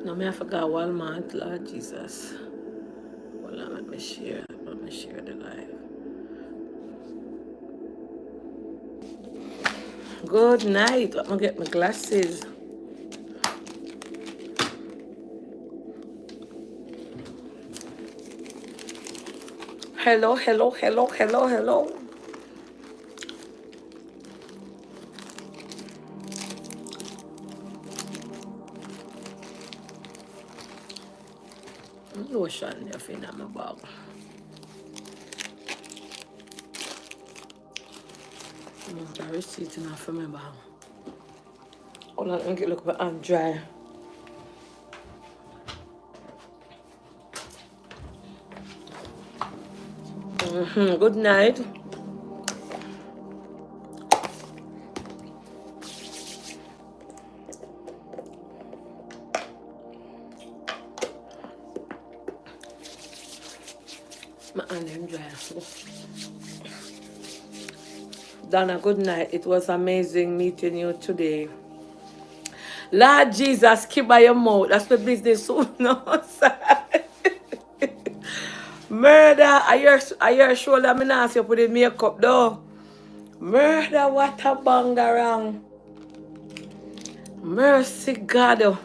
No, me I forgot Walmart, Lord Jesus. Hold on, let me share. Let me share the live. Good night. I'm gonna get my glasses. Hello, hello, hello, hello, hello. Lotion there in my bag. The receipt enough for my bag. Hold on, let me look at my hand dry. Good night. My hand them dry. Donna, good night. It was amazing meeting you today. Lord Jesus, keep by your mouth. That's the business soon. No, murder. I hear shoulder. Me not ask you put the makeup though. Murder, what a bangarang. Mercy God.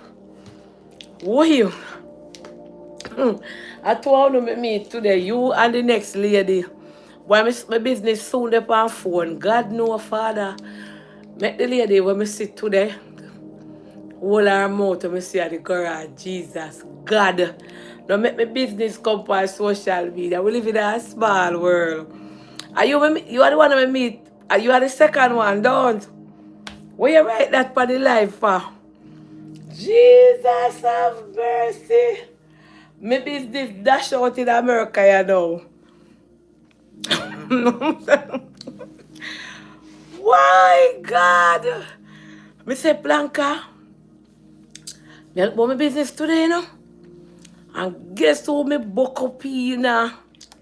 What you? I told you me meet today. You and the next lady. Why my business soon upon phone. God know, Father. Make the lady when me sit today. Hold her mouth and me see at the garage. Jesus, God. Don't make my business come on social media. We live in a small world. You are the one I meet. You are the second one, don't? Where you write that for the life for? Jesus have mercy. My business dash out in America, you know. Why, God? Me say, Blanca, me help my business today, you know. And guess who me book up in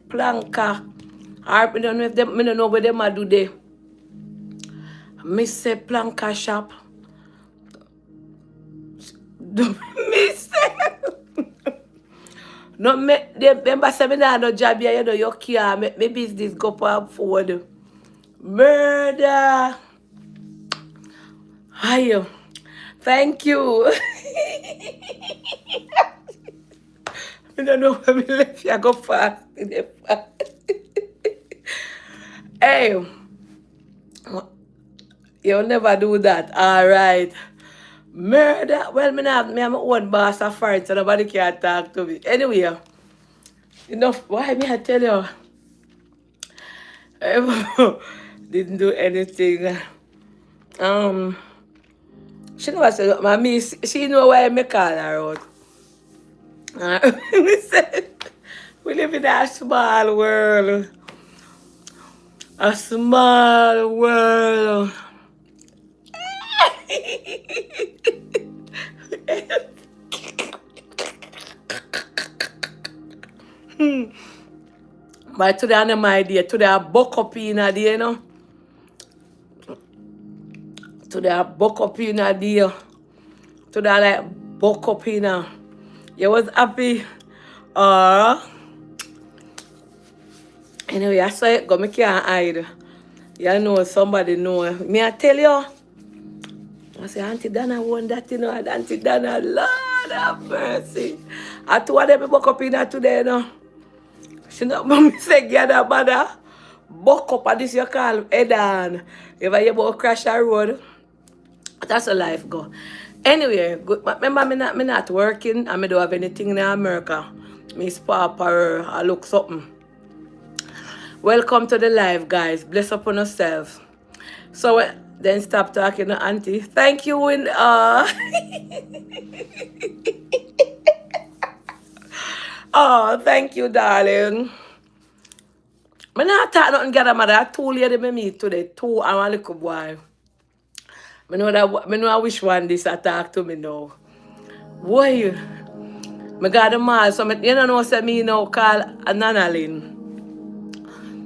Blanca? I don't know if them, me don't know what them a do there. Me say Blanca shop. Me say. No, remember say me nah no job here, you know, you can't make my business go forward. Murder. Hiyo. Thank you. I don't know where me left you go fast. Hey, you'll never do that. All right. Murder. Well, me have me have my own boss of friends, so nobody can talk to me. Anyway, enough. Why me I tell you? Didn't do anything. Um, she know I said, mommy, she know why I call her out. Me said, we live in a small world. A small world. But today I'm my idea. Today I buck up in a day, you know. Today I buck up in a day. Today I like buck up in a. You was happy? Anyway, I saw it go. Me can't hide. You know somebody know. Me I tell you. I say, Auntie Dana won that, you know. And Auntie Dana, Lord have mercy. I told them buck up in a today, you know. She not me say gather bother. Buck up at this you call head on. If I about crash a road, that's a life go. Anyway, good. Remember me not working and me don't have anything in America. Me spar or I look something. Welcome to the live, guys. Bless upon yourselves. So then stop talking to Auntie. Thank you, oh, thank you, darling. I not talk nothing gather mother. I told you me meet today. Two and one little boy. I know which one this attack to me now. Boy, I got the mall, so you don't know say me now call Ananalyn.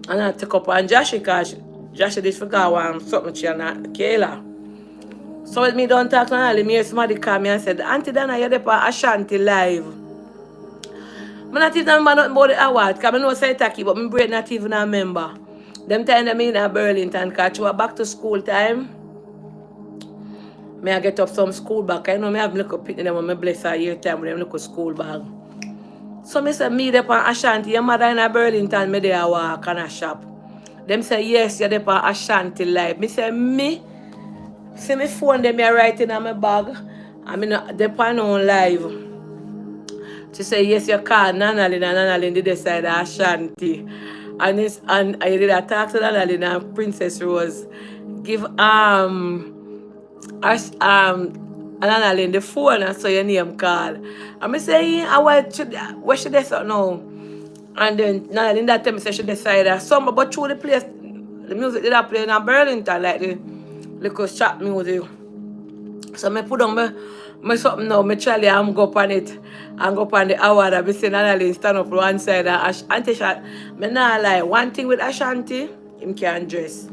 And I take up on Josh because Josh did forget one something she and Kayla. So with me don't talk to Nana, me hear somebody call me and said, Auntie Dana, you're there for Ashanti live. I'm not even remember nothing about the award, because I know say tacky, but my brain not even remember. Them time them in Burlington, because you were back to school time. I get up some school bag. I know I have little picnic them when I bless a year time with them little school bag. So I say, me there on Ashanti, your mother in a Burlington, me there walk and a shop. Them say, yes, you're there on Ashanti live. Me say, me? See me phone them here writing on my bag. I mean, they're on live. She say, yes, you call Nanalyn, and Nanalyn did decide Ashanti. And I did a talk to Nanalyn and Princess Rose. Give Nanalyn the phone and so your name call. And I say, where should they say now? And then Nanalyn that time say she decided some but through the place the music did I play in Burlington, like the little shop music. So I put on my something now, I try to go up on it and go up on the award. I say Nanalyn stand up one side and Auntie shot. I not lie. One thing with Ashanti, him can dress.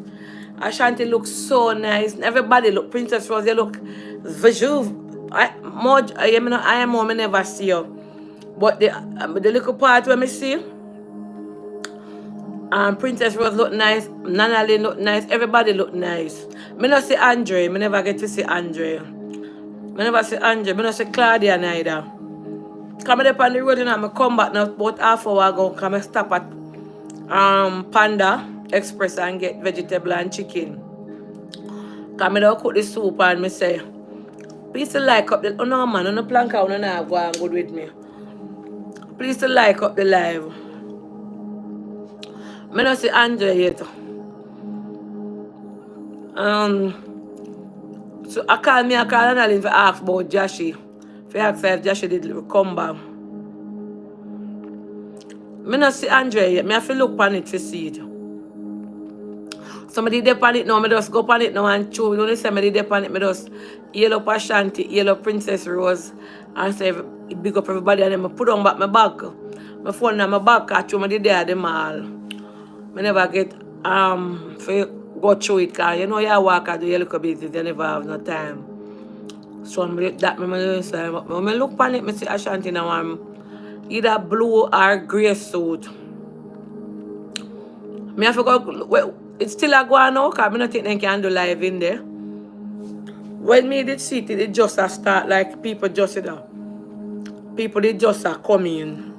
Ashanti looks so nice. Everybody look, Princess Rose, they look visual. I am more, I never see her. But the little part where I see, Princess Rose look nice, Nanalyn look nice, everybody look nice. I not see Andre, I never get to see Andre. I never see Andre, I not see Claudia neither. Come up on the road and I come back now about half hour ago, come and stop at Panda Express and get vegetable and chicken. Come and cook the soup and I say, please to like up the, oh no man, on the plank out and I go and good with me. Please to like up the live. I not see Andre yet. So I call Nanalyn to ask about Joshy. For ask if Joshy did come back. I not see Andre yet. I have to look on it to see it. Somebody dip on it now, I just go on it now and chew. You don't say somebody dip on it, I just yellow Ashanti, yellow Princess Rose, and say big up everybody and then I put on back my bag. My phone and my bag catch you, I did there at the mall. I never get for go through it because you know you walk and do your little business, you never have no time. So that I say, when I look on it, I see Ashanti now either blue or grey suit. I have to go, well, it's still a go on now because I don't think they can do live in there. When me did see it just start like people just people did just come in.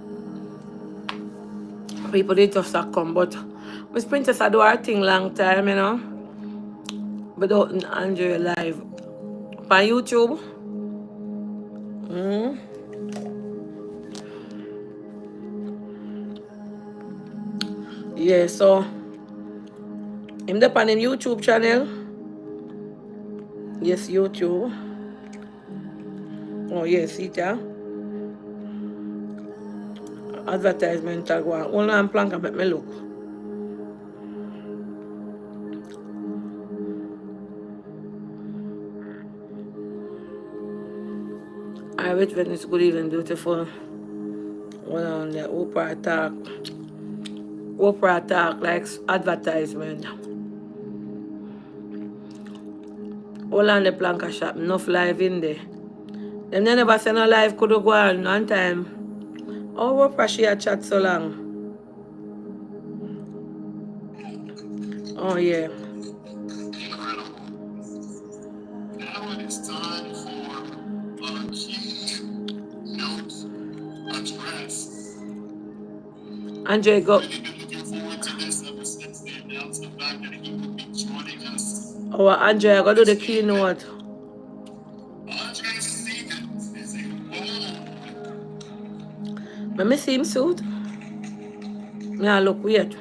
People did just come, but Miss Princess I do her thing long time, you know. Without Andrea live. On YouTube. Yeah, so him up on him YouTube channel. Yes, YouTube. Oh yes, see ya. Advertisement tag one. Only I'm plank and make me look. I wait when it's good evening, beautiful. Hold on there. Oprah talk like advertisement. Hold on the planka shop. Enough live in there. Them they never say no live could go on time. Oh, Oprah she a chat so long. Oh yeah. Now it is time for a key note address. Andre go. Really been looking forward to this ever since they announced the fact that he would be joining us. Oh, Andre, I gotta do the keynote. Andre Stevens is a bold. Let me see him suit. Now look weird.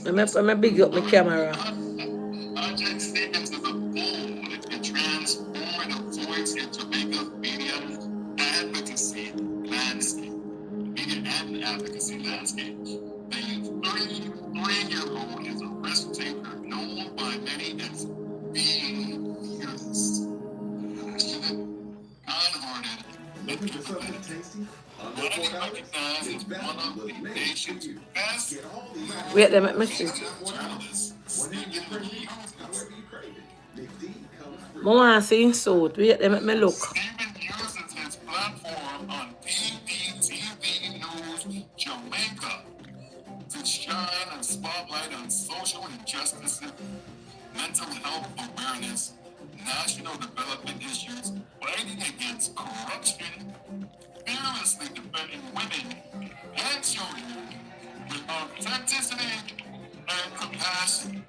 Let me big up my camera. Andre Stevens is a bold and transformative voice in Jamaica's media advocacy landscape. Media and advocacy landscape. The 33-year-old is a risk taker known by many as being fearless. Kind-hearted, but widely recognized as one of the nation's best. Wait, let me see. I want to see suit. Wait, let me look. Stephen uses his platform on PPTV News Jamaica to shine a spotlight on social injustices, mental health awareness, national development issues, fighting against corruption, fearlessly defending women and children with authenticity and compassion.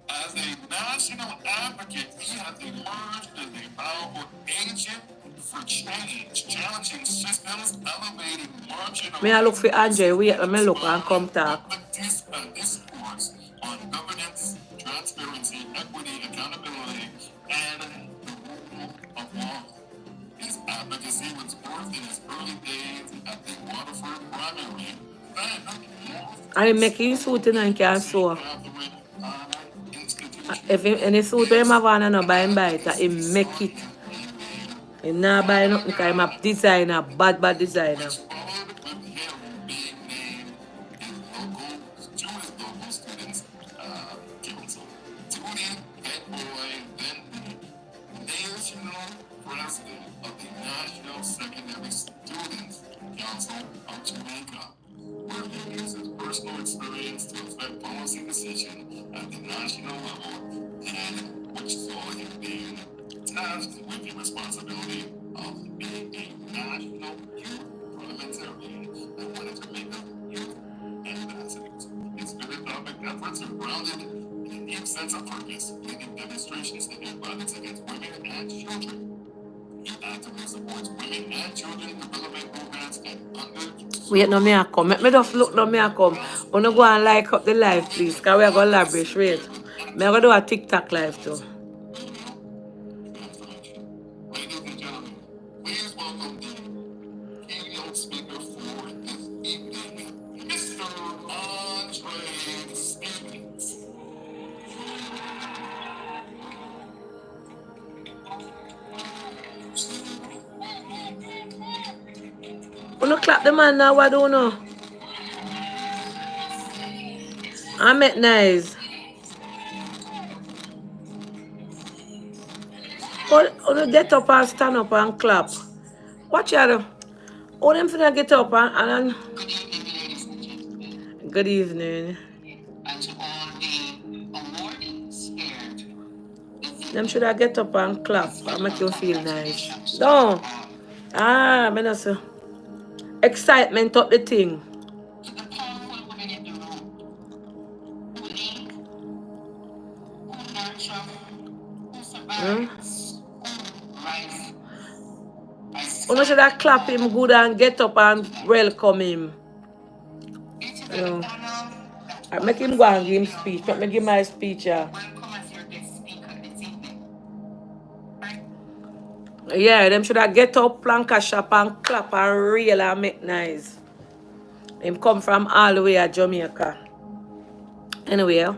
As a national advocate, he has emerged as a powerful agent for change, challenging systems, elevating marginalized. May I look for Andre? Wait, let me look and come talk. Discourse on governance, transparency, equity, accountability, and the rule of law. His advocacy was birthed in his early days at the Waterford primary. I'm making suit and can sew. If any suit him have on and buy him buy it, he make it. He not buy nothing because I'm a designer, bad designer. National President of the National Secondary Students Council of Jamaica, where he uses personal experience to affect policy decisions at the national level, and which saw him being tasked with the responsibility of being a national youth parliamentarian and one of Jamaica's youth ambassadors. His philanthropic efforts are grounded in a deep sense of purpose, leading demonstrations to end violence against women and children. He actively supports women and children development programs and Wait, no, me I come. Let me just look, no, me I come. Wanna go and like up the live, please, because we are going to lavish. Wait. Me I going to do a TikTok live too. Ladies and gentlemen, please welcome the keynote speaker for this evening, Mr. Andre Stevens. Wanna clap the man now, I don't know. I make nice. Wanna get up and stand up and clap. Watch out. All them finna get up and good evening. And to all the awardees here. Them should I get up and clap and make you feel nice. No. I not so. Excitement up the thing. The powerful women in the room who lead, who nurture, who survives, who rise. You should I clap him good and get up and welcome him. I make him go and give him speech. Let me give my speech. Welcome as your guest speaker this evening. Yeah, them should have get up, plank a shop and clap and reel and make nice. Him come from all the way at Jamaica. Anyway,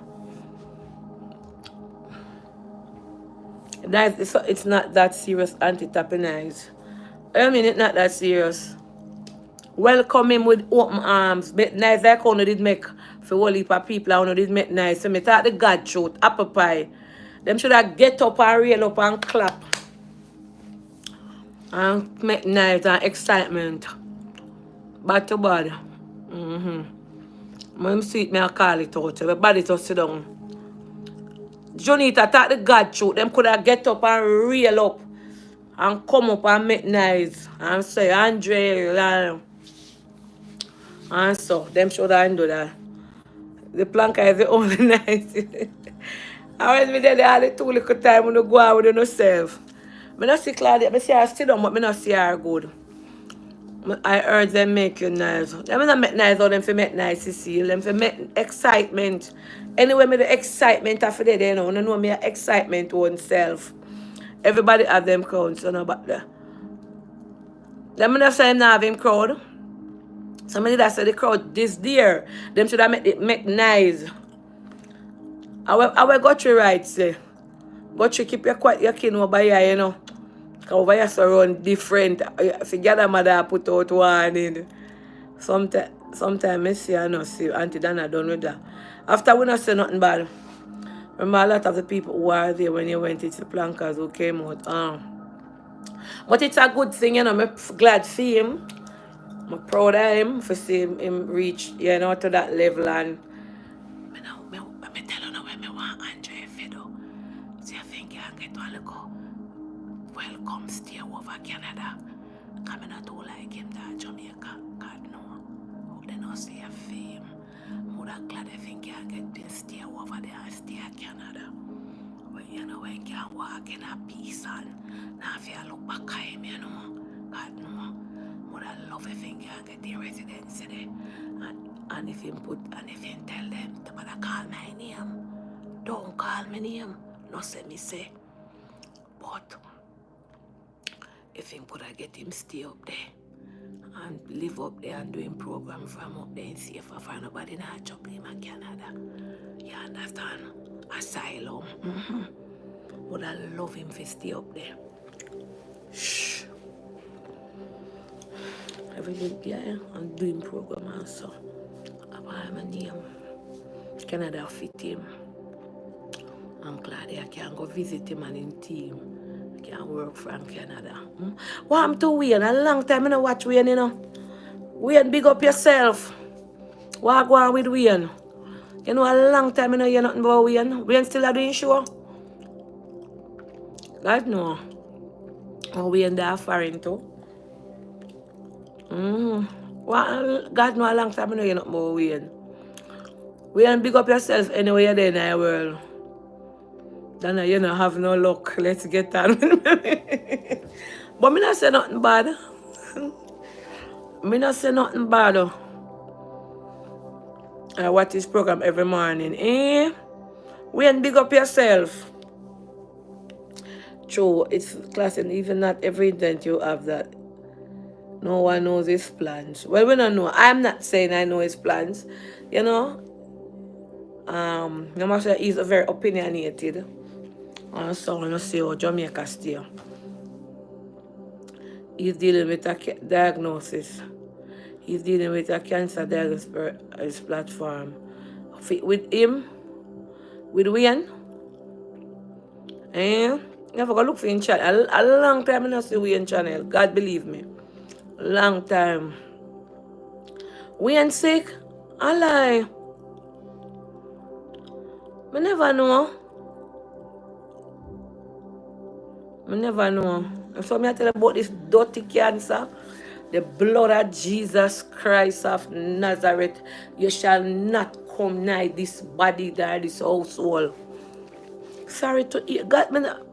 it's not that serious, anti-tapping eyes. I mean, it's not that serious. Welcome him with open arms. Make nice like how did make for a whole heap of people. How did make nice. So me thought the God truth, apple pie. Them should have get up and reel up and clap. And make nice and excitement. Bad to bad. When I see it, I call it out. Everybody just sit down. Jonita thought the God truth. Them could have get up and reel up. And come up and make nice. And say, Andre, and so, them should have do that. The plank is the only nice. I when me there all the too little time when you go out with yourself. I don't see Claudia. I see her sit down, but I don't see her good. I heard them make you nice. Them not make nice, or them for make nice, you see. Them for make excitement. Anyway, me the excitement after the day, you know me excitement oneself. Everybody have them crowds, you know, but them not say them not have him crowd. Somebody that said the crowd this dear, them should have make nice. I will go through right, say. Go through, keep your quiet, your kin over here, you know. Because over here surround different. If you get a mother, put out one in. Sometimes I see, I know, see, Auntie Dana done with that. After we not say nothing bad, Remember a lot of the people who are there when you went into the plankers who came out. But it's a good thing, you know. I'm glad to see him. I'm proud of him for seeing him reach, you know, to that level. And me tell you now when me want Andre Fido. So you think you can get to a little welcome stay over Canada. Coming out too like him that Jamaica. God no. Hope they not see a fame. Would I'm glad I think you can get this stay over there and stay at Canada. But you know when you can walk in a peace and now if you look back at him, you know. God no. Would I love if you can get the residency there. And if you tell them to call my name. Don't call my name. No say me say. But if him could I get him stay up there and live up there and doing program from up there and see if I find nobody not job him in Canada. You understand? Asylum. Would I love him to stay up there? Shh. Every day, yeah, I'm doing program also. About my name. Canada fit him. I'm glad I can go visit him and his team. I can work from Canada. What happened to Wayne? A long time I don't watch Wayne, you know. Wayne, big up yourself. What go on with Wayne? You know, a long time I don't hear nothing about Wayne. Wayne still doing show? God no. Oh, Wayne there foreign too. Well, God know a long time I don't hear nothing about Wayne. Wayne, big up yourself anyway you're there in the world. Then you don't have no luck. Let's get on. But me not say nothing bad. Me not say nothing bad. I watch this program every morning. Wayne, big up yourself. True, it's class and even not every intent you have that. No one knows his plans. Well, we don't know. I'm not saying I know his plans. You know? No matter he's very opinionated. And so I say how Jamaica stay. He's dealing with a diagnosis. He's dealing with a cancer diagnosis for his platform. With him, with Wayne, you have to go look for him channel. A long time I don't see Wayne channel. God believe me. Long time. Wayne sick? I lie. I never know. I never know. So I tell you about this dirty cancer. The blood of Jesus Christ of Nazareth. You shall not come nigh this body nor this household. Sorry to hear. God, man.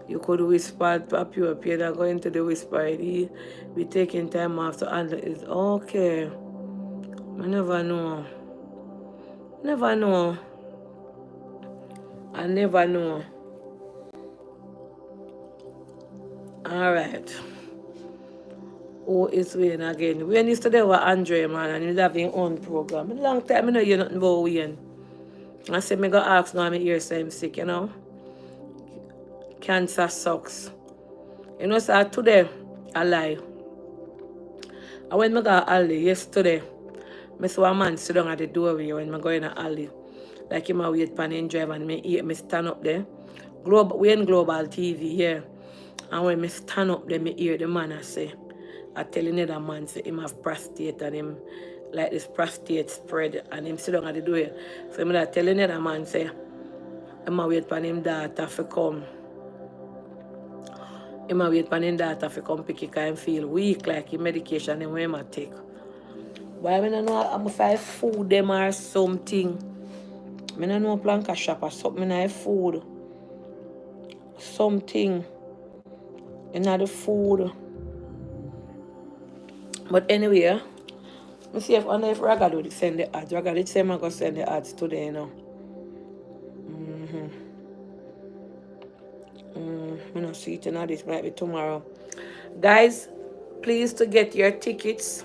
You could whisper to your pain and go into the whisper. He be taking time off to handle it. Okay. I never know. Never know. I never know. Alright. Oh, it's Wayne again. Wayne used to do with Andre, man, and he's having his own program. A long time I know you nothing about Wayne. I said, me go ask now, I'm here, so I'm sick, you know. Cancer sucks. You know, so today, I lie. I went to go alley yesterday. I saw a man sit down at the doorway when I go in the alley. Like him, I wait for him drive and me stand up there. We in Global TV here. And when I stand up there, I hear the man I tell another man say him have prostate and him like this prostate spread and him sit down at the door. So I tell another man say I'm wait for him daughter to come. I'm wait for him daughter to come pick it because I feel weak like his medication and when I take. But I don't know I'm if I food them or something. I don't know planka shop or something I food. Something in the food. But anyway, I see if Raga do send the ads. Raga did say I'm going to send the ads today, you know. I'm not see it now. This might be tomorrow. Guys, please to get your tickets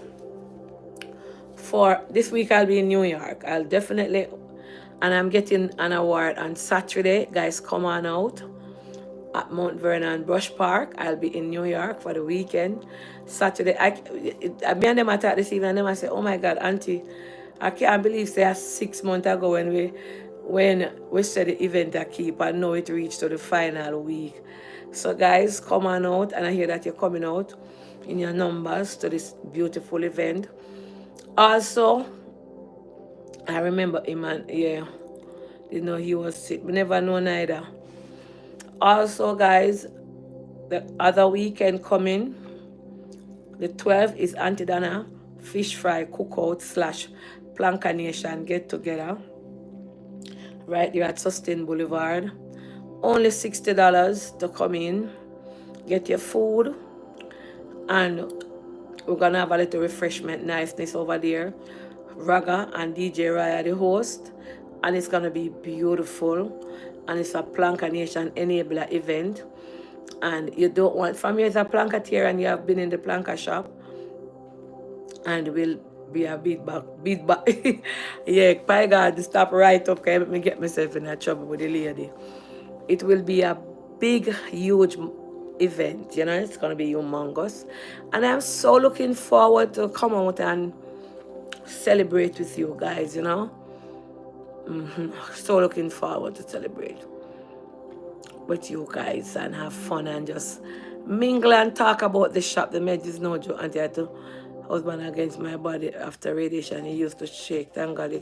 for this week. I'll be in New York. I'll definitely, and I'm getting an award on Saturday. Guys, come on out at Mount Vernon Brush Park. I'll be in New York for the weekend. Saturday, me and them attack this evening and them I say, oh my God, auntie, I can't believe say 6 months ago when when we said the event I keep, I know it reached to the final week. So guys, come on out, and I hear that you're coming out in your numbers to this beautiful event. Also, I remember him, and yeah, you know he was sick. We never know neither. Also, guys, the other weekend coming, the 12th is Auntie Dana Fish Fry Cookout slash Planka Nation get together right there at Sustain Boulevard. Only $60 to come in, get your food, and we're gonna have a little refreshment niceness over there. Raga and DJ Raya the host, and it's gonna be beautiful. And it's a Planka Nation enabler event. And you don't want, from here is a Planketeer and you have been in the Planka shop, and will be a beat back. Yeah, by God, stop right up, can me get myself in a trouble with the lady. It will be a big, huge event, you know, it's gonna be humongous. And I'm so looking forward to come out and celebrate with you guys, you know. So looking forward to celebrate with you guys and have fun and just mingle and talk about the shop. The med is no joke. Auntie had to husband against my body after radiation. He used to shake. Thank God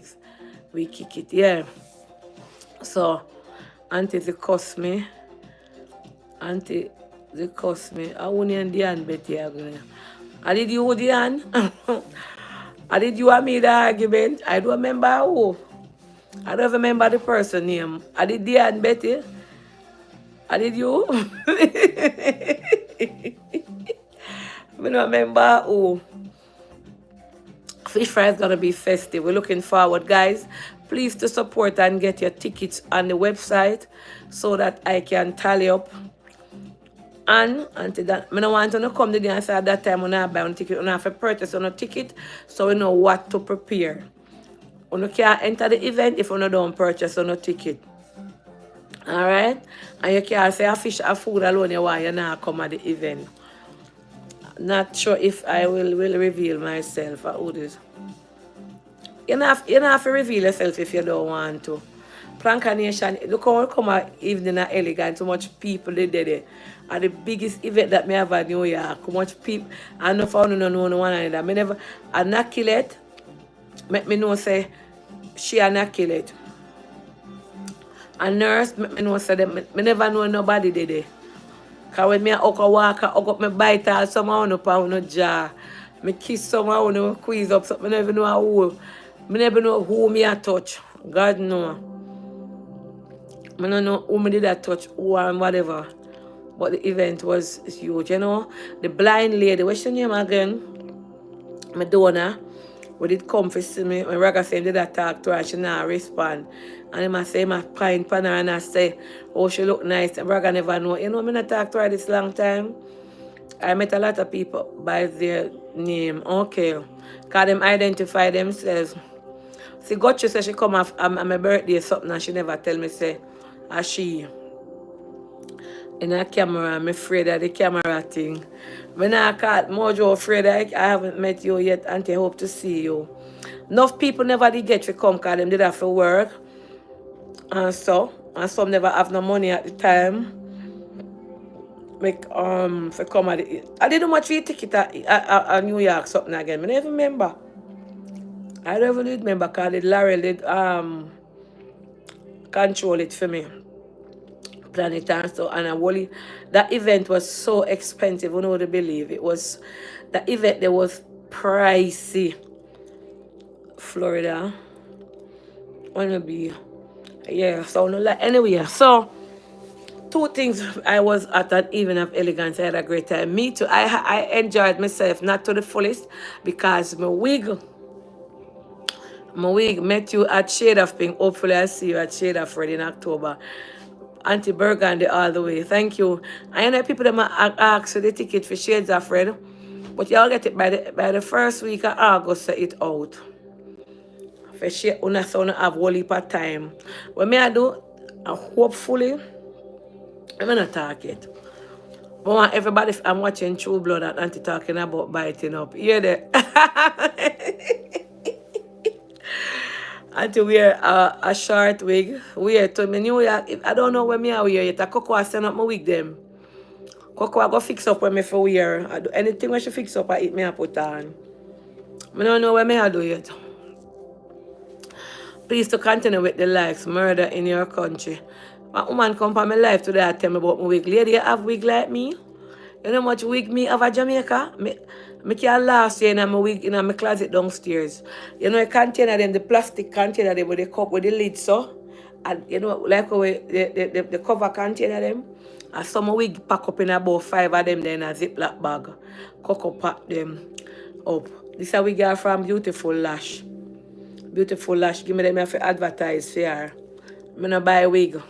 we kick it. Yeah. So auntie they cuss me. Auntie they cuss me. I won't and Diane Betty. I did you Diane? I did you and me the argument? I don't remember who. I don't remember the person name. I did Diane Betty. I did you? I don't remember who. Fish Fry is going to be festive. We're looking forward, guys. Please to support and get your tickets on the website so that I can tally up. And until that, I don't want to come today and say at that time when I buy a ticket, I have to purchase on a ticket so we know what to prepare. You can't enter the event if you don't purchase on a ticket. Alright? And you can't say a fish or food alone you want, you not come at the event. Not sure if I will reveal myself or who this. You don't have to reveal yourself if you don't want to. Planka Nation, look how we come at evening at Elegant, so much people they did it. And the biggest event that me have at New York, how much people, I know if I don't know one another. Me never, a Nakilet, make me know say, she a Nakilet. A nurse, make me know say, me never know nobody did it. Because when me walk, I up my bite or someone up on no jaw. Me kiss someone, no squeeze up something, I never know who. I never know who me a touch. God know. I don't know who me did I touch, who and whatever. But the event was huge, you know. The blind lady, what's your name again? Madonna. When it come to see me, when Raga said did I talk to her, she not respond. And I must say, my pine pan her and I say, oh, she look nice. And Raga never know. You know, I not talk to her this long time. I met a lot of people by their name. Okay. Because them identify themselves. See, Gotcha said she come off on my birthday or something and she never tell me, say, she in a camera. I'm afraid of the camera thing. When I call Mojo afraid I haven't met you yet, Auntie, I hope to see you. Enough people never did get to come because them did have to work. And so, and some never have no money at the time. Make for come at the, I didn't much for a ticket at New York something again. I never remember. I don't even remember because Larry did control it for me. Planet and so and Wally. That event was so expensive, you know what to believe. It was the event that was pricey. Florida. Wanna be yeah, so no like anyway. So two things I was at an evening of elegance. I had a great time. Me too. I enjoyed myself not to the fullest because my wig met you at Shade of Pink. Hopefully I see you at Shade of Red in October. Auntie Burgundy all the way. Thank you. I know people that ask for the ticket for Shades of Red, but y'all get it by the first week of August, set it out. For shade, una so una have whole heap of time. What me I do, hopefully, I'm not talk it. But I want everybody, if I'm watching True Blood and Auntie talking about biting up. Hear that? Auntie wear a short wig. Wear to me New York. I don't know where me I wear it. A Coco I send up my wig them. Coco I go fix up when me for wear. I do anything when she fix up I eat me I put on. I don't know where me I do yet. Please to continue with the likes. Murder in your country. A woman come for my life today and tell me about my wig. Lady, you have wig like me? You know how much wig me have a Jamaica? Me can last year in my wig in my closet downstairs. You know a container them, the plastic container them with the cup with the lid so. And you know, like how the cover container them. And some wig pack up in about 5 of them then in a Ziploc bag. Cocoa pack them up. This is a wig from Beautiful Lash. Beautiful Lash. Give me them for advertise for her. I don't buy a wig.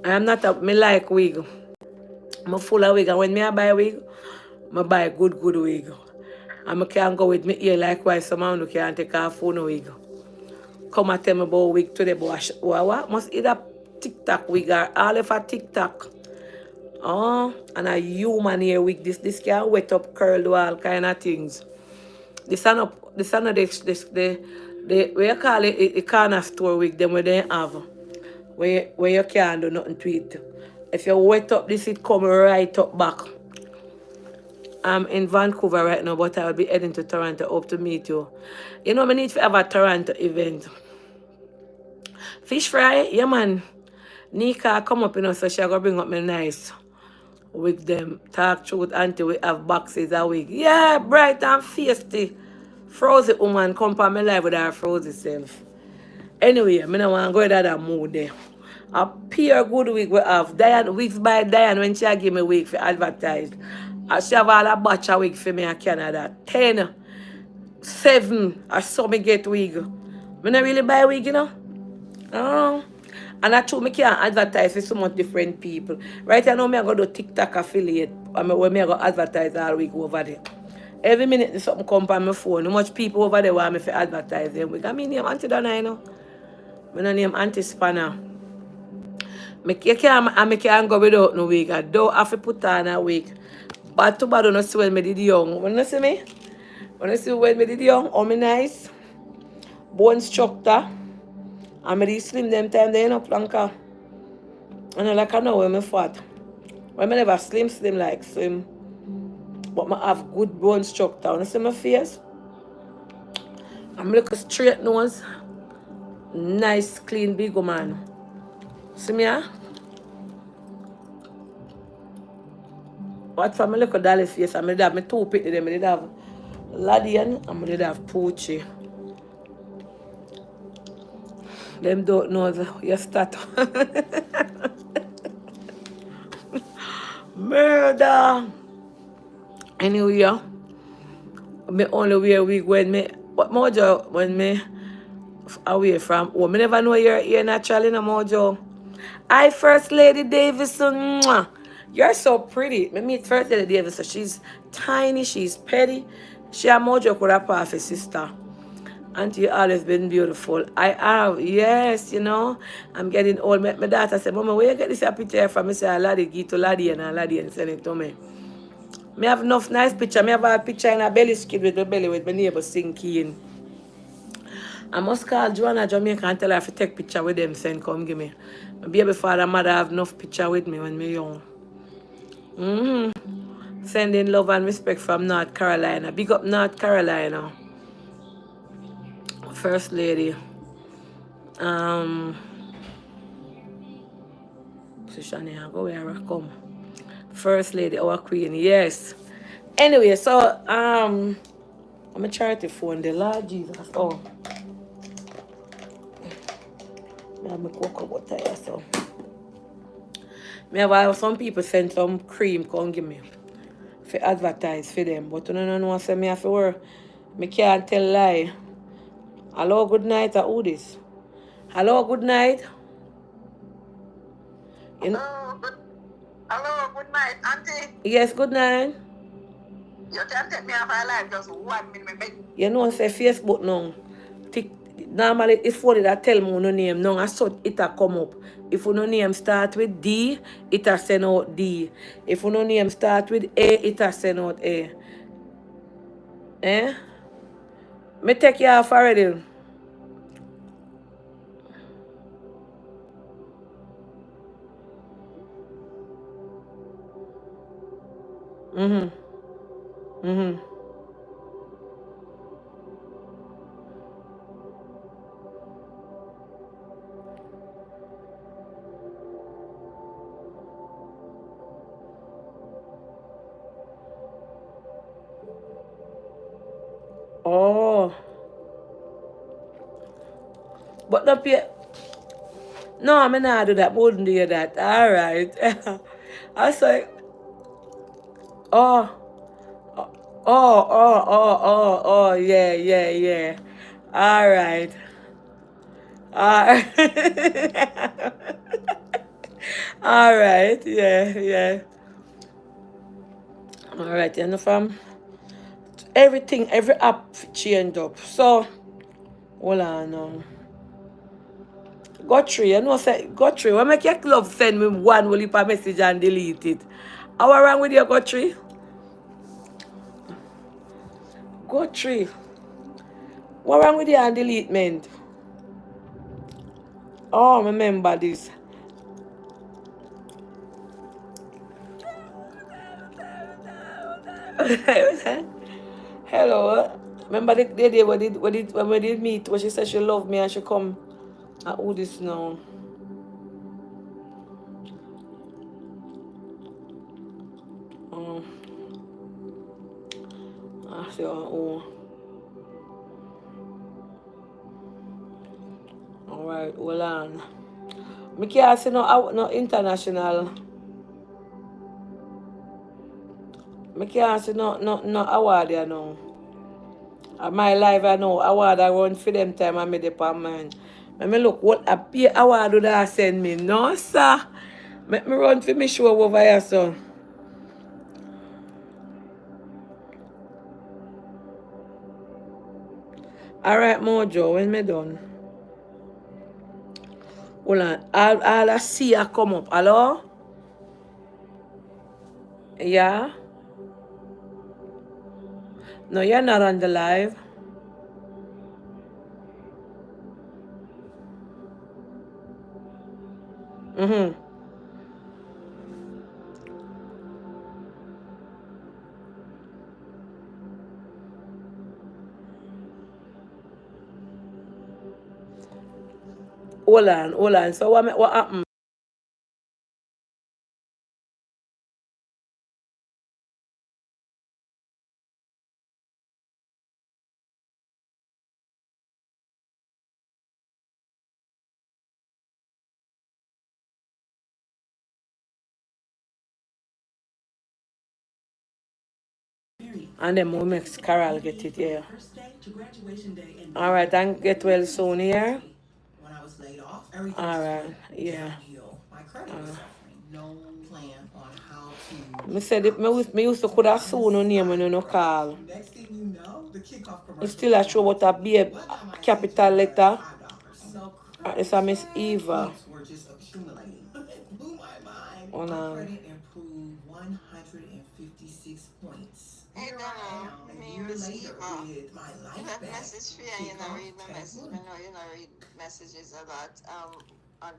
I am not a, me like wig. I'm full of wig. And when me I buy a wig, I buy a good wig. And I can go with me ear likewise. Someone who can take off phone wig. Come and tell me about wig today. What? Must either TikTok wig or all of a TikTok. Oh, and a human hair wig. This can wet up, curl, all kind of things. This are not the what you call it, the corner store wig, them where they have. Where you can't do nothing to it. If you wet up this, it come right up back. I'm in Vancouver right now, but I will be heading to Toronto. Hope to meet you. You know, I need to have a Toronto event. Fish fry, yeah man. Nika come up, you know, so she gonna bring up me nice with them. Talk truth, auntie, we have boxes a week. Yeah, bright and feisty. Frozen woman come for me live with her frozen self. Anyway, I don't want to go into that mood there. A pure good week we have. Diane, weeks by Diane when she give me week for advertise. She have all a batch of wig for me in Canada. 10, 7, I saw me get wig. I don't really buy wig, you know. Oh. And I told me can't advertise with so much different people. Right now, I'm going to do TikTok affiliate. I mean, when I'm going to advertise all week over there. Every minute, something come on my phone. How much people over there want me to advertise them with. I mean, name Auntie Donna, you know. My name Auntie Spanner. I can't go without no wig. I don't have to put on a wig. But too bad I don't see when I did young. When you see me? When you see when I did young, how me nice? Bone structure. And I slim them time they up planka. And I like I know when I fat. When I never slim like slim. But I have good bone structure. When you see my face? I'm like a straight nose. Nice, clean, big woman. See me, ah? What from my little dolly face? I did have my two pit them. I did have Ladian and I did have Poochie. Them don't know your status. Murder. Anyway, me only wear wig when me, what Mojo, when me away from home. I never know you're here naturally, no Mojo. I First Lady Davison, mwah. You're so pretty. Me meet First Lady Davison. She's tiny, she's petty. She and Mojo could have passed a sister. Auntie, you always been beautiful. I have, yes, you know. I'm getting old. My daughter said, Mama, where you get this picture from? I say, Laddie, give to Laddie and send it to me. Me have enough nice picture. Me have a picture in a belly skid with my belly with my neighbor sinking. I must call Joanna Jamaican and tell her to take picture with them, send come give me. My baby father and mother have enough picture with me when me young. Sending love and respect from North Carolina. Big up North Carolina. First Lady. Shani, go where I come. First Lady, our Queen, yes. Anyway, so I'm a charity phone, the Lord Jesus. Oh. I have my cocoa butter here, so. Me have some people send some cream come give me for advertise for them. But you don't know say me have to work. Me can't tell lie. Hello, good night, who this? Hello, good night. Hello, good night, Auntie. Yes, good night. You can take me off my life just 1 minute. You know, say Facebook now. Normally, if phone that tell me no name, now I saw it a come up. If no name start with D, it a send out D. If no name start with A, it a send out A. Eh? Me take you off already. Mm-hmm. Mm-hmm. Oh. But the pay. No, I'm not do that. Wouldn't do that. All right. I say, oh, oh, yeah, yeah, yeah. All right. All right. All right. Yeah, yeah. All right. You know, from everything, every app changed up. So, hold on now. Guthrie, you know, say, Guthrie, when make your club send me one will heap of message and delete it. How wrong with you, Guthrie? Guthrie. What wrong with you and deletement? Oh, remember this. Hello. Remember the day when we did meet, when she said she loved me and she come. Who this now? Oh, I say, oh. Alright, hold on. Me can't see no international. Me can't see no award there now. My life I know award I run for them time I made up on mine. Let me look what a pay award would I send me. No sir. Make me run for me show over here so. Alright Mojo, when me done. Hold on. All I see I come up. Hello? Yeah? No, you're not on the live. Mm-hmm. Hold on. So what happened? And then we'll make Carol get it, yeah. Alright, and get well soon here. When I was laid off, everything was right, yeah. Downhill. My credit was suffering. No plan on how to. Me said it, me used to could have soon no name when you no call. Next thing you know, the kickoff commercial. It's still a show about a be a capital letter. It's a Miss Eva. Were just accumulating. It blew my mind. Oh, no. My credit improved 156 points. Hey, here I am, a year later with my life back. Message for you, you know, read my message. I know you know read messages a lot. On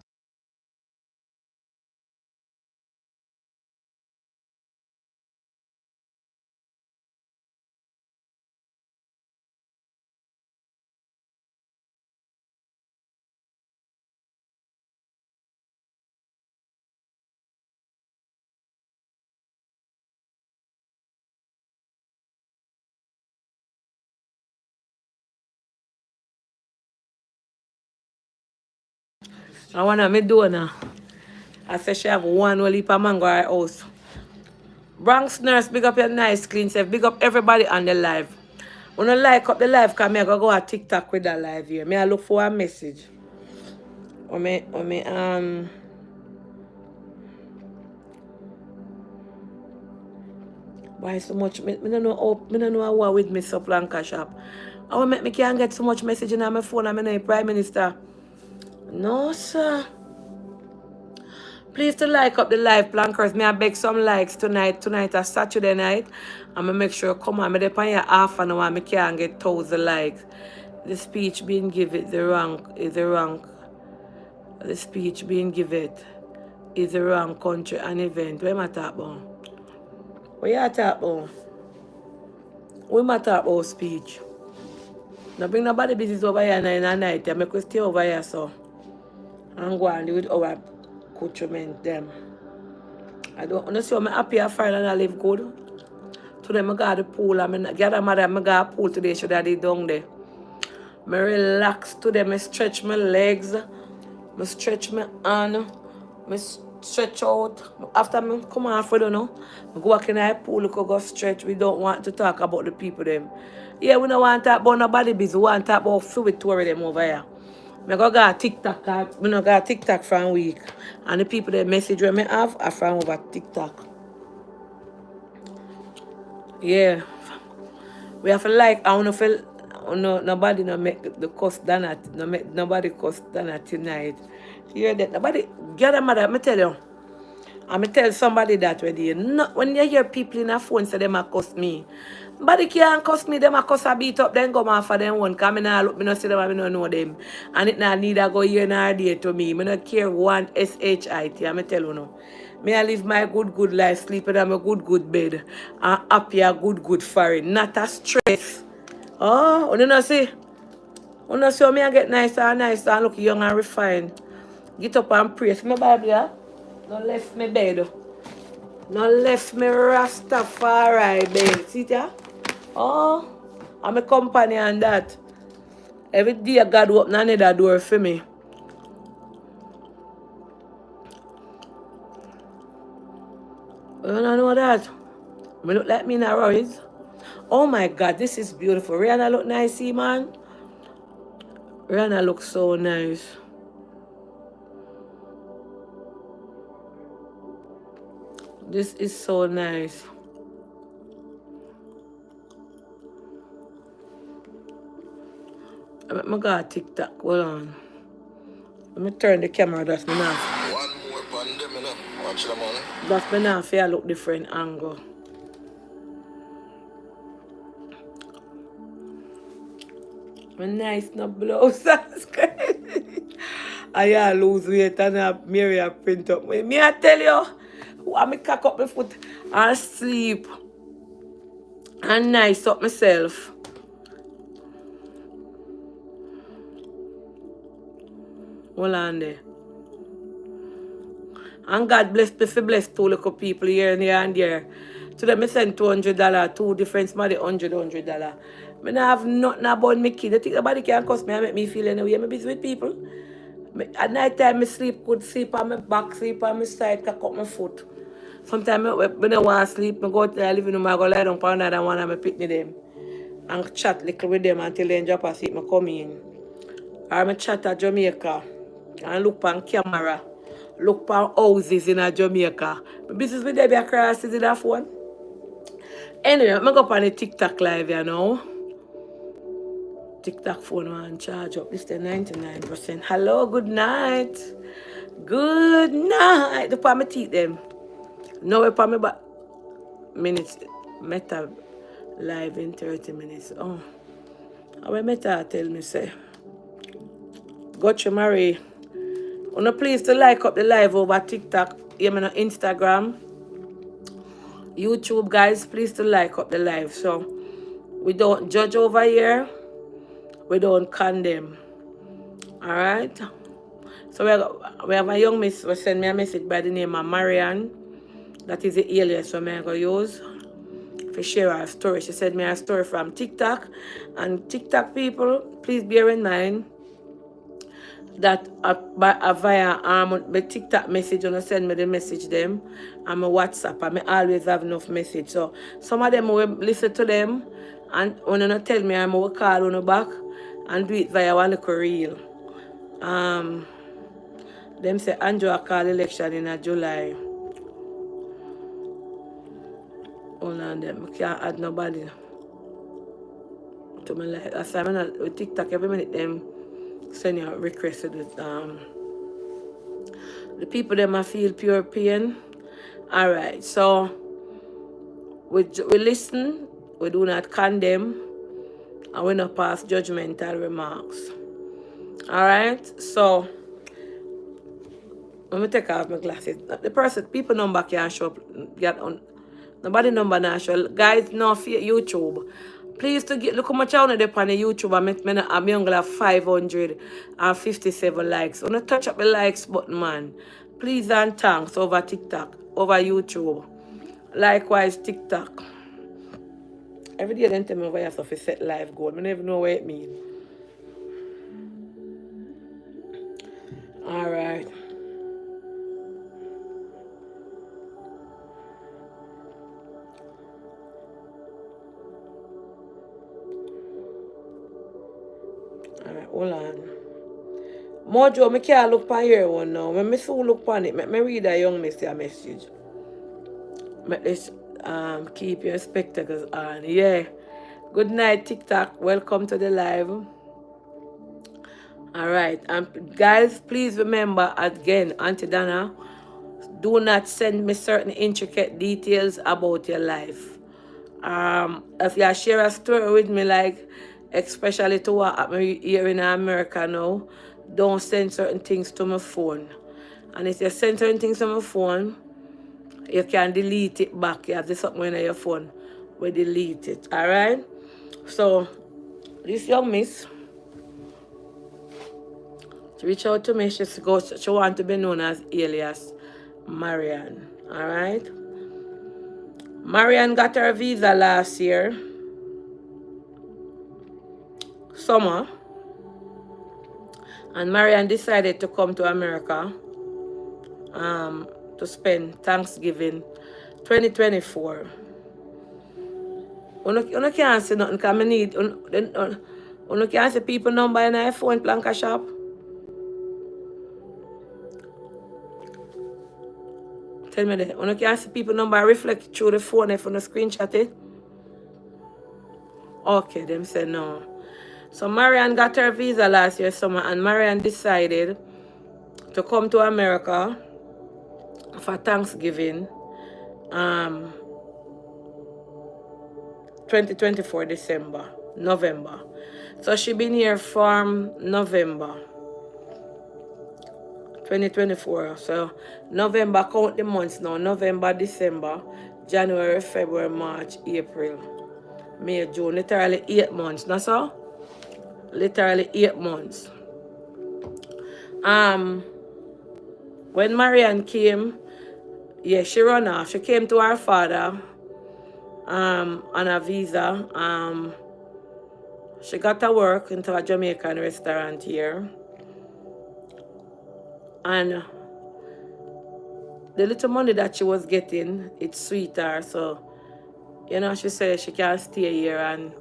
I wanna me do now. I say she have one will heap of mango at her house. Bronx nurse, big up your nice clean self. Big up everybody on the live. When I like up the live, cause me I go at TikTok with that live here. Me I look for a message. Why so much? Me don't know how, me don't know how with me so Blanca shop. How me can't get so much message in my phone and me know Prime Minister. No sir. Please to like up the live plankers. Me I beg some likes tonight. Tonight is Saturday night. I'm gonna make sure come on. Me depend here half an hour. Me can't get 1,000 likes. The speech being given the wrong is the wrong. The speech being given is the wrong country and event. What am I talking about? What you talk about? We might talk about speech. Now bring nobody business over here in the night. I make us stay over here so. And go and do with our accoutrement them. I don't understand. I'm happy I find and I live good. Today I got the pool. I mean, gather mother, I got a pool today. Should I do down there? I relax today. I stretch my legs. I stretch my hand. I stretch out. After I come off, I don't know. I go back in the pool, go stretch. We don't want to talk about the people them. Yeah, we don't want to talk about nobody business. We want to talk about fluid tour them over here. I go got TikTok. I got TikTok for a week. And the people that message when I have are from over TikTok. Yeah. We have to like, I want to feel, nobody no make the cost than that. No make nobody cost than that tonight. You hear that? Nobody, get a mother, I tell you. I'm tell somebody that when you hear people in a phone say them a cuss me. Nobody can't cuss me, them a cuss a beat up, then go off for them one. Cause I look, I no see them, I no know them. And it not need a go here nor there to me. I don't care one SHIT, I'm tell you no. Me I live my good life, sleeping on my good bed. And happy a good foreign. Not a stress. Oh, you know see? You know see how me I get nicer and look young and refined. Get up and pray. See my Bible, yeah? No left me bed. No left me Rastafari bed. See ya? Oh, I'm a company and that. Every day God open another door for me. You don't know that? Me look like me in a Royce. Oh my God, this is beautiful. Rihanna look nice, see man? Rihanna looks so nice. This is so nice. I got TikTok. Hold on. Let me turn the camera. That's me now. One more band them, you know. Watch them on. That's me now. I look different angle. My nice no blouse. That's crazy. I lose weight and I marry a print up. Me I tell you, I me cock up my foot and sleep and nice up myself. Hold on there. And God bless me for bless two little people here and there. To them I send $200, two different money, $100. I don't have nothing about my kid. I think nobody can cost me and make me feel anyway. I'm busy with people. At night time I sleep good, sleep on my back, sleep on my side, cock up my foot. Sometimes when I want to sleep, I go to the living room, I go lie down for another one and I pick them. And chat little with them until they drop asleep, I come in. Or I chat at Jamaica and look on camera. Look on houses in Jamaica. My business with them across is in that phone. Anyway, I'm going to go on the TikTok live, you know. TikTok phone and charge up. This is 99%. Hello, good night. Good night. The palm teeth them. No, we palm back. Minutes. Meta live in 30 minutes. Oh. How Meta tell me say. Gotcha Marie. Wanna please to like up the live over TikTok. You mean on Instagram. YouTube guys, please to like up the live. So we don't judge over here. We don't condemn. Alright? So we have a young miss who sent me a message by the name of Marianne. That is the alias so I'm going to use for share her story. She sent me a story from TikTok. And TikTok people, please bear in mind that via my TikTok message, when I send me the message them, and my WhatsApp, and I always have enough message. So some of them will listen to them, and when you tell me, I will call on the back and do it via one little reel. Them say Andrew call election in July. Hold on them. I can't add nobody to my life. That's why I'm not with TikTok every minute them send you a request to the people them I feel pure pain. Alright, so we listen, we do not condemn, and we not pass judgmental remarks. Alright, so let me take off my glasses. The person, people number can show up, get on Nobody number national. Guys, no for YouTube. Please to get look how much I want to on the YouTube. I'm young like 557 likes. Wanna touch up the likes button, man. Please and thanks over TikTok, over YouTube. Likewise TikTok. Every day they tell me over here stuff is set live goal. I never know what it means. Alright. Alright, hold on. Mojo, I can't look on here one now. When I soon look on it, me read a young miss a message. Let's keep your spectacles on. Yeah. Good night, TikTok. Welcome to the live. Alright. Guys, please remember again, Auntie Dana, do not send me certain intricate details about your life. If you share a story with me, like especially to what happened here in America now, don't send certain things to my phone. And if you send certain things to my phone, you can delete it back. You have this something on your phone. We delete it. Alright? So this young miss, she reached out to me. She want to be known as alias Marian. Alright? Marian got her visa last year, summer. And Marian decided to come to America to spend Thanksgiving 2024. You can't see nothing because I need... You can't see people number in your phone, Planka shop. Tell me that. You can't see people number reflect through the phone if you screenshot it. Okay, them say no. So Marian got her visa last year summer and Marian decided to come to America for Thanksgiving 2024 November. So she been here from November 2024. So November, count the months now. November, December, January, February, March, April, May, June. Literally 8 months. That's all? Literally 8 months. When Marian came, yeah, she ran off. She came to her father on a visa. She got to work into a Jamaican restaurant here. And the little money that she was getting, it sweet her. So, you know, she said she can stay here and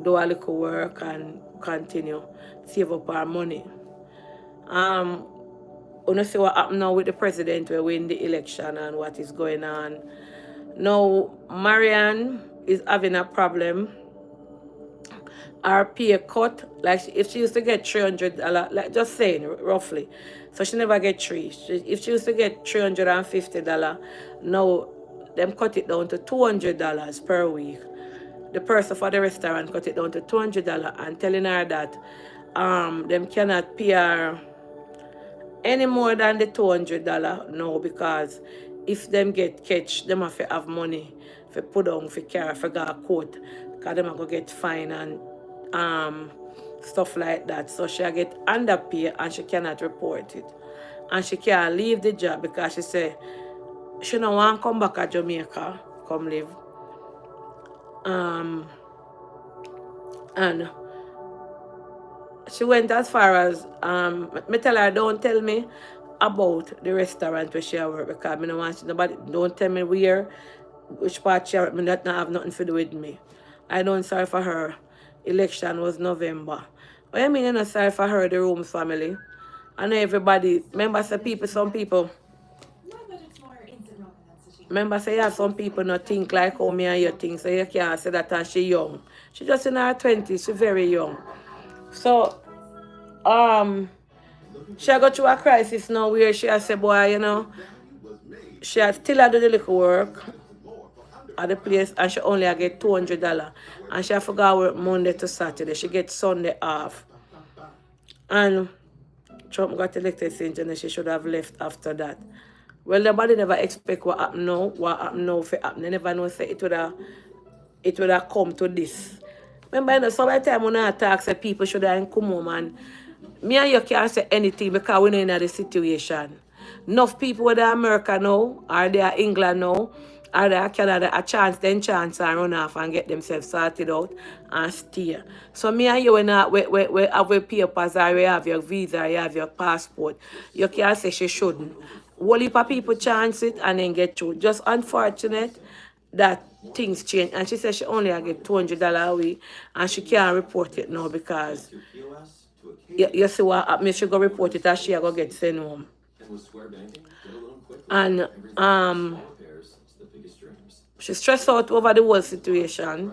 do a little work and continue, save up her money. You see what happened now with the president, we win the election and what is going on. Now, Marian is having a problem. Her pay cut, like if she used to get $300, like just saying roughly, so she never get three. If she used to get $350, now them cut it down to $200 per week. The person for the restaurant cut it down to $200 and telling her that them cannot pay her any more than the $200 no, because if them get catch, them have to have money for put on for car, for go court, because them are going to get fine and stuff like that. So she get underpay and she cannot report it. And she can't leave the job because she say she don't want to come back to Jamaica, come live. And she went as far as me tell her don't tell me about the restaurant where she work because I don't want nobody don't tell me where, which part she work. Me that not have nothing to do with me. I don't sorry for her. Election was November. What I mean I'm not sorry for her, the Rooms family. I know everybody, remember say people, some people, remember say yeah, some people not think like how me and you think, so you can't say that and she young. She just in her 20s, she very young. So she go through a crisis now where she has said, boy, you know, she has still had to do the little work at the place and she only get $200. And she forgot work Monday to Saturday. She gets Sunday off. And Trump got elected since and she should have left after that. Well, nobody never expect what happen now. What happen now for happen. They never know say it would have come to this. Remember, you know, some of the time when I talk, say people should have come home and me and you can't say anything because we're not in the situation. Enough people whether America now, or they are England now, or they are Canada, a chance and run off and get themselves sorted out and stay. So me and you we have your papers or we have your visa, or you have your passport. You can't say she shouldn't. Whole heap of people chance it and then get through. Just unfortunate that things change. And she said she only get $200 a week and she can't report it now because you see what happens, she go report it as she go get sent home. And she stressed out over the whole situation.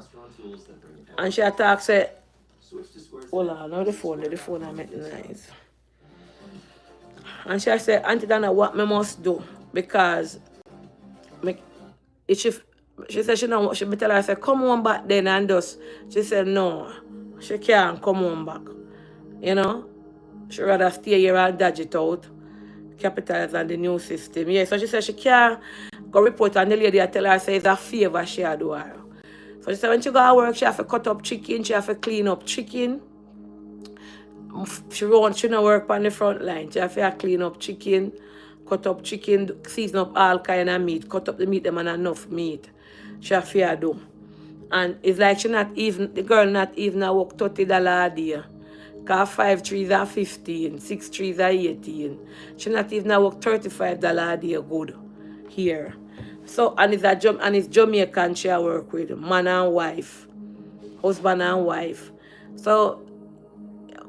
And she attacks say, hold on, now the phone I make nice. And she said, Auntie Dana, what me must do? Because me, she said she know she tell her, I said, come home back then and just she said no, she can't come home back. You know? She rather stay here and dodge it out. Capitalize on the new system. Yeah, so she said she can't go report and the lady I tell her say it's a favor she do her. So she said when she go to work, she have to cut up chicken, she have to clean up chicken. She don't work on the front line. She have to clean up chicken, cut up chicken, season up all kind of meat, cut up the meat them and enough meat. She have to do. And it's like the girl not even work $30 a day. Cause 5 trees are 15, 6 trees are 18. She not even work $35 a day good here. So and it's Jamaican she work with, man and wife. Husband and wife. So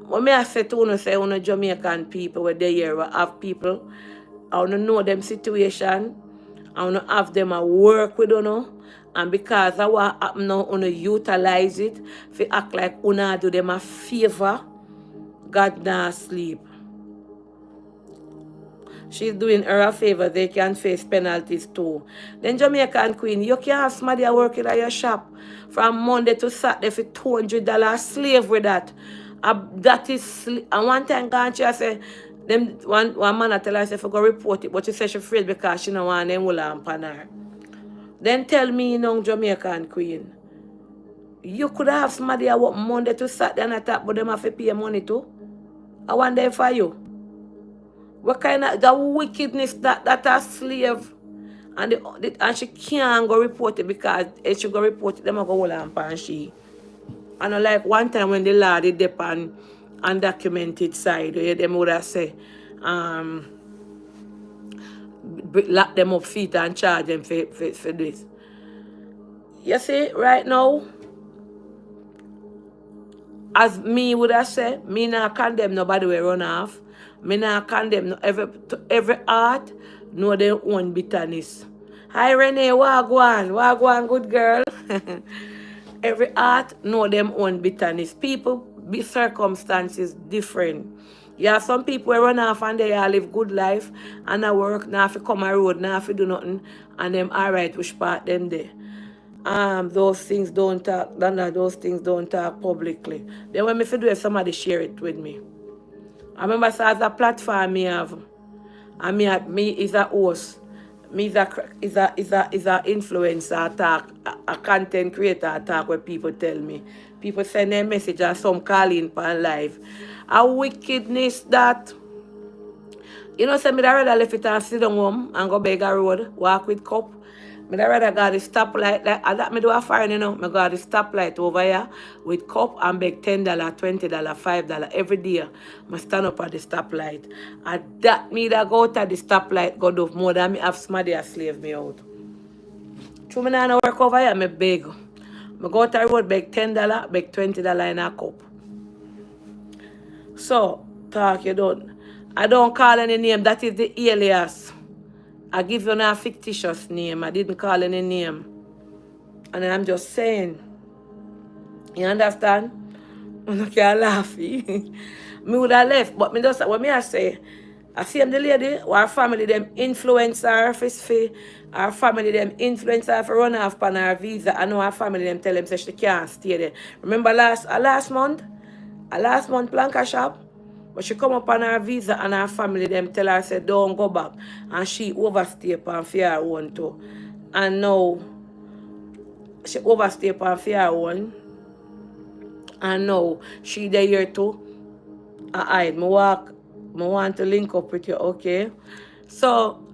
when I say to you, say you Jamaican people where they here have people, I want to know them situation, I want to have them work with you, and because I want happen now, you utilize it, to act like you do them a favor, God not sleep. She's doing her a favor, they can face penalties too. Then Jamaican Queen, you can have somebody working at your shop from Monday to Saturday for $200 slave with that. That is, and one time gone, she said, one man I tell her, I said, for go report it, but she said she's afraid because she don't want them will on her. Then tell me, Jamaican Queen, you could have somebody that work Monday to Saturday and attack, but them have to pay money too. I want them for you. What kind of the wickedness that a slave and she can't go report it because if she go report it, them go hold on and she. And like one time when the law did dip on undocumented side, them would have say, lock them up feet and charge them for this. You see, right now, as me would have said, me not condemn nobody will run off. Me not condemn every art, know their own bitterness. Hi Renee, wagwan, good girl. Every art know them own bitterness. People, circumstances different. You have some people who run off and they all live good life and I work, now if you come a road, now if you do nothing, and them alright, which part them there. Those things don't talk, those things don't talk publicly. Then when me do if somebody share it with me. I remember so as a platform me have, and me is a host, me is a influencer talk, a content creator talk where people tell me. People send their message and some calling per live. A wickedness that say me rather left it and sit down home and go beg a road, walk with cup. Me rather go the stoplight, like that me do a foreign, me go the stoplight over here with cup and beg $10, $20, $5 every day. I stand up at the stoplight. And that me that go out at the stoplight go do more than me have somebody a slave me out. True me not work over here, me beg. I go out the road, beg $10, beg $20 in a cup. So, talk you don't. I don't call any name, that is the alias. I give you a fictitious name. I didn't call any name. And I'm just saying. You understand? I can't laugh. Me would have left. But me just, when I say, I see the lady, or her family, them influence her our family, them influence her for run off on her visa. I know her family, them tell them say she can't stay there. Remember last month, Blanca shop, But she come up on her visa and her family them tell her say don't go back. And she overstay upon for her own too. And now she overstay upon for her own. And now she there here too. I want to link up with you, okay? So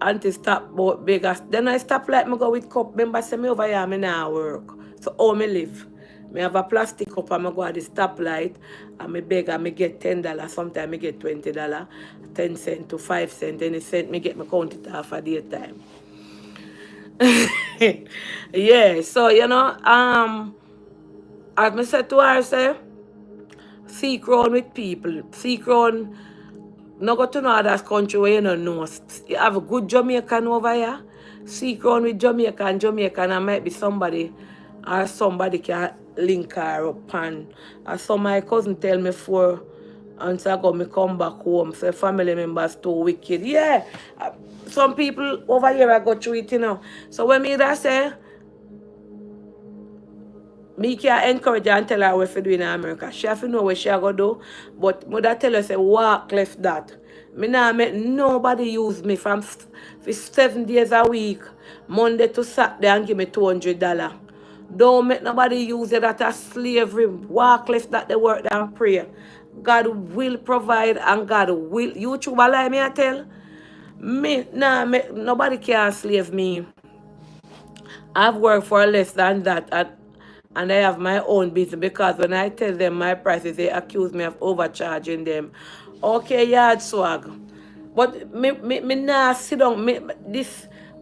auntie stop both beggars. Then I stop like me go with cup. Remember say me over here me now work. So how me live? Me have a plastic cup and me go at the stoplight and me beg and me get $10. Sometimes me get $20, 10 cents to 5 cents. Any cent me get me count it off a day time. Yeah, so you know, as me said to her, say, seek round with people. Seek round. No go to no other country where you don't know. You have a good Jamaican over here. Seek round with Jamaican, and might be somebody or somebody can link her up and so my cousin tell me 4 months ago me come back home. So family members too wicked. Yeah. Some people over here I go through it, you know. So when me that say me can encourage her and tell her what to do in America. She have to know what she go do. But mother tell her say walk left that. Me nah make nobody use me for 7 days a week, Monday to Saturday, and give me $200. Don't make nobody use it as slavery. Walk left that they work and pray. God will provide and God will. YouTube lie me I tell. Me nah make nobody can slave me. I've worked for less than that and I have my own business because when I tell them my prices, they accuse me of overcharging them. Okay, yard swag. But me nah sit down.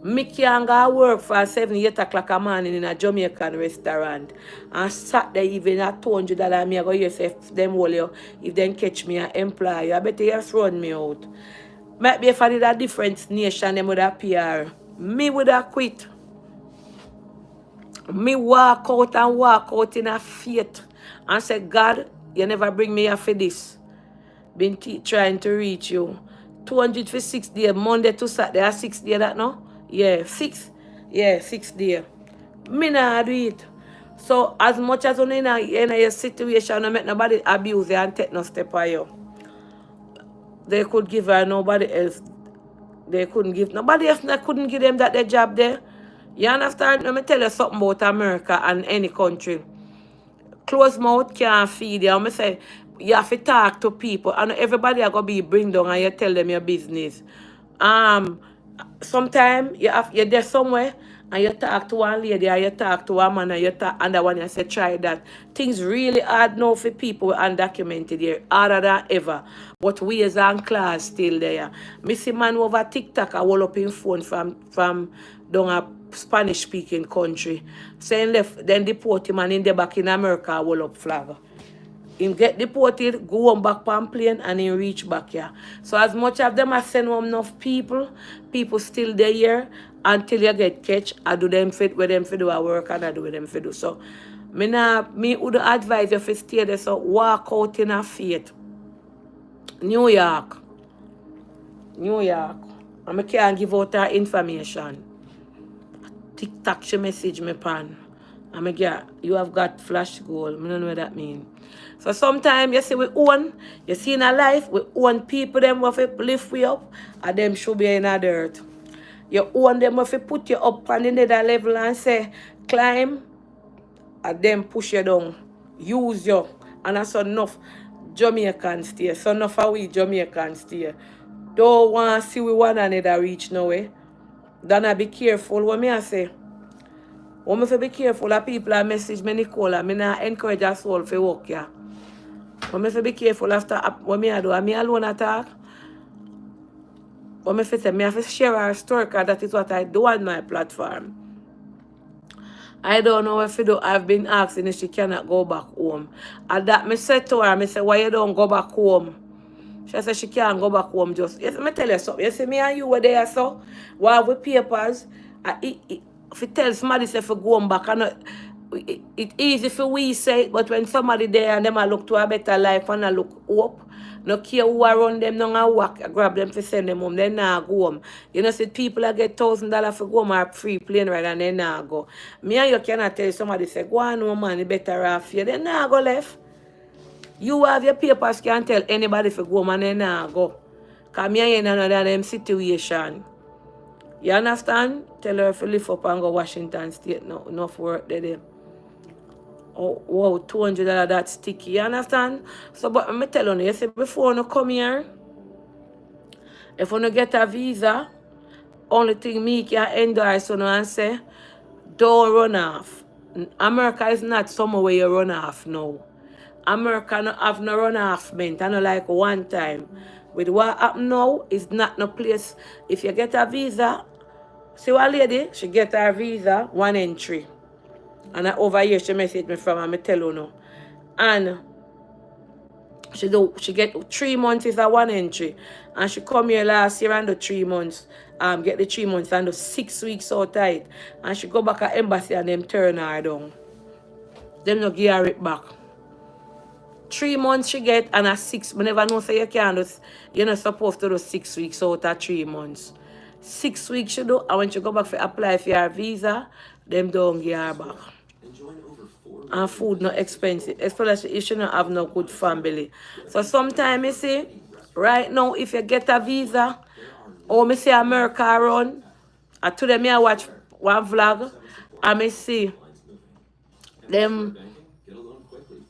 Me can go work for 7, 8 o'clock a morning in a Jamaican restaurant and Saturday even at $200 me I go yes if them hold you, if them catch me and employ you, I better just run me out. Might be if I did a different nation, them would appear. Me would have quit. Me walk out in a faith and say, God, you never bring me here for this. Been trying to reach you. 200 for 6 days, Monday to Saturday, 6 days that no? Yeah, 6. Yeah, 6 days. Me nah do it. So as much as you in a situation, no make nobody abuse you and take no step on you. They could give her nobody else. They couldn't give nobody else couldn't give them that their job there. You understand? Let me tell you something about America and any country. Closed mouth can't feed you. I say you have to talk to people and everybody are gonna be bring down and you tell them your business. Sometimes you're there somewhere and you talk to one lady or you talk to a man and you talk and the one you say try that. Things really hard now for people undocumented here, harder than ever. But we as and class still there. Me see man over TikTok I roll up in phone from down a Spanish speaking country. Saying left then deport him and in the back in America I roll up flag. Him get deported, go on back on plane and he reach back here. So as much as them I send home enough people still there here until you get catch, I do them fit with them for do I work and I do with them for do. So me would advise you to stay there, so walk out in a faith. New York. And I can't give out her information. TikTok she message me pan. And I get, you have got flash goal. I don't know what that means. So sometimes you see we own, you see in a life, we own people them who lift we up, and them should be in a dirt. You own them if you put you up on the nether level and say, climb, and then push you down. Use you. And that's enough Jamaicans stay. So enough of we Jamaicans stay. Don't want to see we one another reach nowhere. Then I be careful what me I say. When me be careful of people that message me Nicole, I not encourage a soul to work here. When me be careful after what me I do, me alone attack. When me say me have to share our story because that is what I do on my platform. I don't know if you do. I've been asking if she cannot go back home. And that me said to her, me say, why you don't go back home? She said she can't go back home just. Yes, me tell you something. You see me and you were there so while with papers, if you tell somebody say for going back, it's easy for we say it, but when somebody there and them a look to a better life and a look up, no care who around them, no a walk, grab them to send them home, they nah go home. You know, see people that get $1,000 for go home or free plane ride and they nah go. Me and you cannot tell somebody say, go on home man, you better off here. They nah go left. You have your papers, can't tell anybody if you go, man, and nah go. Because me in another them situation. You understand? Tell her if you lift up and go Washington State. No, enough work there. Oh, wow, $200 that sticky. You understand? So, but I'm telling you, see, before you come here, if you get a visa, only thing me can endorse you and say, don't run off. America is not somewhere where you run off now. America no have no run off meant. I know like one time. With what happened now, is not no place. If you get a visa, see what lady, she get her visa, one entry. And over here she message me from and I tell you no. And she get 3 months is a one entry. And she come here last year and do 3 months. Get the 3 months and do 6 weeks outside. And she go back at embassy and them turn her down. Them no give her it back. 3 months she get and a six. We never know say you can't do, you're not supposed to do 6 weeks out of 3 months. 6 weeks she do, and when she go back for apply for her visa, them don't give her back. And food not expensive, especially if she don't have no good family. So sometimes you see, right now if you get a visa, or me see America run, today me I watch one vlog, and me see them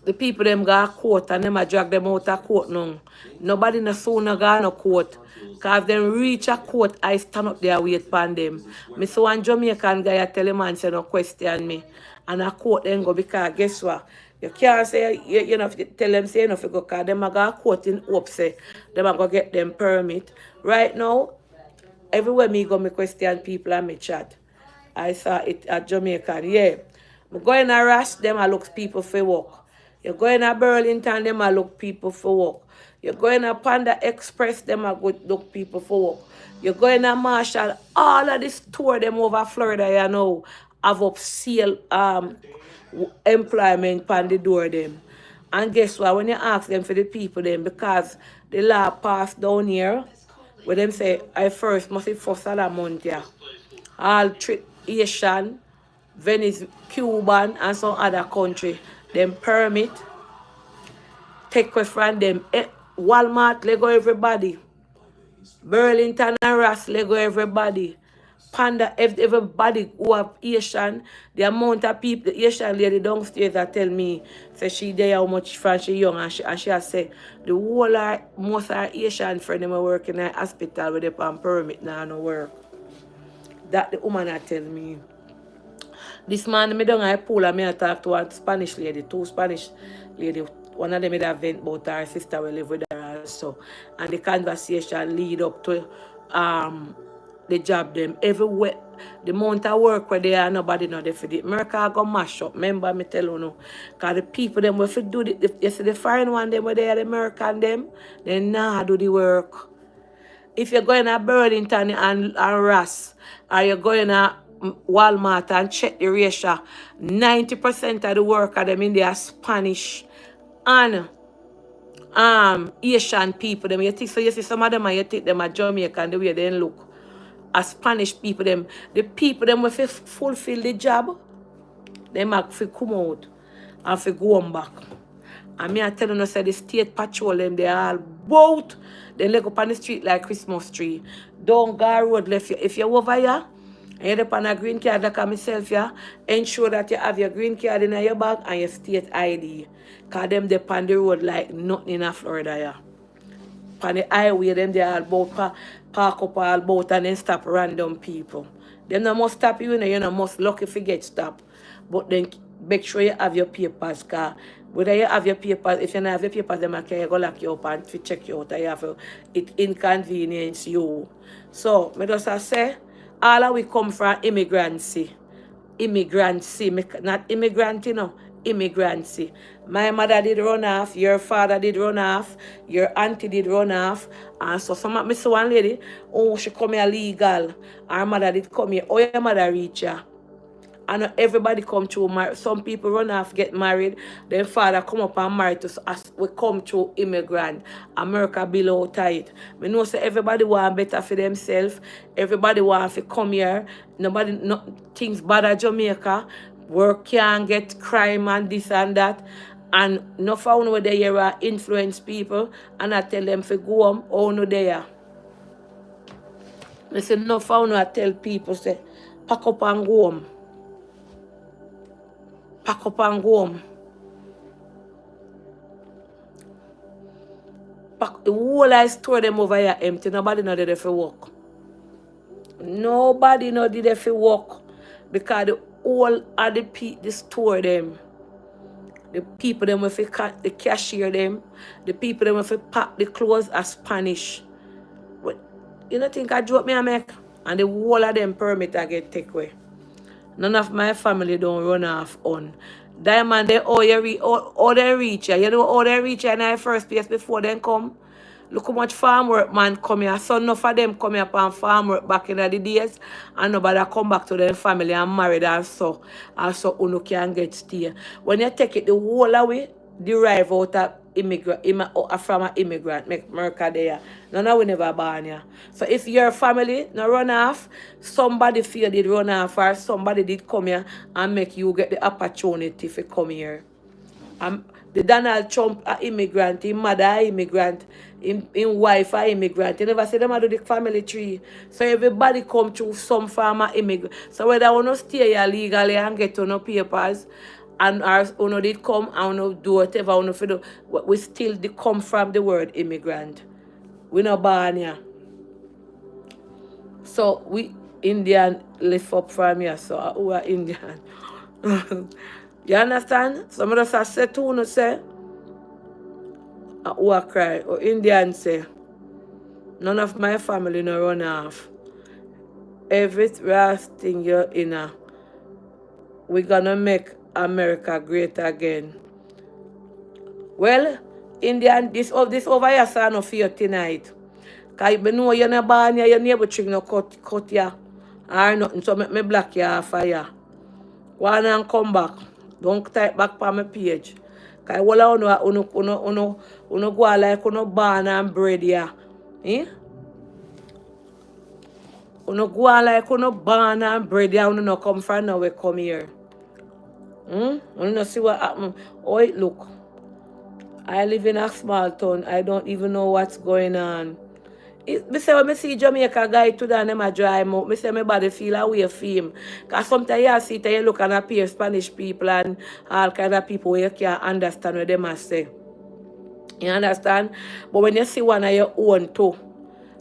the people them got court and them a drag them out of court now. Nobody no sooner got no court. Cause if them reach a court, I stand up there wait for them. Me saw one Jamaican guy I tell him and say no question me. And a court then go because guess what? You can't say you know tell them say you know go cause them a got court in hope say them a go get them permit. Right now, everywhere me go me question people and me chat. I saw it at Jamaican, yeah. I go in a Rush, them I look people for work. You go in a Burlington, them I look people for work. You go in a Panda Express, them I go look people for work. You go in a Marshall, all of this tour them over Florida, you know, have up sale employment pan the door them. And guess what? When you ask them for the people them, because the law passed down here, where them say I first must be first of the month, yeah. All Asian, Venice, Cuban, and some other country, them permit, take away from them. Walmart, Lego everybody. Burlington and Ross, Lego everybody. Panda, everybody who have Asian, the amount of people, the Asian lady downstairs that tell me, say she there how much friend she young, and she has said, the whole most of her Asian friend them work in a hospital with them on permit now no work. That the woman I tell me. This man, me down I pool and me I talk to one Spanish lady, two Spanish lady. One of them made a vent about her sister will live with her also. And the conversation lead up to the job them. Everywhere, the amount of work where they are, nobody know they for it. America go mash up. Remember me tell you no. Because the people them will do it. You see the foreign one them where they are the American them, they nah do the work. If you're going to Burlington and Ross, or you're going to Walmart and check the ratio, 90% of the worker them in there are Spanish and Asian people. Them you think so you see some of them and you think them are Jamaican the way they look. As Spanish people them, the people them will fulfill the job, they might come out and go on back. And me I tell you, say the state patrol them, they all boat. They leg up on the street like Christmas tree. Don't go road left you. If you're over here, and you're up on a green card like myself here, ensure that you have your green card in your bag and your state ID. Because them they on the road like nothing in Florida here. On the highway, them they all about park up all about and then stop random people. Them no must stop you, you know, must lucky if you get stopped. But then make sure you have your papers, because whether you have your papers, if you don't have your papers, they might go lock you up and check you out. You have it inconvenience you. So, me just say, all of we come from immigrancy. Immigrancy, not immigrant, you know, immigrancy. My mother did run off, your father did run off, your auntie did run off, and so some of me saw one lady, oh, she come here legal. Her mother did come here. Oh, your mother reach her. And everybody come through. Some people run off, get married. Then father come up and marry to us. We come through immigrant. America below tight. We know say everybody want better for themselves. Everybody want to come here. Nobody things bad at Jamaica. Work can't get crime and this and that. And no found where they here influence people and I tell them to go home or no there. I say no found I tell people say pack up and go home. Pack up and go home. Pack the whole I store them over here empty. Nobody know there for work. Nobody know there for work. Because the whole of the store them. The people them with the cashier them, the people them with pack the clothes are Spanish. But you don't think I joke me I make? And the whole of them permit I get take away. None of my family don't run off on. Diamond they all they reach ya. You know all they reach ya in the first place before they come. Look how much farm work man come here. So enough of them come here on farm work back in the days and nobody come back to their family and married and so uno can get stay. When you take it the whole away, derive out of from an immigrant, make America there. None of we never born here. So if your family no run off, somebody feel did run off or somebody did come here and make you get the opportunity to come here. The Donald Trump a immigrant, his mother a immigrant, his wife a immigrant. You never see them do the family tree. So everybody come through some form of immigrant. So whether you want to stay here legally and get no papers, and or did come and do whatever you do, we still come from the word immigrant. We not born here. So we Indian lift up from here, so we are Indian. You understand? Some of us are said to you say, who are cry, or Indian say, none of my family no run off. Every last thing you're in we gonna make America great again. Well, Indian, this over here so no for you tonight. Cause you know you're not born here, your neighbor tree no cut ya. Or nothing, so make me block you off fire. Go on and come back. Don't type back on my page. Cause all I uno go like uno born and bred ya. Eh? Uno go like uno born and bred ya, uno no come from nowhere come here. Uno no see what happen. Oh it look. I live in a small town. I don't even know what's going on. Me say when I see Jamaica guy today and them a drive out, me say my body feel away from him. Because sometimes you see that you look and appear Spanish people and all kind of people where you can't understand what they must say. You understand? But when you see one of your own too,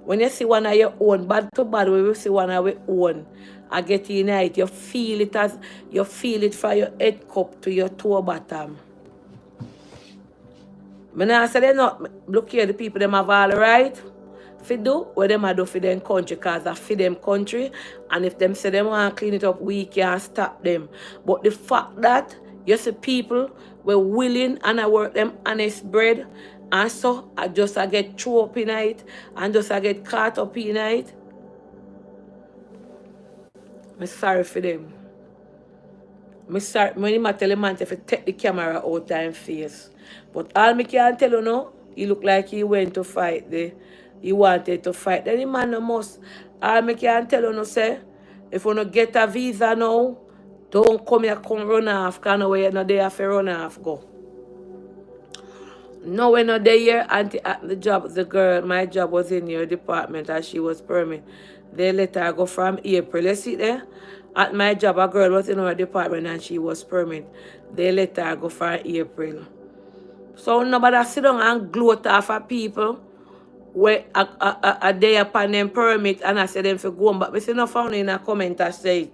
when you see one of your own, bad to bad, when you see one of your own, I get unite, you feel it from your head cup to your toe bottom. When I say they not, look here, the people them have all right. If do what them do for them country, because I feed them country, and if them say them want to clean it up, we can't stop them. But the fact that you see people were willing and I work them honest bread, and so I just get thrown up in it, and just I get caught up in it. I'm sorry for them. I'm sorry when I tell the man to take the camera out of his face. But all I can tell you now, he look like he went to fight there. He wanted to fight. Then the man no must. All I can tell you now, say, if you don't get a visa now, don't come here, come run off, because now you're not there for run off, go. No, we're not there here, auntie at the job, the girl, my job was in your department and she was permit. They let her go from April. You see there? At my job, a girl was in our department and she was permit. They let her go from April. So nobody sit down and gloat off of people where a day upon them permit and I say them for going back. We see no found in a comment that say,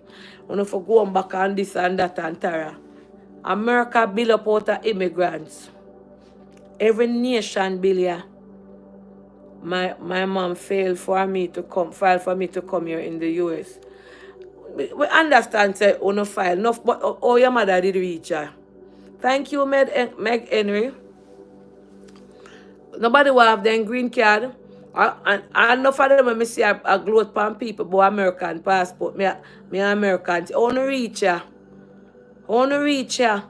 you for going back on this and that and Tara. America build up out of immigrants. Every nation bill here. My mom file for me to come here in the US. We understand say no file enough, but oh your mother did reach her. Thank you, Meg Henry. Nobody will have them green card. And enough of them when I see a gloat pan people but American passport. Me American. I want to reach her.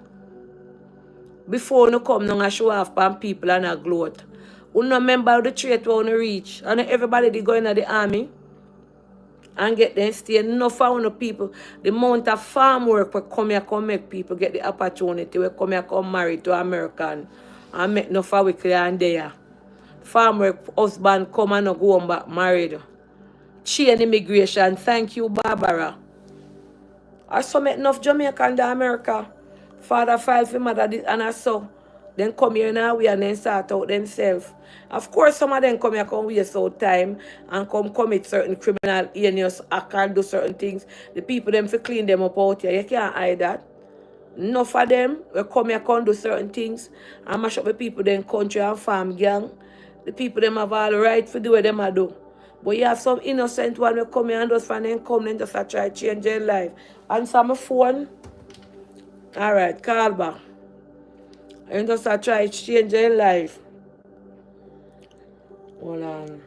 Before you come now and show off pan people and a gloat. You no member of the trait you want to reach. And everybody they go in the army. and get them stay. Enough of the people, the amount of farm work we come here come make people get the opportunity. We come here come marry to American and make enough of we clear and there. Farm work husband come and no go home back married. Chain immigration. Thank you, Barbara. I saw make enough Jamaican to America. Father file for mother and I saw. Then come here now we and then start out themselves. Of course, some of them come here come waste out time and come commit certain criminal heinous act and do certain things. The people them for clean them up out here. You can't hide that. Enough of them will come here come do certain things and mash up the people them country and farm gang. The people them have all the right to do what them a do. But you have some innocent one will come here and just find them come and just try to change their life. Answer my phone. Alright, call back. And just try to change their life. Hold on.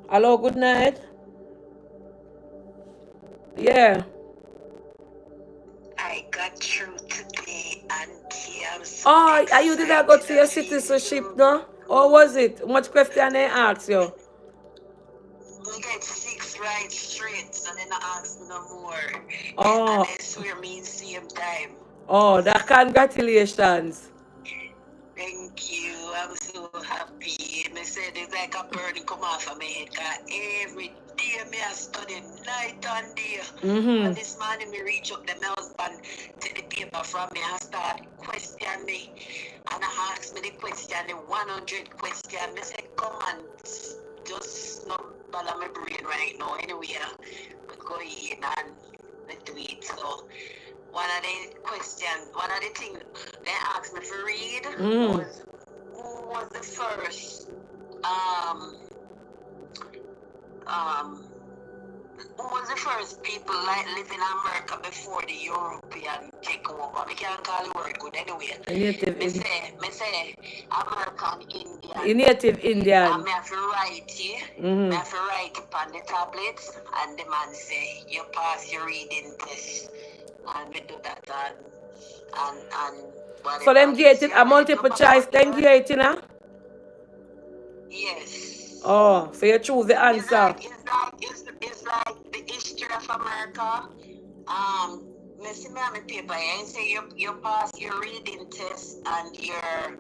Hello, good night. Yeah. I got through today, and I'm so Oh, are you did not go to your citizenship, no? Or was it? Much question they ask you? We get 6 right straight, so then I ask me no more. Oh. And I swear me same time. Oh, that congratulations. Thank you. I'm so happy. Me said it's like a burden come off of my head. Cause every day me I study night and day. And this morning me reach up the husband, take the paper from me and start question me. And I ask me the question, the 100 question. Me say, come on, just not bother my brain right now. Anyway, we go in and we do it. So one of the things they asked me to read was who was the first who was the first people like live in America before the European take over? We can't call the word good anyway. Me say American Indian. Native Indian. I have to write it. I have to write it on the tablets, and the man say you pass your reading test. And we do that and whatever. So them get it a multiple choice, then get it, you know? Yes. Oh, so you choose the answer. It's like the history of America. Me see me on my paper and say you pass your reading test and your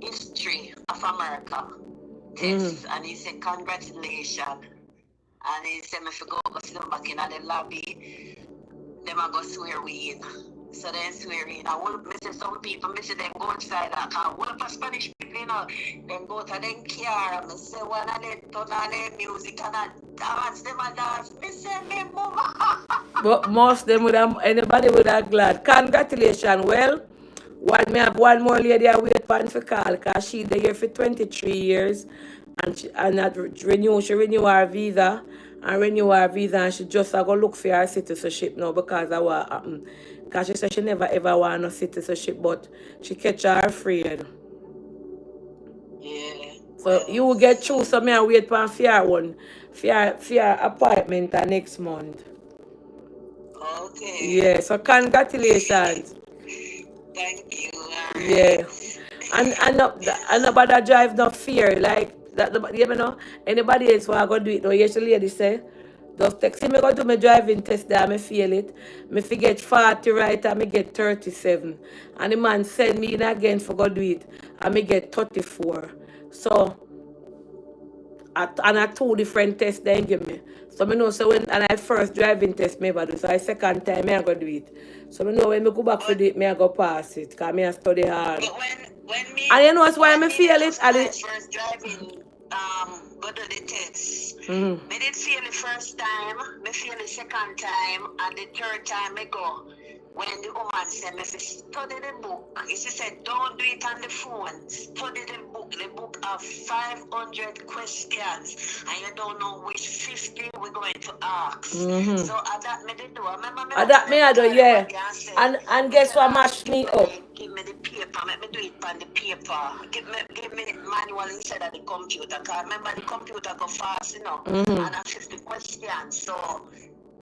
history of America test. And he said congratulations. And he said me go sit back in the lobby. Them a go swear we in. So then swear in. I want me say some people, me say them go inside that car. One of Spanish people, you know, then go to them car. Me say one of them turn on their music and I dance, them a dance. Me say me mama. But most of them would have, anybody would have glad. Congratulations. Well, me have one more lady I wait for call because she there for 23 years and she renew her visa and she just go look for her citizenship now because of what happened. Because she said she never ever want no citizenship but she catch her afraid. Yeah. So you will get through, so me I wait for your appointment next month. Okay. Yeah, so congratulations. Thank you. Yeah. And nobody drive no fear. Like that you know, anybody else want to go do it. No, yesterday lady say, just text me go do my driving test there, me feel it. Me forget 40 right and me get 37. And the man send me in again for go do it. And me get 34. So and I 2 different tests they give me. So I know so when and I first driving test me ever do. So I second time me I go do it. So I know when me go back for it, me I go pass it. Because me I study hard. But when me And you know why me feel it? first driving go do the test. Me did feel the first time, me feel the second time, and the third time me go. When the woman said me study the book, she said don't do it on the phone. Study the book. The book of 500 questions, and you don't know which 50 we're going to ask. So at that me did do. Remember me? At that me I do, yeah. And guess what matched me up? Give me the paper. Let me do it on the paper. Give me the manual instead of the computer. Cause remember the computer go fast, you know. And I 50 questions. So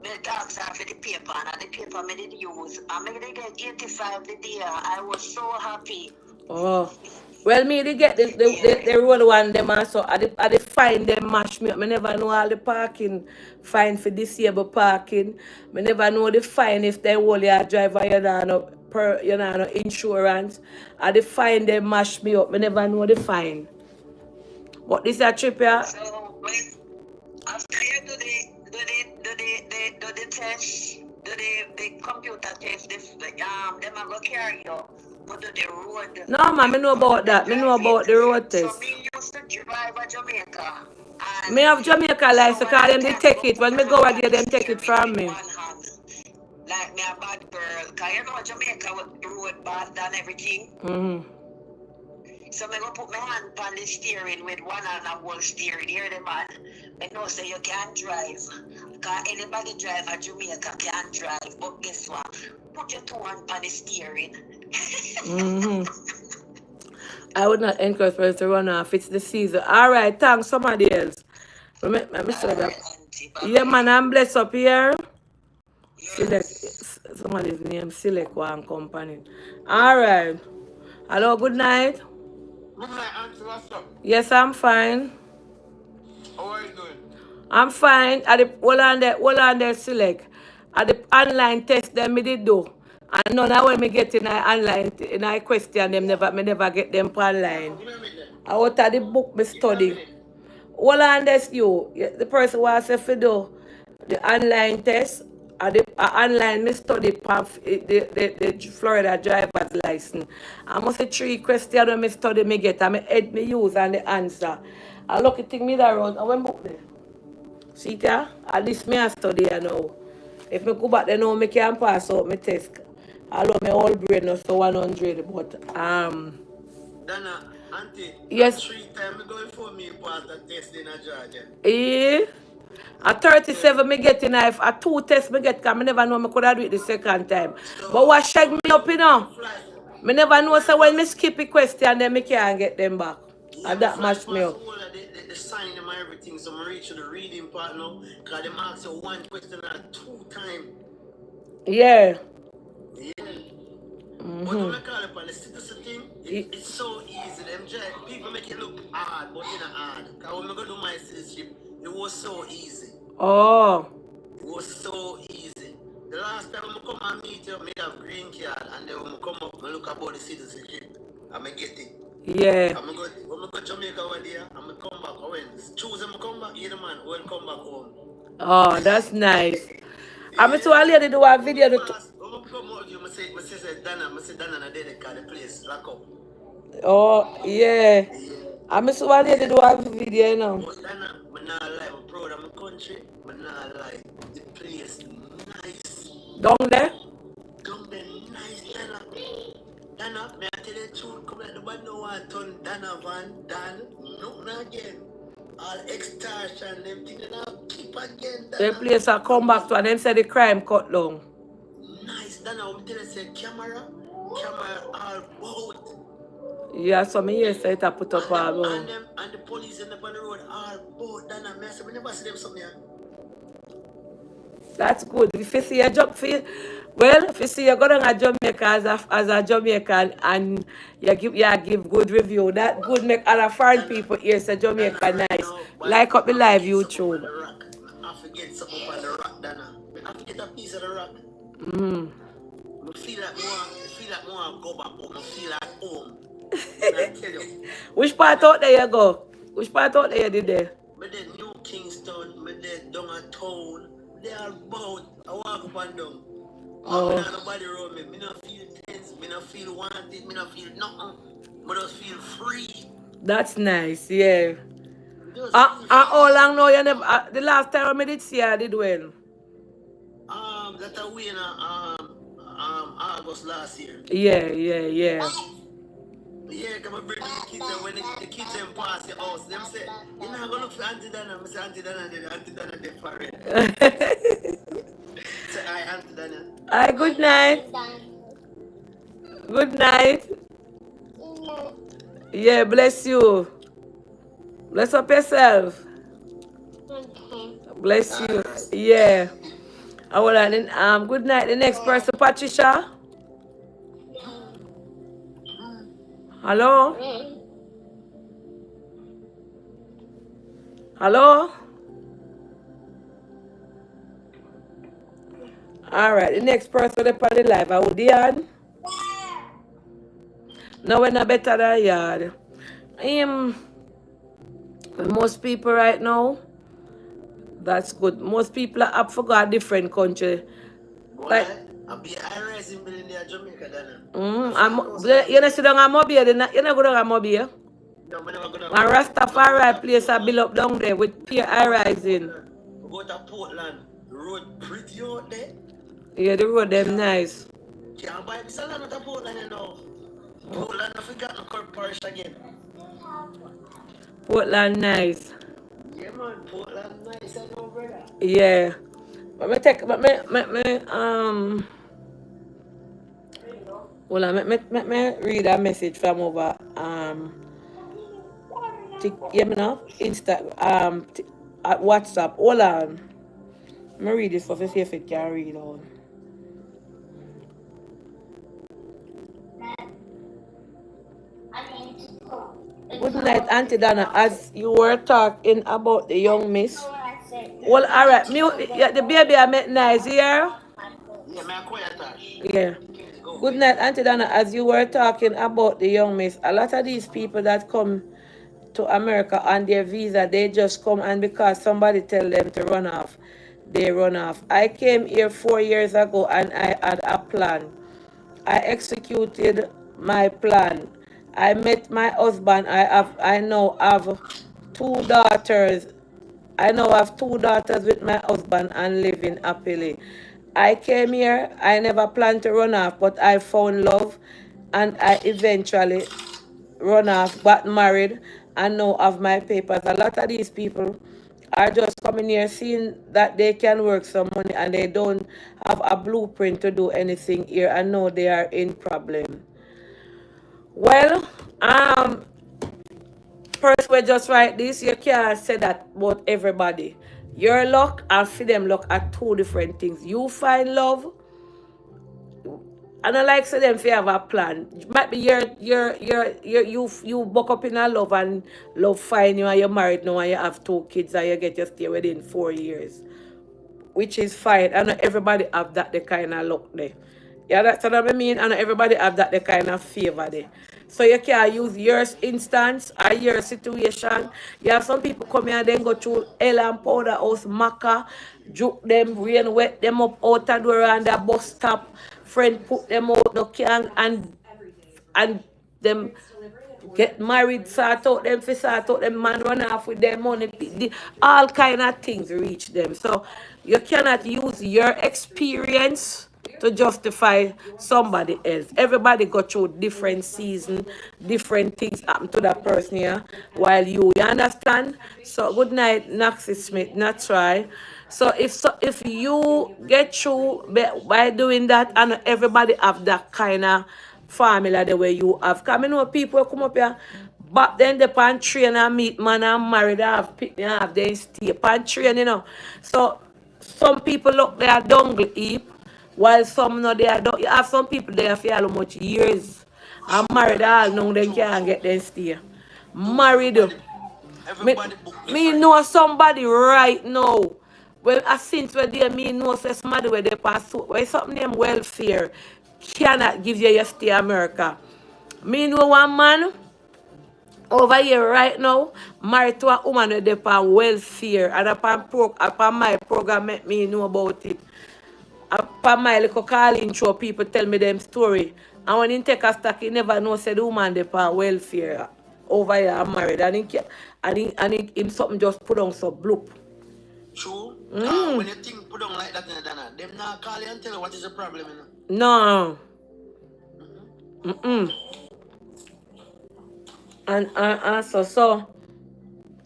the dogs are for the paper, and the paper I did use. I made it get 85 the day. I was so happy. Oh, Well, me they get the road one them also. I the fine them mash me up. Me never know all the parking fine for disabled parking. Me never know the fine if they hold your driver you know no per you know no insurance. I the fine them mash me up. Me never know the fine. But this a trip yeah. So when after you do the test, the computer test, them a go carry you. Go to the road. No man, me know about that. Me know about the road So test. me used to drive a Jamaica. And Me have Jamaica license someone because I them they can't take go it. put When my me go hand out on there, the them take it steering from with me. one hand. Like me a bad girl. Cause you know Jamaica with the road bad and everything. So me go put my hand on the steering with one hand and hold steering. Hear the man. Me know say you can't drive. Cause anybody drive a Jamaica can't drive. But guess what? Put your two hands on the steering. I would not encourage people to run off. It's the season. All right, thanks. Somebody else. Let me say that. Auntie, Yeah, bye-bye. man, I'm blessed up here. Select Yes. somebody's name. Select one company. All right. Hello. Good night. Good night, Auntie. What's up? Yes, I'm fine. How are you doing? I'm fine. At the hold on there, select. At the online test them me did do. And none of when me get in I online in I question them me never get them for online. Give me a minute. I out of the book me Give me a study. minute. Hold on this you. The person who say for do the online test or the online me study the Florida driver's license. I must say 3 questions when me study me get and me head me use and the answer. I look at thing me that round. I went book there. See there? At least me a study you know. If me go back there now, me can pass out my test. Although my whole brain not so 100, but Dana, Auntie, yes. 3 times going for me pass the test in Georgia. At 37 me get in life. At 2 tests me get because I never know I could have do it the second time. So, But what shake me up, you know? fly. Me never know so when me Pass. skip a question then me can't get them back. Yeah, And me that fly mash me past up. all of the sign them and everything. So I reach to the reading part now. Because they ask you 1 question at 2 times. Yeah. Yeah. But when I call it on the citizen thing, it's so easy. People make it look hard, but it's not hard. Because when I go do my citizenship, it was so easy. Oh. It was so easy. The last time I come and meet you, I have green card, and then when I come up, I look about the citizenship, and I get it. Yeah. When I go to Jamaica one day, and I come back, Tuesday I come back, either man, I will come back home. Oh, that's nice. I'm to a lady do a video. When I come out, I say, Dana, I did it, because the place lock up. Oh, yeah. I'm to a lady do a video, you know. But Dana, I'm not lie, I'm proud of my country, I'm not lie, the place nice. Down there? Down there nice, Dana. Dana, may I tell you the truth, come like nobody know what turn Dana Van, Dan, nothing again. All extortion, them things that I keep again, Dana. The place I come back to and them say the crime cut down. Nice, Dana, I'm telling you, say camera all boat. Yeah, so me yes, say it a put up all down. And the police in the on the road all boat, Dana. I say, we never see them something here. That's good. If you see a job for you, well, if you see you go down a Jamaica as a Jamaican and you give good review, that good make other foreign people here say Jamaica Dana, right nice. now, Like up the I live forget something on YouTube. the rock. I forget something on the rock, Dana. I forget a piece of the rock. I feel like more go back home. I feel at home. I tell you. Which part out there you go? Which part out there you did there? Me there New Kingston, me there down a town. They are both. I walk up and down. Oh. Me not nobody around me. Me not feel tense. Me not feel wanted. Me not feel nothing. Me just feel free. That's nice, yeah. How long now you never? The last time I did see I did well. That a win August last year. Yeah. Yeah, come and bring the kids and when the kids them pass the house, them say, you're not gonna look for Auntie Dana. I say Auntie Dana did for it. Say hi Auntie Dana. Hi, good night. Good night. Yeah, bless you. Bless up yourself. Bless you. Yeah. Hold on. Good night. The next person, Patricia. Hello? Hello? Alright, the next person up on the live, I would Dion. No, we're not better than yard. Most people right now, that's good. Most people are up for go a different country. Like, I'll be IRS in Jamaica, Dana. You know, sit down at Mobile, you know, go down at Mobile. No, I'm not gonna. And Rastafari place I build up down there with peer high rising. We go to Portland. The road pretty out there. Yeah, the road them nice. Can't buy the salad at Portland, you know. Portland, I forgot no Cork Parish again. Portland nice. Yeah, man, Portland nice, I know, brother. Yeah. But me take, but me, hold on, me read a message from over, you know, at WhatsApp. Hold on. Me read this stuff to see if it can read out. Good night, Auntie Donna. As you were talking about the young miss. Well, alright. Yeah, the baby I met nice here. Yeah, man, quiet, Yeah. Good night, Auntie Donna. As you were talking about the young miss, a lot of these people that come to America on their visa, they just come and because somebody tell them to run off, they run off. I came here 4 years ago and I had a plan. I executed my plan. I met my husband. I now have 2 daughters. I now have 2 daughters with my husband and living happily. I came here. I never planned to run off, but I found love and I eventually run off, got married, and now have my papers. A lot of these people are just coming here seeing that they can work some money and they don't have a blueprint to do anything here and now they are in problem. Well, first we just write this, you can't say that about everybody. Your luck and for them luck are 2 different things. You find love, and I like say them if you have a plan. Might be you buck up in a love and love find you and you're married now and you have 2 kids and you get your stay within 4 years. Which is fine. I know everybody have that the kind of luck there. Yeah, that's what I mean. I know everybody have that the kind of favor there. So you can use your instance or your situation. You have some people come here and then go through hell and powder house, maca, juke them, rain, wet them up out and door and the bus stop. Friend put them out, no can and them get married, sort out them man run off with their money, all kind of things reach them. So you cannot use your experience to justify somebody else. Everybody go through different seasons, different things happen to that person here while you understand? So good night, Naxie Smith, not try. So if you get through by doing that, and everybody have that kind of formula the way you have. Because I know people come up here, but then the pan train and meet man and married, have pick and have they stay pan train, you know. So some people look there dongle heap, while some no they don't. You have some people there for how much years and married all now they can't get them stay. Married. Me know somebody right now. Well, since we're there, me know somebody where they pass where something named welfare cannot give you your stay America. Me know one man over here right now, married to a woman with they on welfare, and upon my program make me know about it. Upon my little calling show, people tell me them story. And when he take a stock, he never know said the woman they on welfare over here married, and him something just put on so bloop. True. When you think put on like that, them not call you and tell you what is the problem, you know? No. And so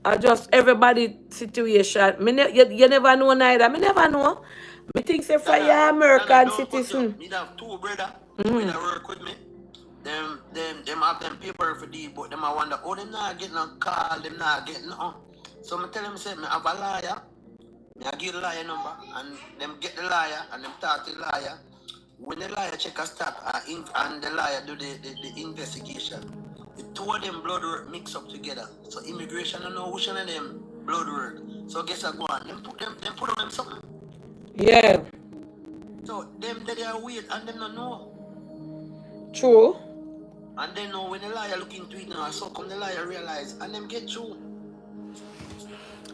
I just everybody situation. You never know neither. Me never know. Me think say for your American citizen. Me have 2 brothers who work with me. Them have them paper for the, but them I wonder, oh, them not getting a call, them not getting on. So me tell them say me have a liar. Me I give the liar number and them get the liar and them talk to the liar. When the liar check a stop and the liar do the investigation, the 2 of them blood work mix up together. So immigration don't know which one of them blood work. So guess what? Go on. Them put on them something. Yeah. So them they are weird and them don't know. True. And then now when the liar look into it now, so come the liar realize and them get through.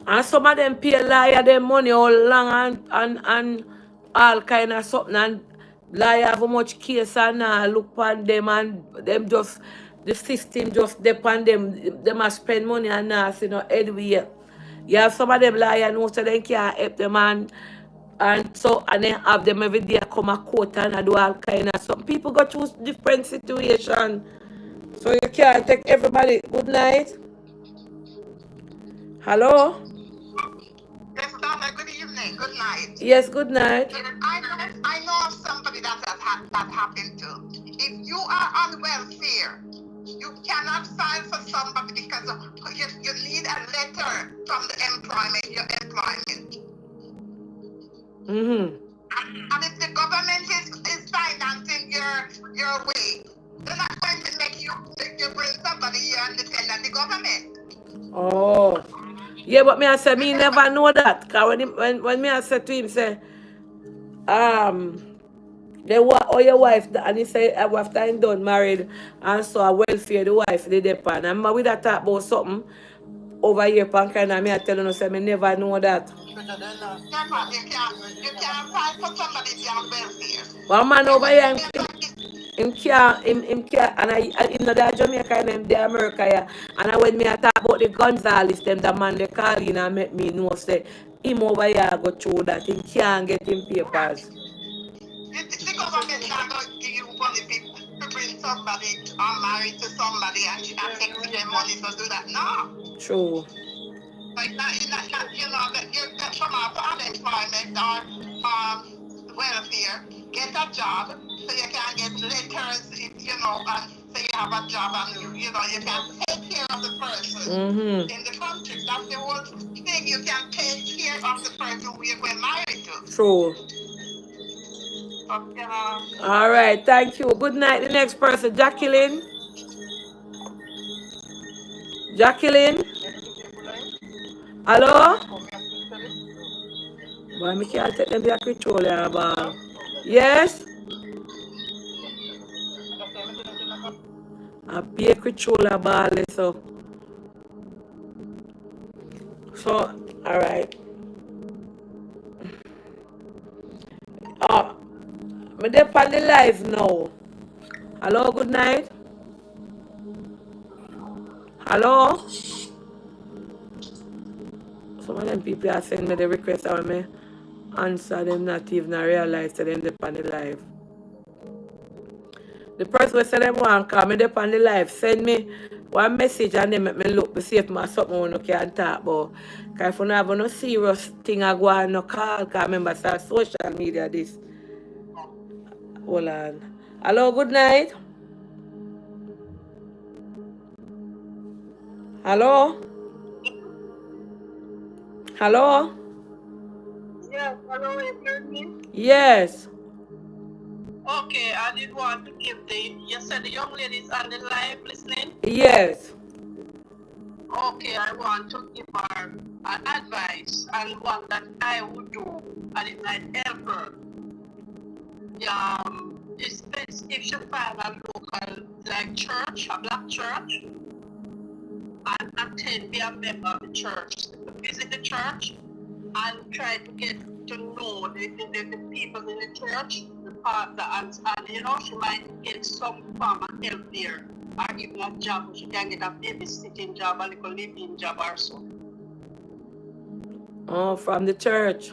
And some of them pay liar them money all long and all kind of something, and liar have much case and look on them, and them just the system just depend them must spend money and see no anyway. You have some of them liar know so they can't help them, and so and then have them every day come a court and do all kind of some people go through different situation. So you can't take everybody. Good night. Hello? Yes, Donna, good evening, good night. Yes, good night. I know of somebody that that happened to. If you are on welfare, you cannot file for somebody because you need a letter from the your employment. Mm-hmm. And if the government is financing your way, they're not going to make you bring somebody here and depend on the government. Oh. Yeah, but me I say me never know that. Cause when me I said to him say, or your wife, and he say after I'm done married and so a welfare the wife they depend. And we that talk about something over here pan and me I tell you say me never know that. You can't fight for somebody if you're on welfare. One man over here him can't, and I know that Jamaica and them, the America, yeah. And when me I talk about the Gonzales, them, the man they call in and make me know, say, him over here go through that, him can't get him papers. The government not going to give you money to bring somebody or married to somebody and take them money to do that. No. True. Like that, you know, that you get from unemployment or welfare, get a job so you can get letters, you know, and so you have a job and you know you can take care of the person in the country. That's the whole thing. You can take care of the person who you were married to. True. Okay. All right, thank you. Good night. The next person, Jacqueline. Jacqueline. Hello? Boy, me can't take them back control here, ball. Yes? I be a controller ball, so. So, all right. I'm there on the live now. Hello, good night. Hello? Some of them people are sending me the request and me answer them not even realize that them on the live. The person who said them want to call me on the live, send me one message and then make me look to see if my something I can talk about. Because if you don't have no serious thing I go on, no call, because remember it's social media this. Hold on. Hello, good night. Hello? Hello? Yes, hello, you hear me? Yes. Okay, I did want to give you said the young ladies on the live listening? Yes. Okay, I want to give her an advice and one that I would do and it might help her. It's best if she find a local like church, a black church, and attend, be a member of the church. Visit the church and try to get to know the people in the church, the pastor, and you know, she might get some form of help there. Or even a job, she can get a babysitting job, a little living job or so. Oh, from the church.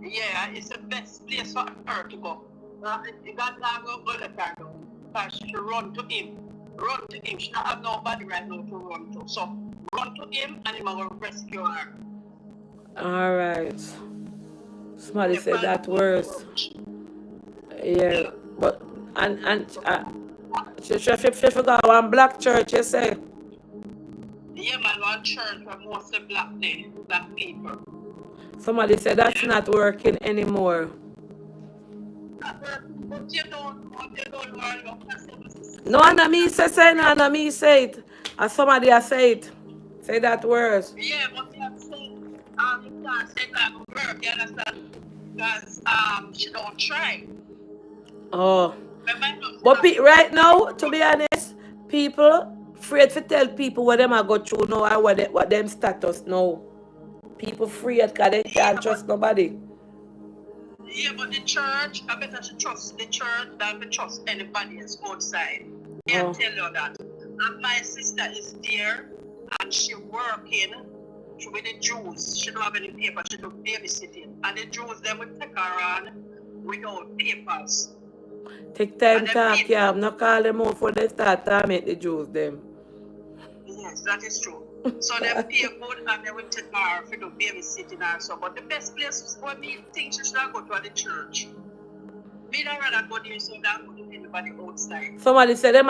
Yeah, it's the best place for her to go. You got to go let her go. Because she run to him. Run to him. She don't have nobody right now to run to. So run to him and he will rescue her. All right. Somebody said that worse. Yeah, but she forgot one black church, you say? Yeah, man, one church where mostly black people. Somebody said that's not working anymore. But you don't worry about No, Anna me say no, Anna me say it. As somebody has said it. Say that words. Yeah, but you have to say, you can't say that word, you understand? Because she don't try. Oh. Remember, she But not right try now, to to run. be honest, people afraid to tell people what them are go through now or what them status now. People afraid because they Yeah, can't trust nobody. yeah, but the church, I better to trust the church than to trust anybody else outside. Yeah, Oh. tell you that. And my sister is there and she working with the Jews. She don't have any paper, she do babysitting. And the Jews, they will take her on without papers. Take And time them talk, yeah. people, I'm not call them out for they start torment the Jews them. yes, that is true. So them pay good and they will take her for the babysitting and so. But the best place for me think she should go to the church. Me not rather go there so that go to anybody outside. Somebody said them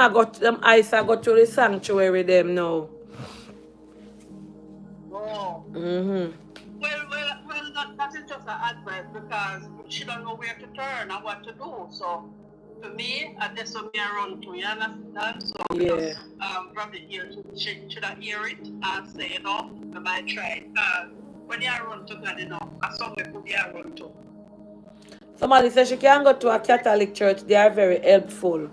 eyes are got to the sanctuary them now. Oh. Mm-hmm. Well, that is just an advice because she don't know where to turn and what to do. So, for me, that's what me I run to, you understand? So, Yeah. just probably should I hear it and say, I might try it. When you run to God, I saw people you run to. Somebody said she can go to a Catholic church. They are very helpful.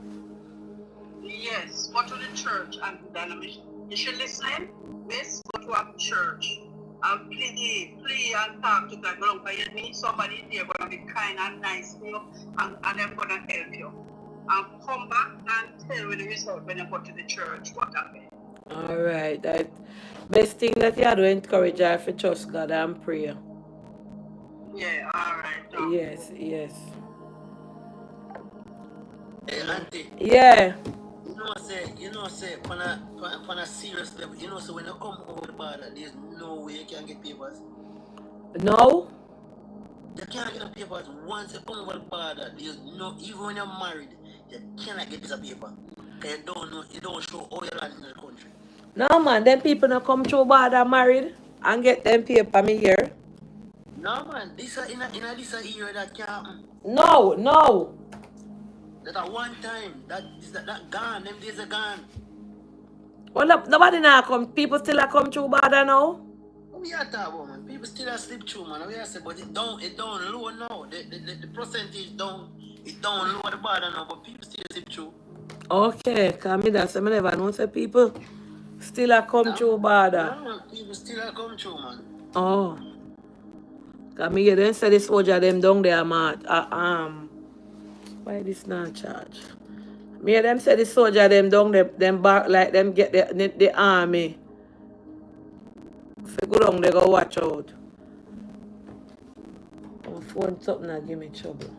Yes, go to the church and then you should listen. Yes, go to a church and play and talk to God. But you need somebody there going to be kind and nice to you and they're going to help you. And come back and tell you the result when you go to the church what happened. All right. That best thing that you have to encourage her to trust God and pray. Yeah, all right. Yes, yes. Hey, auntie. Yeah. Say, on a serious level, so when you come over the border, there's no way you can get papers. No? You can't get a papers once you come over the border. There's no, even when you're married, you cannot get this paper. Because you don't show all your land in the country. No, man. Them people not come through border married and get them paper me here. No, man, this in this year that can't happen. No, no. That at one time, that gone, them days are gone. Well, nobody now come. People still are come through border now. We are talking about, man. People still are slip through, man. We are saying, but it down low now. The percentage down, it's down low at the border now, but people still slip through. Okay, because me that's I never know say people still are come through border. No, people still are come through, man. Oh. Because me hear them say the soldier them down there, man. Why this not charge? Me hear them say the soldier them down there, them back like them get the army. If you go down they go watch out. My phone something that give me trouble.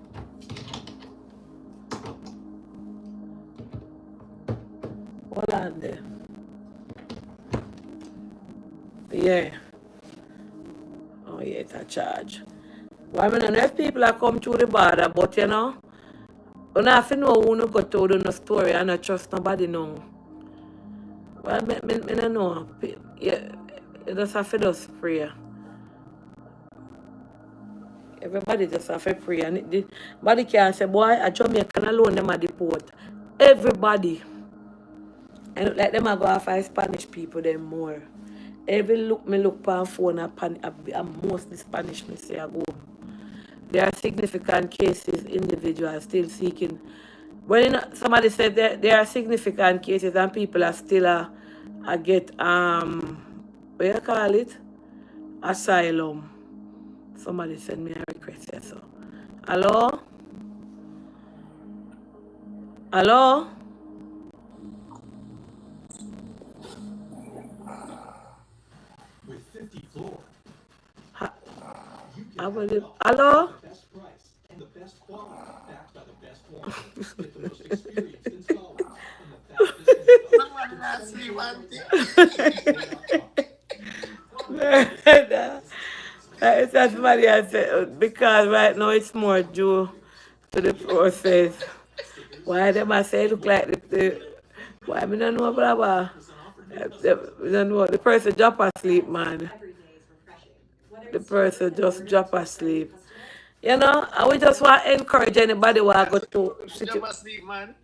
Hold on there. Yeah. Oh yeah, it's a charge. Well, I don't know if people are come through the border, but you know, you have to know who you go to the story and not trust nobody now. Well, I don't know. Yeah, you just have to just pray. Everybody just have to pray. And nobody can say, boy, a Jamaican alone, them at the port. Everybody. And like them I go after Spanish people, them more. Every look me look on phone, I'm mostly Spanish, me say I go. There are significant cases, individuals still seeking. Well, you know, somebody said that there are significant cases and people are still get what you call it? Asylum. Somebody sent me a request here, so. Hello? Hello? With 50 floor, Ha- you I can will, have it all. hello? The best price and the best quality, backed by the best warranty. Get the most experienced installers and the fastest install. Someone asked me one thing. It's as somebody has said, because right now it's more due to the process. Why them I say look like why me don't know blah blah. We don't know the person drop asleep, man. The person just drop asleep. You know, and we just want to encourage anybody who go to Jump asleep, man.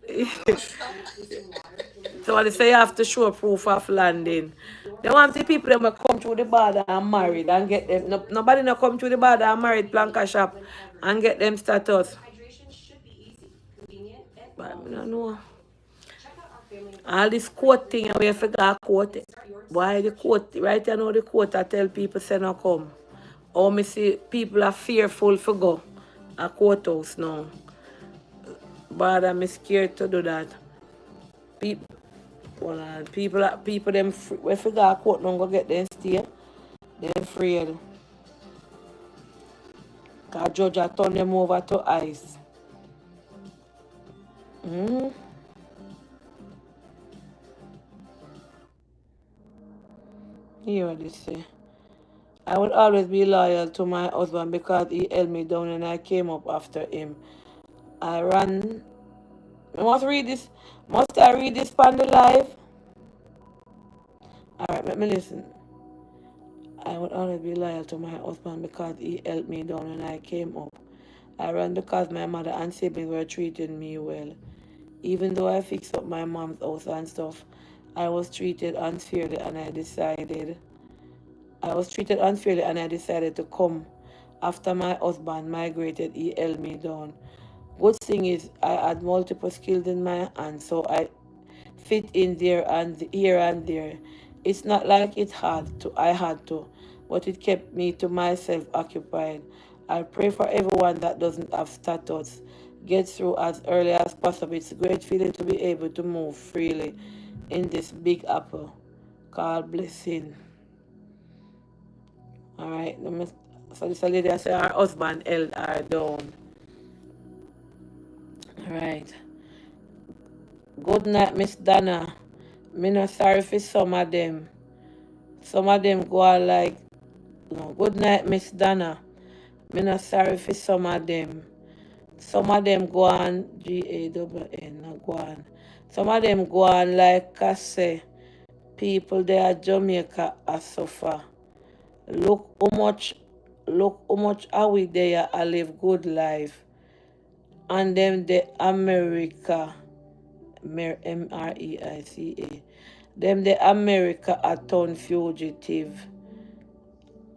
so they say you have to show proof of landing. They want the people that will come through the border and married and get them. No, nobody no come through the border and married planka shop and get them status. But I don't know. All this quote thing, we forgot quote it. Why the quote? Right now the quote I tell people say no come. Or me see people are fearful for go a courthouse now. But I'm scared to do that. People, well, people them we forgot court now go get them stay. They afraid. Cause judge I turn them over to ice. Mm-hmm. Hear what they say. I will always be loyal to my husband because he held me down and I came up after him. I ran. I must read this. Must I read this on the live? Alright, let me listen. I would always be loyal to my husband because he held me down when I came up. I ran because my mother and siblings were treating me well. Even though I fixed up my mom's house and stuff, I was treated unfairly and I decided to come. After my husband migrated, he held me down. Good thing is I had multiple skills in my hands, so I fit in there and here and there. It's not like I had to, but it kept me to myself occupied. I pray for everyone that doesn't have status. Get through as early as possible. It's a great feeling to be able to move freely in this big apple. God blessing. Alright, so this lady I say her husband held her down. Alright. Good night, Miss Donna. Me not sorry for some of them. Some of them go on like, no. Good night, Miss Donna. Me not sorry for some of them. Some of them go on GAWN, not go on. Some of them go on like I say, people there at Jamaica are suffer. Look how much are we there I live good life. And them the America, Mreica. Them the America a turn fugitive.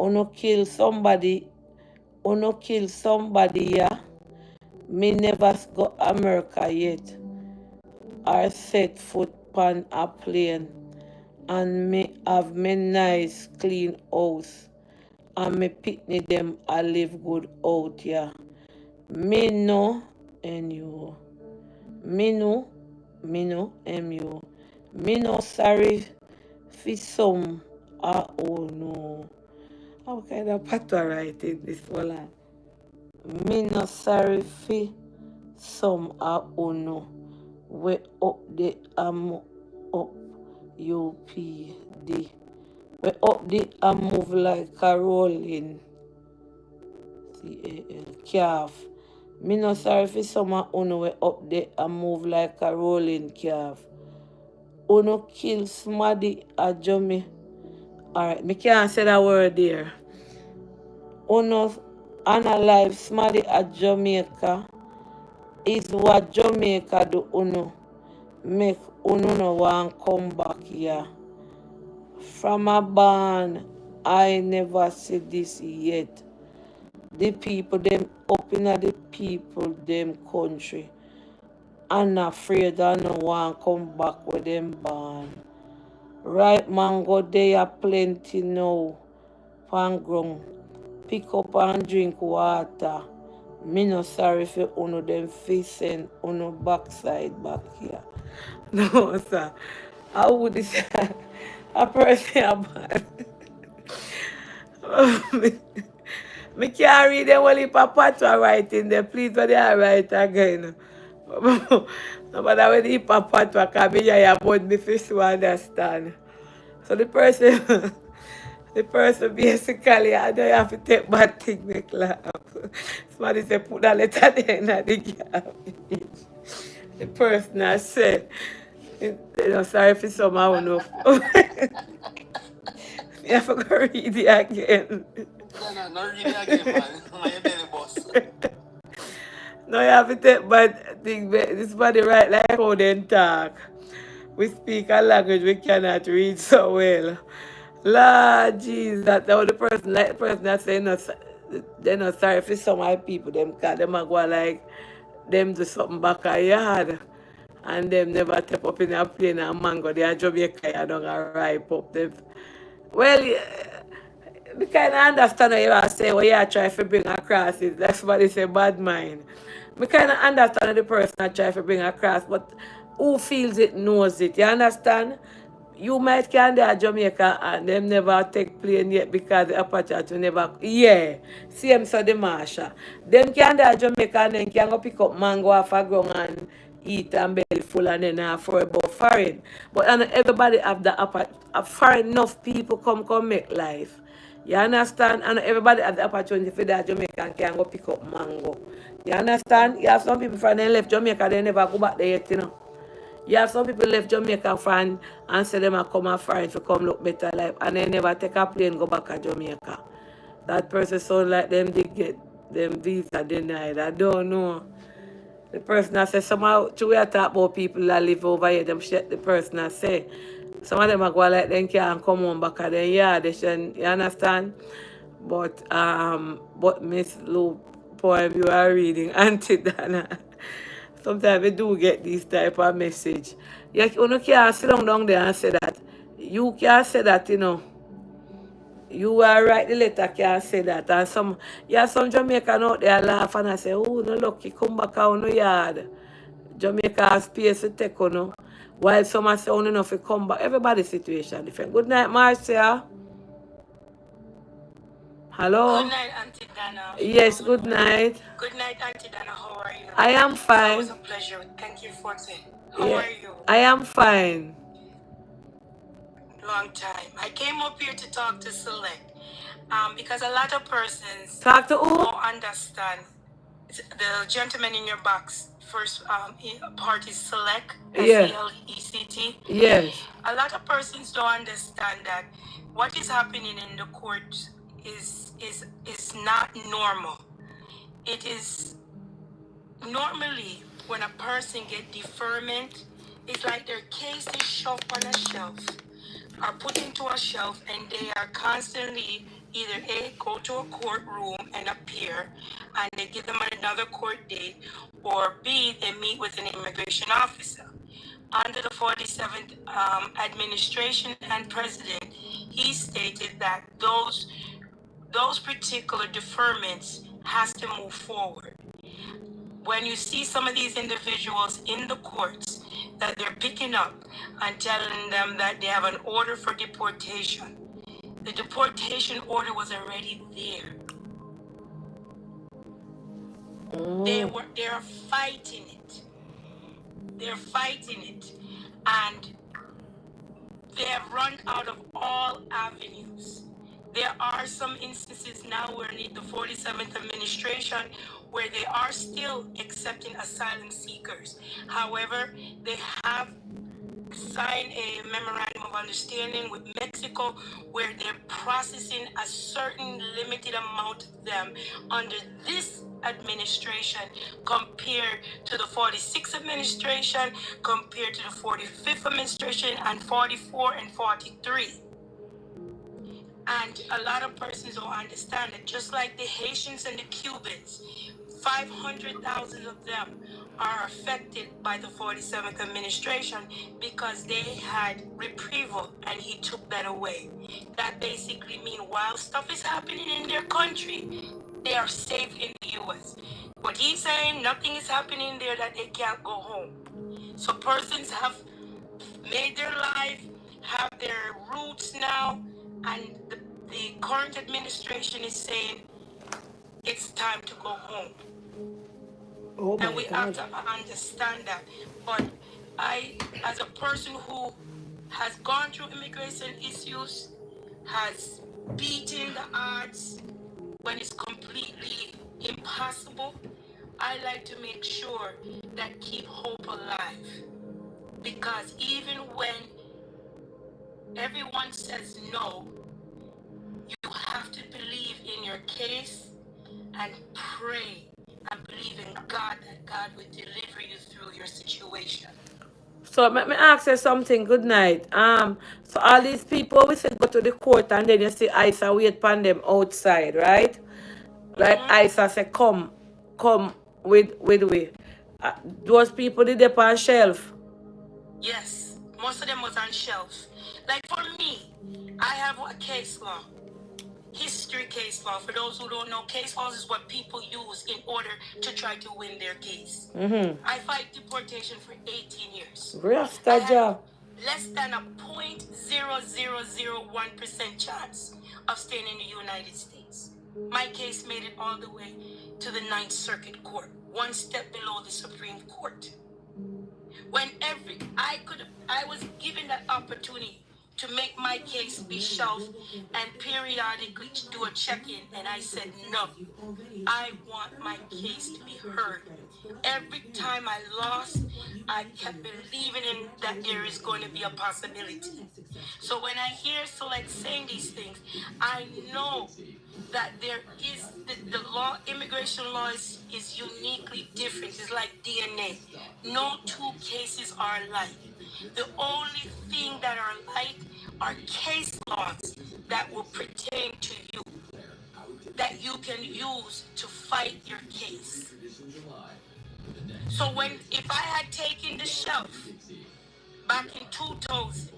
Uno kill somebody, yeah. Me never go America yet. Or set foot on a plane. And me have me nice clean house. And me pitney them I live good out here. Me no and you. Me no MU. Me no sorry for some. Oh no. How kind of patois writing this one? Me no sorry for some. Oh no. We up the up UPD. We up the move like a rolling calf. Me no sorry for some uno we up there and move like a rolling calf. Uno kill somebody a Jamaica. Alright, me can't say that word there. Uno analyze somebody at Jamaica is what Jamaica do uno. Make uno no want come back here. From a barn, I never see this yet. The people them up in the people them country and afraid I no want come back with them born. Ripe mango they are plenty now. Pan ground. Pick up and drink water. Me no sorry for uno them face and uno backside back here. No sir. How would this a person about me can't read them only papa writing there. Please but they are right again. No matter when the papa can be here about me first to understand. So the person the person basically I don't have to take bad thing make laugh. Somebody say put that letter there in the garbage. The person has said sorry for somehow enough. You have to go read it again. No, read it again, man. My belly boss. No, you have to take bad thing. This body right like how they talk. We speak a language we cannot read so well. Lord Jesus, that was the person, like the person that say no, they're not sorry for some of the people. Them cause them a go like them do something back a yard, and them never step up in a plane and mango. They are Jamaica, you don't ripe up them. Well, we kind of understand what you are saying. What you are trying to bring across is that's what they say bad mind. We kind of understand the person that try to bring across, but who feels it knows it. You understand? You might can there Jamaica and them never take plane yet because the opportunity never. Yeah, same so the Marsha. Them can there Jamaica and then can go pick up mango off a ground and eat and belly full and then for about foreign. But and everybody have the foreign enough people come make life. You understand? And everybody have the opportunity for that Jamaican can go pick up mango. You understand? You have some people from they left Jamaica, they never go back there yet, you know. You have some people left Jamaica fan and say them a come and foreign to come look better life and they never take a plane go back to Jamaica. That person sound like them did get them visa denied. I don't know. The person that say somehow to we are talk about people that live over here, them shit the person that say. Some of them are go like them can't come home back at them yard, they should, you understand? But Miss Lou poem you are reading, Auntie Dana. Sometimes we do get this type of message. You can't sit down there and say that. You can't say that, you know. You are write the letter can say that. And some Jamaican out there laugh and I say, oh no lucky, come back out no yard. Jamaica has space to take on no. While some are saying enough to come back. Everybody's situation different. Good night, Marcia. Good Hello? night, Auntie Dana. Yes, good night. Good night, Auntie Dana. How are you? I am It's always fine. a pleasure. Thank you for saying. How Yeah, are you? I am fine. Long time. I came up here to talk to Select because a lot of persons Talk to who? don't understand. The gentleman in your box, first part is Select, Yeah. SELECT. Yes. A lot of persons don't understand that what is happening in the court is not normal. It is normally when a person get deferment, it's like their case is shoved on a shelf or put into a shelf and they are constantly either A, go to a courtroom and appear and they give them another court date, or B, they meet with an immigration officer. Under the 47th administration and president, he stated that those particular deferments has to move forward. When you see some of these individuals in the courts that they're picking up and telling them that they have an order for deportation, the deportation order was already there. They're fighting it. They're fighting it. And they have run out of all avenues. There are some instances now where in the 47th administration where they are still accepting asylum seekers. However, they have signed a memorandum of understanding with Mexico where they're processing a certain limited amount of them under this administration compared to the 46th administration, compared to the 45th administration, and 44 and 43. And a lot of persons don't understand that just like the Haitians and the Cubans, 500,000 of them are affected by the 47th administration because they had reprieval and he took that away. That basically means while stuff is happening in their country, they are safe in the U.S. What he's saying, nothing is happening there that they can't go home. So persons have made their life, have their roots now, and the current administration is saying it's time to go home. Oh And my we have God. to understand that. But I, as a person who has gone through immigration issues, has beaten the odds when it's completely impossible, I like to make sure that keep hope alive. Because even when everyone says no, you have to believe in your case and pray and believe in God that God will deliver you through your situation. So let me ask you something. Good night. So all these people we say go to the court and then you see Isa wait upon them outside, right? Like Isa say come with we. Those people did they on shelf. Yes, most of them was on shelf. Like for me, I have a case law. History case law. For those who don't know, case laws is what people use in order to try to win their case. I fight deportation for 18 years. I Rasta had job. less than a 0.0001% chance of staying in the United States. My case made it all the way to the Ninth Circuit Court, one step below the Supreme Court. When I was given that opportunity to make my case be shelved and periodically do a check-in, and I said no. I want my case to be heard. Every time I lost, I kept believing in that there is going to be a possibility. So when I hear Select saying these things, I know that there is the law, immigration law is uniquely different. It's like DNA. No two cases are alike. The only thing that are alike are case laws that will pertain to you, that you can use to fight your case. So if I had taken the shelf back in 2000,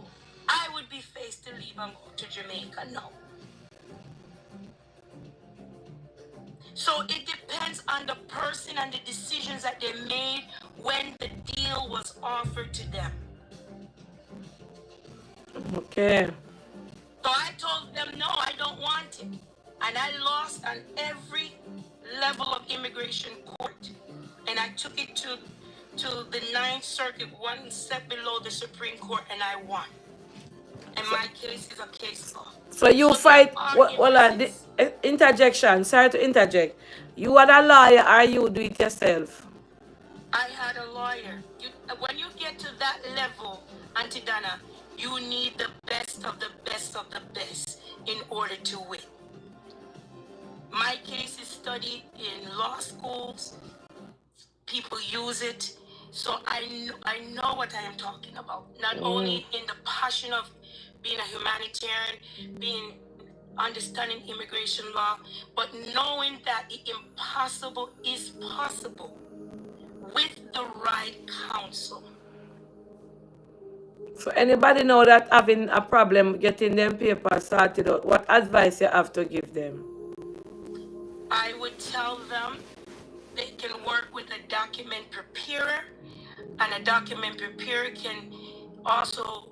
I would be faced to leave and go to Jamaica now. So it depends on the person and the decisions that they made when the deal was offered to them. Okay. So I told them, no, I don't want it. And I lost on every level of immigration court. And I took it to the Ninth Circuit, one step below the Supreme Court, and I won. And my case is a case law. So you fight. Interjection. Sorry to interject. You are a lawyer or you do it yourself? I had a lawyer. When you get to that level, Auntie Dana, you need the best of the best of the best in order to win. My case is studied in law schools. People use it. So I know what I am talking about. Not only in the passion of being a humanitarian, understanding immigration law, but knowing that the impossible is possible with the right counsel. So anybody know that having a problem getting them papers sorted out, what advice you have to give them? I would tell them they can work with a document preparer, and a document preparer can also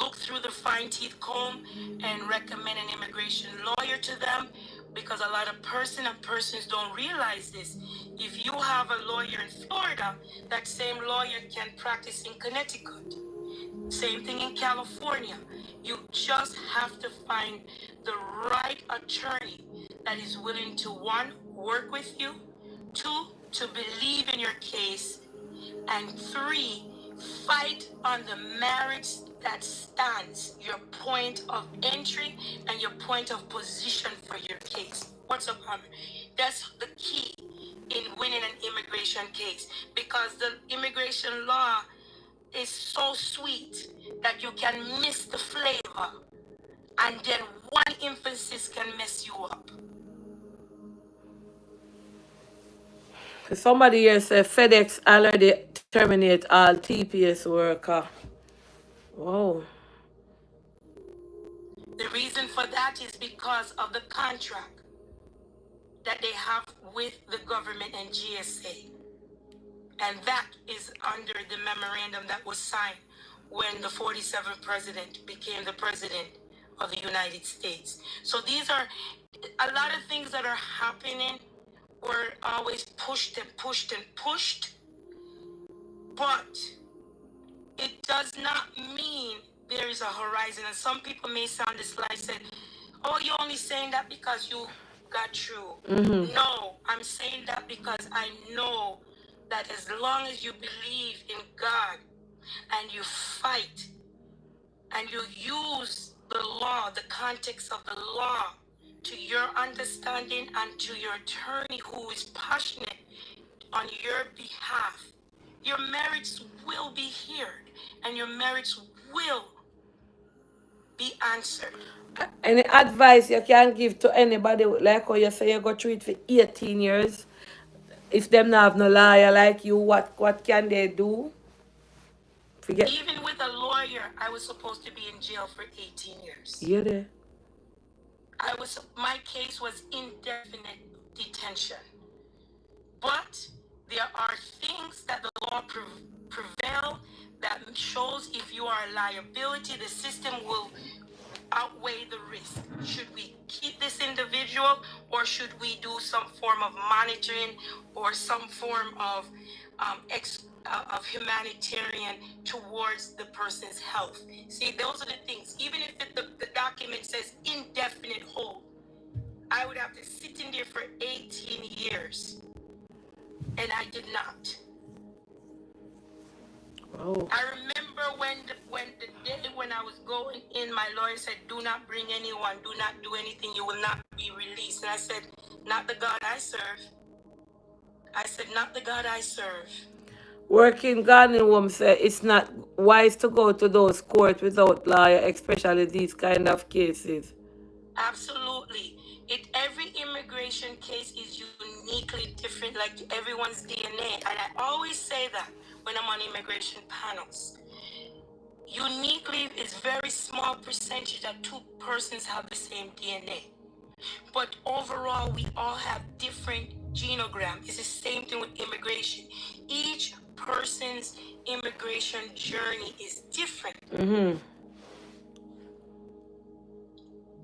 look through the fine-teeth comb and recommend an immigration lawyer to them, because a lot of persons don't realize this. If you have a lawyer in Florida, that same lawyer can practice in Connecticut. Same thing in California. You just have to find the right attorney that is willing to, one, work with you, two, to believe in your case, and three, fight on the merits that stands your point of entry and your point of position for your case. What's up, Hammer? That's the key in winning an immigration case, because the immigration law is so sweet that you can miss the flavor, and then one emphasis can mess you up. Somebody here said FedEx already terminate all TPS worker. Wow. The reason for that is because of the contract that they have with the government and GSA. And that is under the memorandum that was signed when the 47th president became the president of the United States. So these are a lot of things that are happening, were always pushed and pushed and pushed. But it does not mean there is a horizon. And some people may sound this like, said, oh, you're only saying that because you got through. No, I'm saying that because I know that as long as you believe in God and you fight and you use the law, the context of the law, to your understanding and to your attorney who is passionate on your behalf, Your merits will be heard, and your merits will be answered. Any advice you can give to anybody, like how you say you go through it for 18 years? If them not have no lawyer like you, what can they do? Forget. Even with a lawyer, I was supposed to be in jail for 18 years. Yeah, there. My case was indefinite detention. But there are things that the law prevail that shows if you are a liability, the system will outweigh the risk. Should we keep this individual, or should we do some form of monitoring or some form of humanitarian towards the person's health? See, those are the things. Even if the document says indefinite hold, I would have to sit in there for 18 years. And I did not. Oh. I remember when the day when I was going in, my lawyer said, "Do not bring anyone. Do not do anything. You will not be released." And I said, "Not the God I serve." I said, "Not the God I serve." Working Ghanaian woman said it's not wise to go to those courts without lawyer, especially these kind of cases. Absolutely. Every immigration case is uniquely different, like everyone's DNA. And I always say that when I'm on immigration panels. Uniquely is very small percentage that two persons have the same DNA. But overall, we all have different genogram. It's the same thing with immigration. Each person's immigration journey is different. Mm-hmm.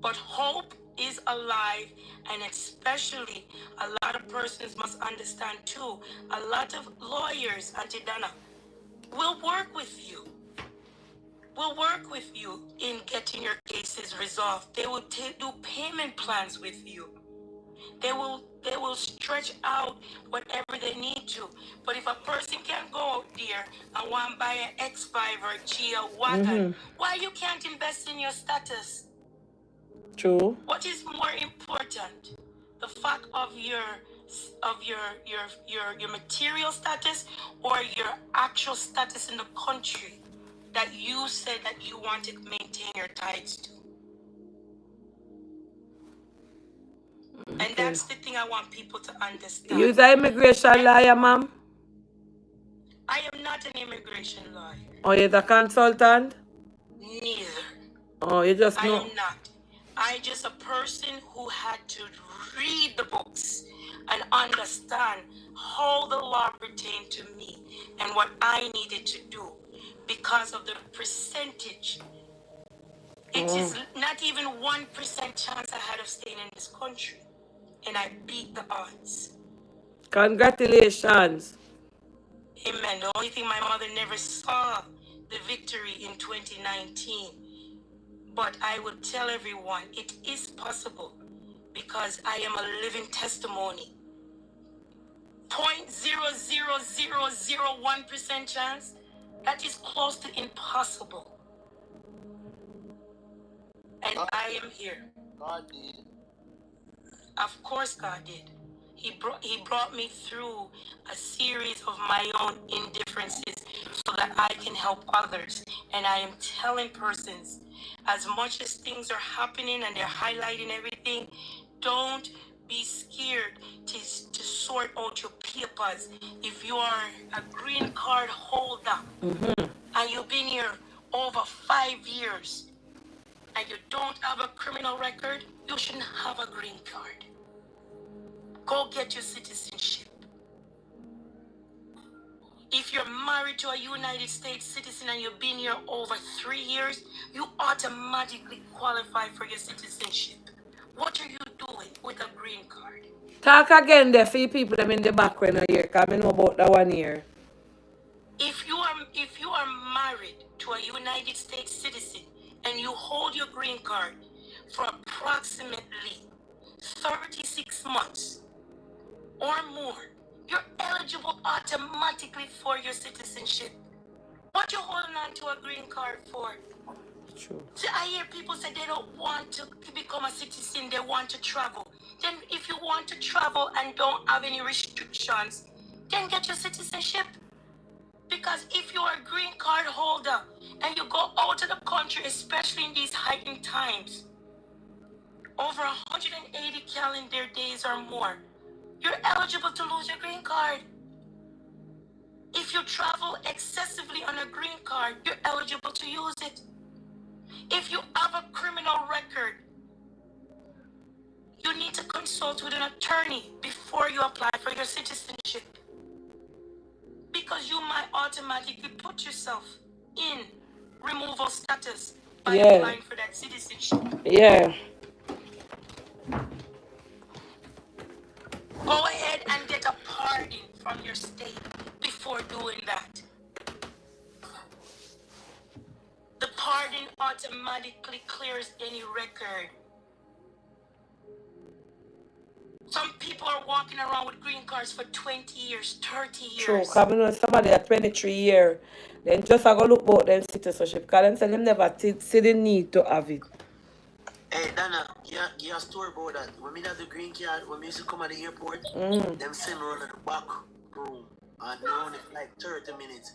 But hope is alive, and especially a lot of persons must understand too, a lot of lawyers, Auntie Dana, will work with you. Will work with you in getting your cases resolved. They will do payment plans with you. They will stretch out whatever they need to. But if a person can go out there and want to buy an X5 or a Gia wagon, why you can't invest in your status? True. What is more important? The fact of your material status, or your actual status in the country that you said that you want to maintain your ties to? Okay. And that's the thing I want people to understand. You're an immigration lawyer, ma'am? I am not an immigration lawyer. Or you're a consultant? Neither. Oh, you just know? I am not. I'm just a person who had to read the books and understand how the law pertained to me and what I needed to do because of the percentage. It is not even 1% chance I had of staying in this country. And I beat the odds. Congratulations. Amen. The only thing my mother never saw the victory in 2019. But I would tell everyone it is possible because I am a living testimony. 0.00001% chance, that is close to impossible. And I am here. God did. Of course God did. He brought me through a series of my own indifferences so that I can help others. And I am telling persons, as much as things are happening and they're highlighting everything, don't be scared to sort out your papers. If you are a green card holder and you've been here over 5 years and you don't have a criminal record, you shouldn't have a green card. Go get your citizenship. If you're married to a United States citizen and you've been here over 3 years, you automatically qualify for your citizenship. What are you doing with a green card? Talk again there for you people them in the background here, because I know about that one here. If you are married to a United States citizen and you hold your green card for approximately 36 months or more, you're eligible automatically for your citizenship. What you holding on to a green card for? True. So I hear people say they don't want to become a citizen, they want to travel. Then if you want to travel and don't have any restrictions, then get your citizenship. Because if you are a green card holder and you go out of the country, especially in these heightened times, over 180 calendar days or more, you're eligible to lose your green card. If you travel excessively on a green card, you're eligible to use it. If you have a criminal record, you need to consult with an attorney before you apply for your citizenship. Because you might automatically put yourself in removal status by applying for that citizenship. Yeah. Go ahead and get a pardon from your state before doing that. The pardon automatically clears any record. Some people are walking around with green cards for 20 years, 30 years. True, because I know somebody at 23 years, then just I go look about them citizenship, because them say them never see the need to have it. Hey, Dana, you a story about that. When me have the green card, when me used to come at the airport, them send around at the back room, and they only like 30 minutes.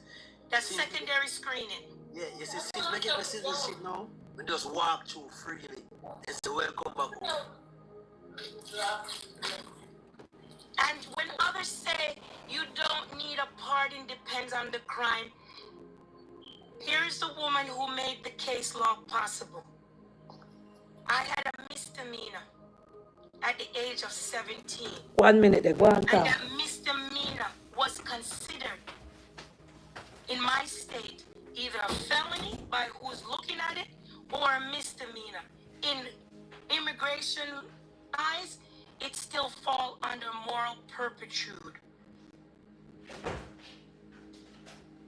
That's secondary screening. Yeah, you see, since we get my citizenship now, we just walk through freely. And say, welcome back home. And when others say you don't need a pardon, depends on the crime, here's the woman who made the case law possible. I had a misdemeanor at the age of 17. 1 minute, they go on And top. that misdemeanor was considered in my state either a felony by who's looking at it or a misdemeanor. In immigration eyes, it still fall under moral turpitude.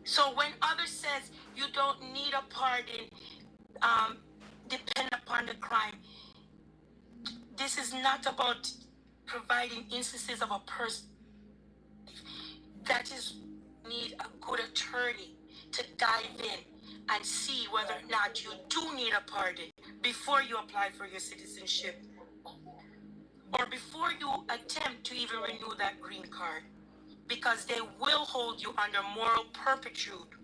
So when others says you don't need a pardon, depend upon the crime, this is not about providing instances of a person that is need a good attorney to dive in and see whether or not you do need a pardon before you apply for your citizenship or before you attempt to even renew that green card, because they will hold you under moral turpitude.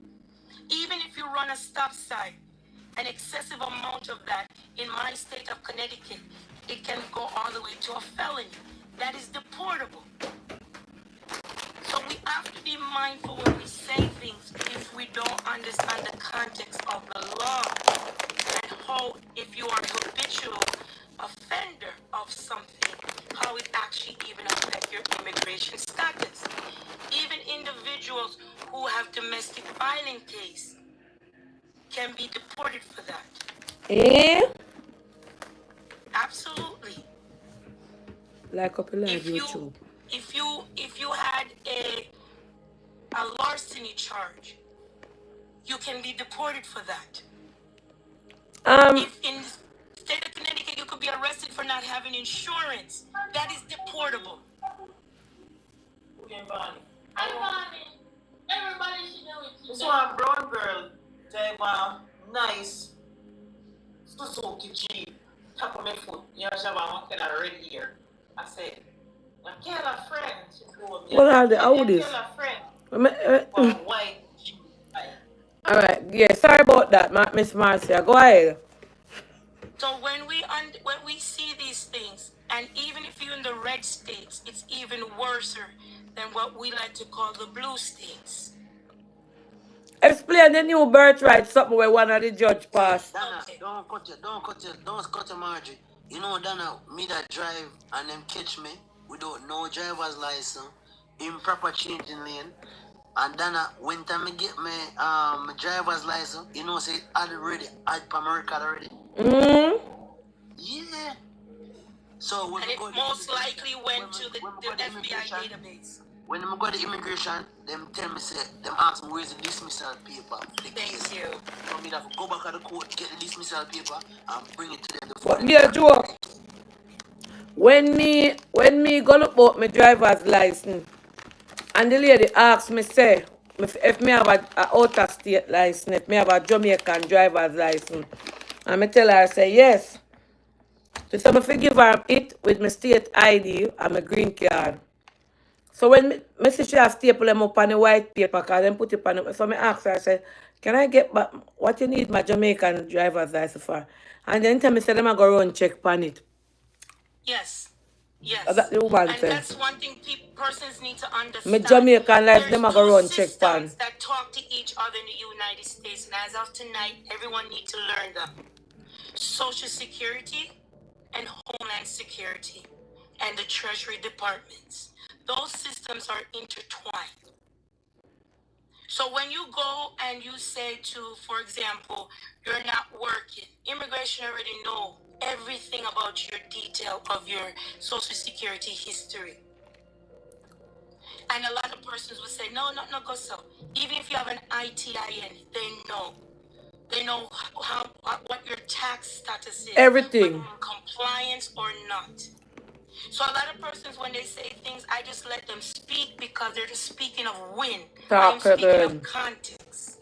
Even if you run a stop sign, an excessive amount of that in my state of Connecticut, it can go all the way to a felony. That is deportable. So we have to be mindful when we say things if we don't understand the context of the law and how, if you are a habitual offender of something, how it actually even affects your immigration status. Even individuals who have domestic violence case can be deported for that. Absolutely. Like up in live If YouTube. you had a larceny charge, you can be deported for that. If in the state of Connecticut you could be arrested for not having insurance, that is deportable. Okay, Bonnie. Hi, Bonnie. Everybody should know it. This one brown girl, they nice Suzuki Jeep. Top of my foot. You know, she have one kind of red here. I said, I can't have a friend. She told me. What are the Audis? I can't have a friend. White Jeep. Alright, yeah, sorry about that, Miss Marcia. Go ahead. So when we see these things, and even if you're in the red states, it's even worse than what we like to call the blue states. Explain the new birthright, something where one of the judge passed. Dana, don't cut your Margie. You know, Dana, me that drive and them catch me without no driver's license, improper changing lane. And Dana, when time I get my driver's license, you know, say already, I'd for my record already. Yeah. So when and it most likely went to the FBI database. When I go to immigration, them tell me, say, them ask me where's the dismissal paper. Thank you. So me have to go back to the court, get the dismissal paper, and bring it to them. But me a joke. When me go look about my driver's license, and the lady asked me, say, if me have a out-of-state license, if me have a Jamaican driver's license, and I tell her, say, yes. So I give her it with my state ID and my green card. So when me see she have staple them up on the white paper, cause them put it on the, so me ask her, I said, can I get back what you need my Jamaican driver's license for? And then tell me say them I go run check on it. Yes. That the woman And said. that's one thing persons need to Me understand. Jamaican life, There's them I go two run check on. systems that talk to each other in the United States, and as of tonight, everyone needs to learn them. Social Security and Homeland Security and the Treasury Departments. Those systems are intertwined. So when you go and you say to, for example, you're not working, immigration already know everything about your detail of your Social Security history. And a lot of persons will say, no, go so. Even if you have an ITIN, they know. They know what your tax status is. Everything. Whether in compliance or not. So a lot of persons, when they say things, I just let them speak because they're just speaking of win. I'm speaking of context.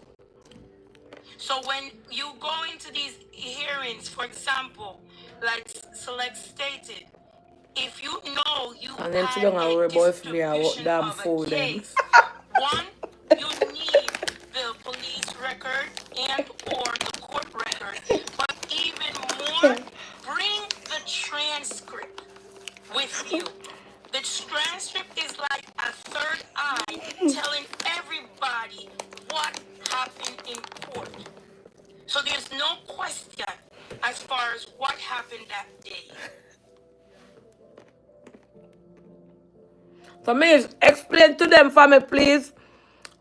So when you go into these hearings, for example, like Select stated, if you know you and then had a distribution of a case, one, you need the police record and or the court record, but even more, bring the transcript with you. The transcript is like a third eye telling everybody what happened in court. So there's no question as far as what happened that day. So me explain to them for me, please.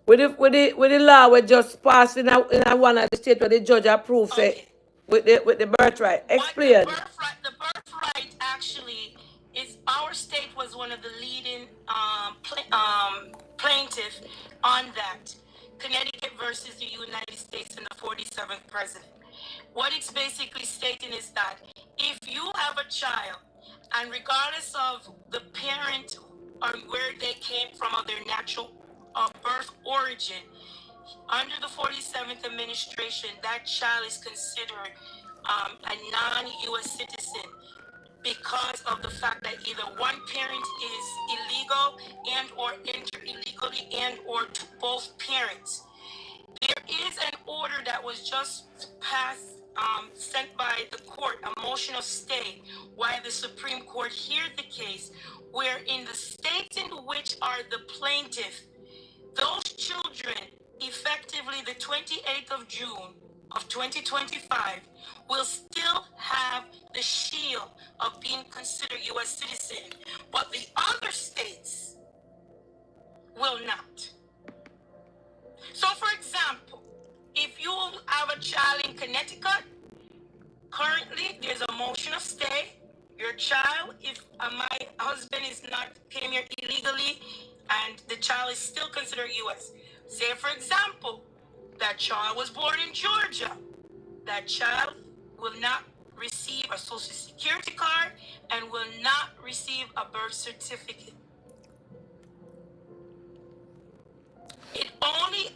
With the law we just passed in a one of the state where the judge approved it with the birthright. Explain. The birthright actually is, our state was one of the leading plaintiffs on that. Connecticut versus the United States in the 47th president. What it's basically stating is that if you have a child, and regardless of the parent or where they came from or their natural birth origin, under the 47th administration, that child is considered a non-U.S. citizen because of the fact that either one parent is illegal and or enter illegally and or to both parents. There is an order that was just passed, sent by the court, a motion of stay, while the Supreme Court hears the case, where in the states in which are the plaintiff, those children, effectively the 28th of June of 2025, will still have the shield of being considered U.S. citizen, but the other states will not. So, for example, if you have a child in Connecticut, currently there's a motion of stay. Your child, if my husband came here illegally, and the child is still considered U.S. Say, for example, that child was born in Georgia. That child will not receive a Social Security card and will not receive a birth certificate. It only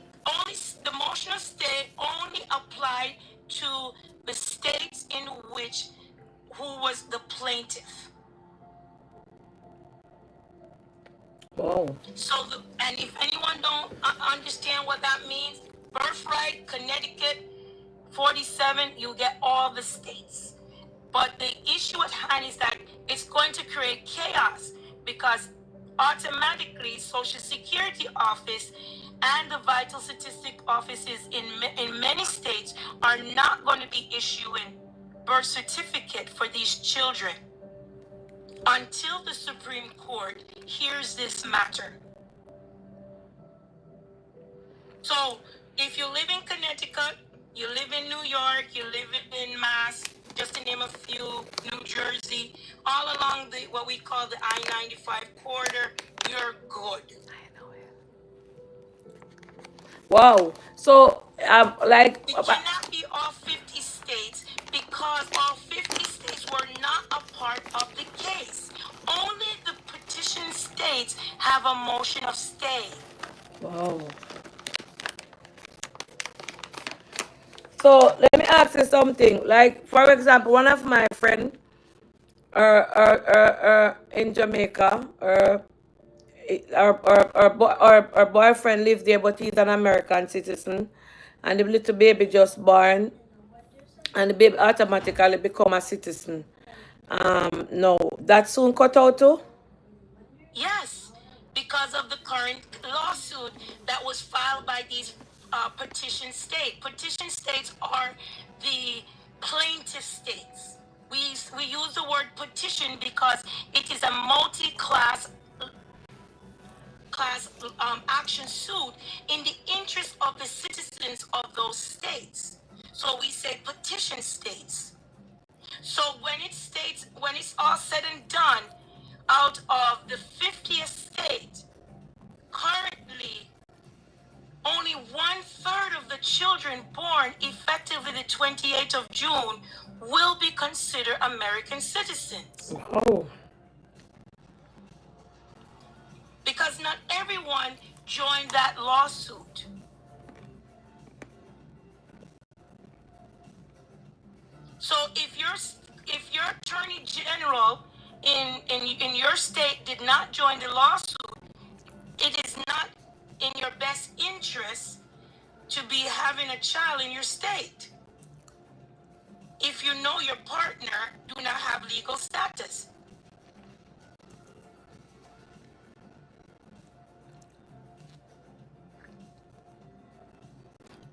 the motion of stay only applied to the states in which who was the plaintiff. Wow. So, and if anyone don't understand what that means, birthright, Connecticut, 47, you get all the states. But the issue at hand is that it's going to create chaos because automatically Social Security Office and the Vital Statistic offices in many states are not going to be issuing birth certificate for these children until the Supreme Court hears this matter. So if you live in Connecticut, you live in New York, you live in Mass, just to name a few, New Jersey, all along what we call the I-95 corridor, you're good. I know it. Wow. So, like... It cannot be all 50 states because all 50 states were not a part of the case. Only the petition states have a motion of stay. Wow. So let me ask you something. Like, for example, one of my friends in Jamaica, her boyfriend lives there, but he's an American citizen, and the little baby just born, and the baby automatically become a citizen. No, that soon cut out too. Yes, because of the current lawsuit that was filed by these petition states. Petition states are the plaintiff states. We use the word petition because it is a multi-class action suit in the interest of the citizens of those states. So we say petition states. So when it's all said and done, out of the 50th state, currently only 1/3 of the children born effectively the 28th of June will be considered American citizens. Oh. Because not everyone joined that lawsuit. So if your attorney general in your state did not join the lawsuit, it is not in your best interest to be having a child in your state. If you know your partner do not have legal status.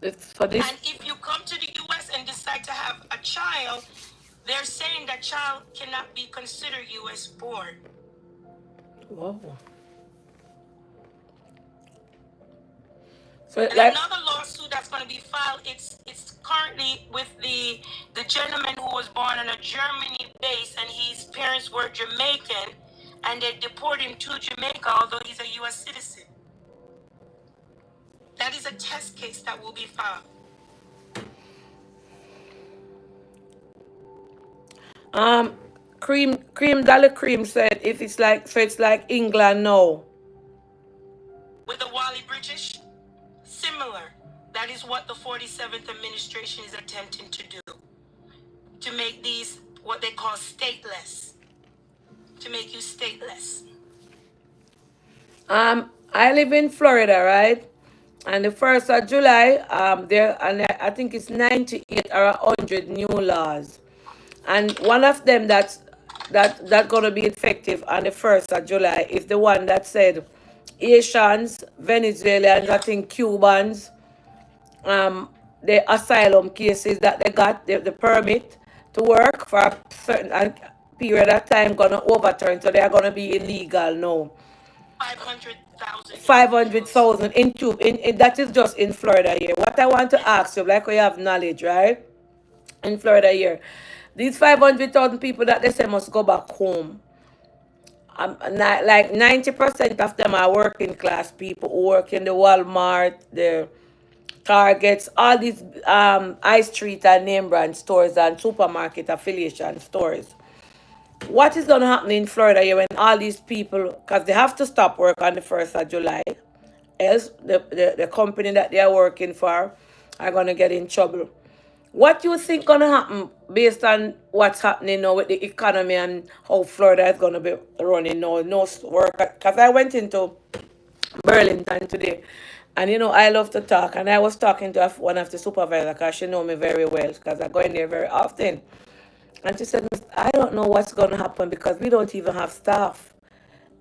And if you come to the U.S. and decide to have a child, they're saying that child cannot be considered U.S. born. Whoa. So and another lawsuit that's going to be filed, it's currently with the gentleman who was born on a Germany base, and his parents were Jamaican, and they deported him to Jamaica, although he's a U.S. citizen. That is a test case that will be filed. Cream said if it's like England now. With the Wally British, similar. That is what the 47th administration is attempting to do. To make these what they call stateless. To make you stateless. I live in Florida, right? And the 1st of July, I think it's 98 or 100 new laws. And one of them that's gonna be effective on the 1st of July is the one that said Haitians, Venezuelans, I think Cubans, the asylum cases that they got the permit to work for a certain period of time gonna overturn, so they are gonna be illegal now. 500,000. 500,000 in that is just in Florida here. What I want to ask you, like we have knowledge, right? In Florida here, these 500,000 people that they say must go back home. Like 90% of them are working class people who work in the Walmart, the Targets, all these high street and name brand stores and supermarket affiliation stores. What is going to happen in Florida here when all these people, because they have to stop work on the 1st of July, else the company that they are working for are going to get in trouble. What do you think going to happen based on what's happening now with the economy and how Florida is going to be running now? No work. Because I went into Burlington today. And I love to talk. And I was talking to one of the supervisors because she know me very well because I go in there very often. And she said, I don't know what's going to happen because we don't even have staff.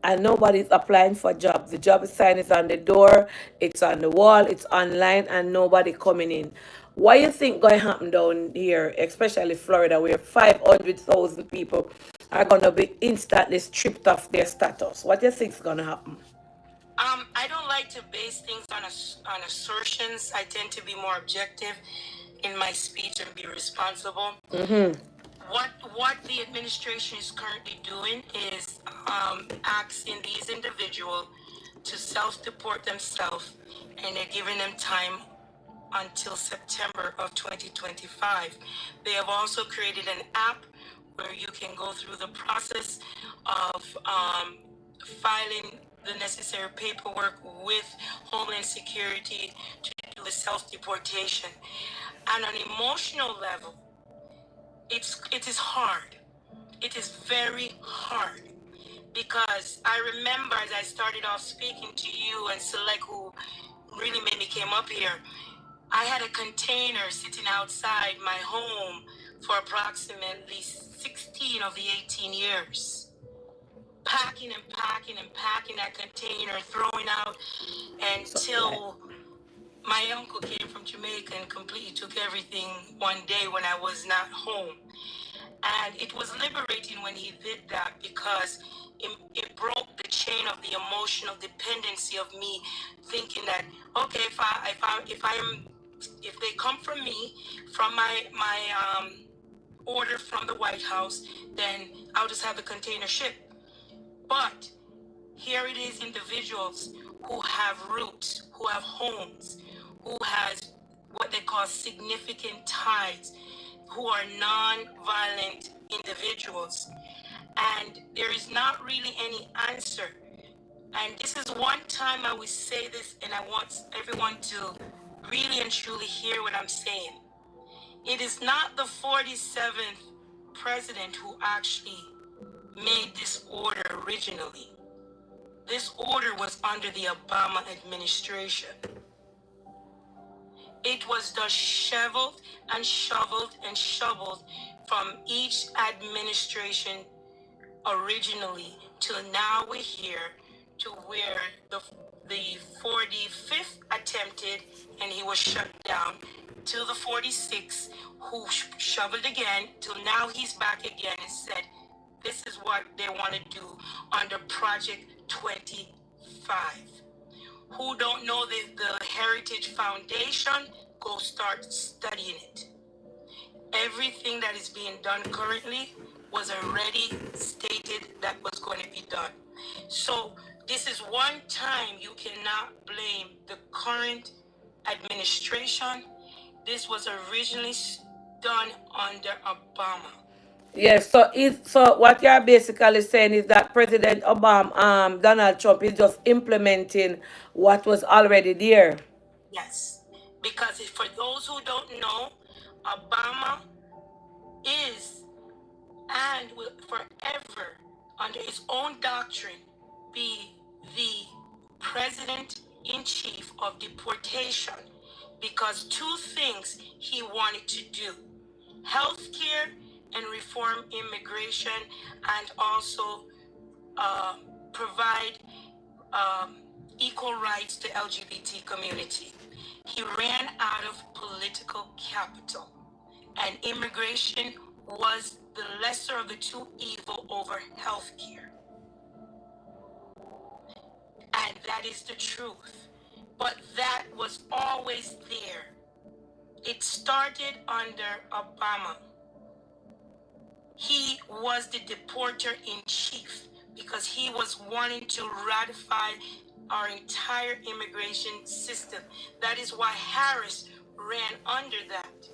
And nobody's applying for jobs. The job sign is on the door, it's on the wall, it's online, and nobody coming in. What do you think going to happen down here, especially Florida, where 500,000 people are going to be instantly stripped of their status? What do you think is going to happen? I don't like to base things on assertions. I tend to be more objective in my speech and be responsible. What the administration is currently doing is asking these individuals to self-deport themselves, and they're giving them time until September of 2025. They have also created an app where you can go through the process of filing the necessary paperwork with Homeland Security to do a self-deportation. And on an emotional level, it is hard. It is very hard because I remember as I started off speaking to you and Select, who really made me came up here, I had a container sitting outside my home for approximately 16 of the 18 years. Packing and packing and packing that container, throwing out until my uncle came from Jamaica and completely took everything one day when I was not home. And it was liberating when he did that, because it broke the chain of the emotional dependency of me thinking that, okay, if they come from me, from my order from the White House, then I'll just have the container shipped. But here it is, individuals who have roots, who have homes, who has what they call significant ties, who are non-violent individuals. And there is not really any answer. And this is one time I will say this, and I want everyone to really and truly hear what I'm saying. It is not the 47th president who actually made this order originally. This order was under the Obama administration. It was just shoveled and shoveled and shoveled from each administration originally till now we're here to where the 45th attempted and he was shut down, till the 46th who shoveled again, till now he's back again and said this is what they want to do under Project 25. Who don't know the Heritage Foundation, go start studying it. Everything that is being done currently was already stated that was going to be done. So this is one time you cannot blame the current administration. This was originally done under Obama. Yes, so what you're basically saying is that President Obama, Donald Trump is just implementing what was already there. Yes, because for those who don't know, Obama is and will forever, under his own doctrine, be the president in chief of deportation, because two things he wanted to do: healthcare and reform immigration, and also provide equal rights to LGBT community. He ran out of political capital, and immigration was the lesser of the two evil over healthcare. And that is the truth. But that was always there. It started under Obama. He was the deporter in chief because he was wanting to ratify our entire immigration system. That is why Harris ran under that.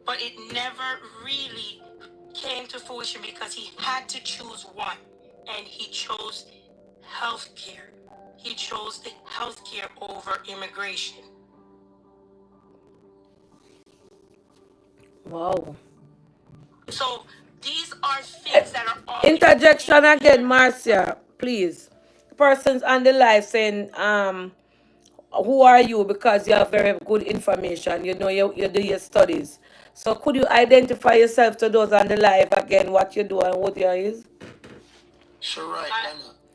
But it never really came to fruition because he had to choose one, and he chose healthcare. He chose the healthcare over immigration. Wow. So these are things that are all Interjection again, Marcia, please. Persons on the live saying, who are you? Because you have very good information. You know, you do your studies. So could you identify yourself to those on the live again, what you do and what you is? Sure, right,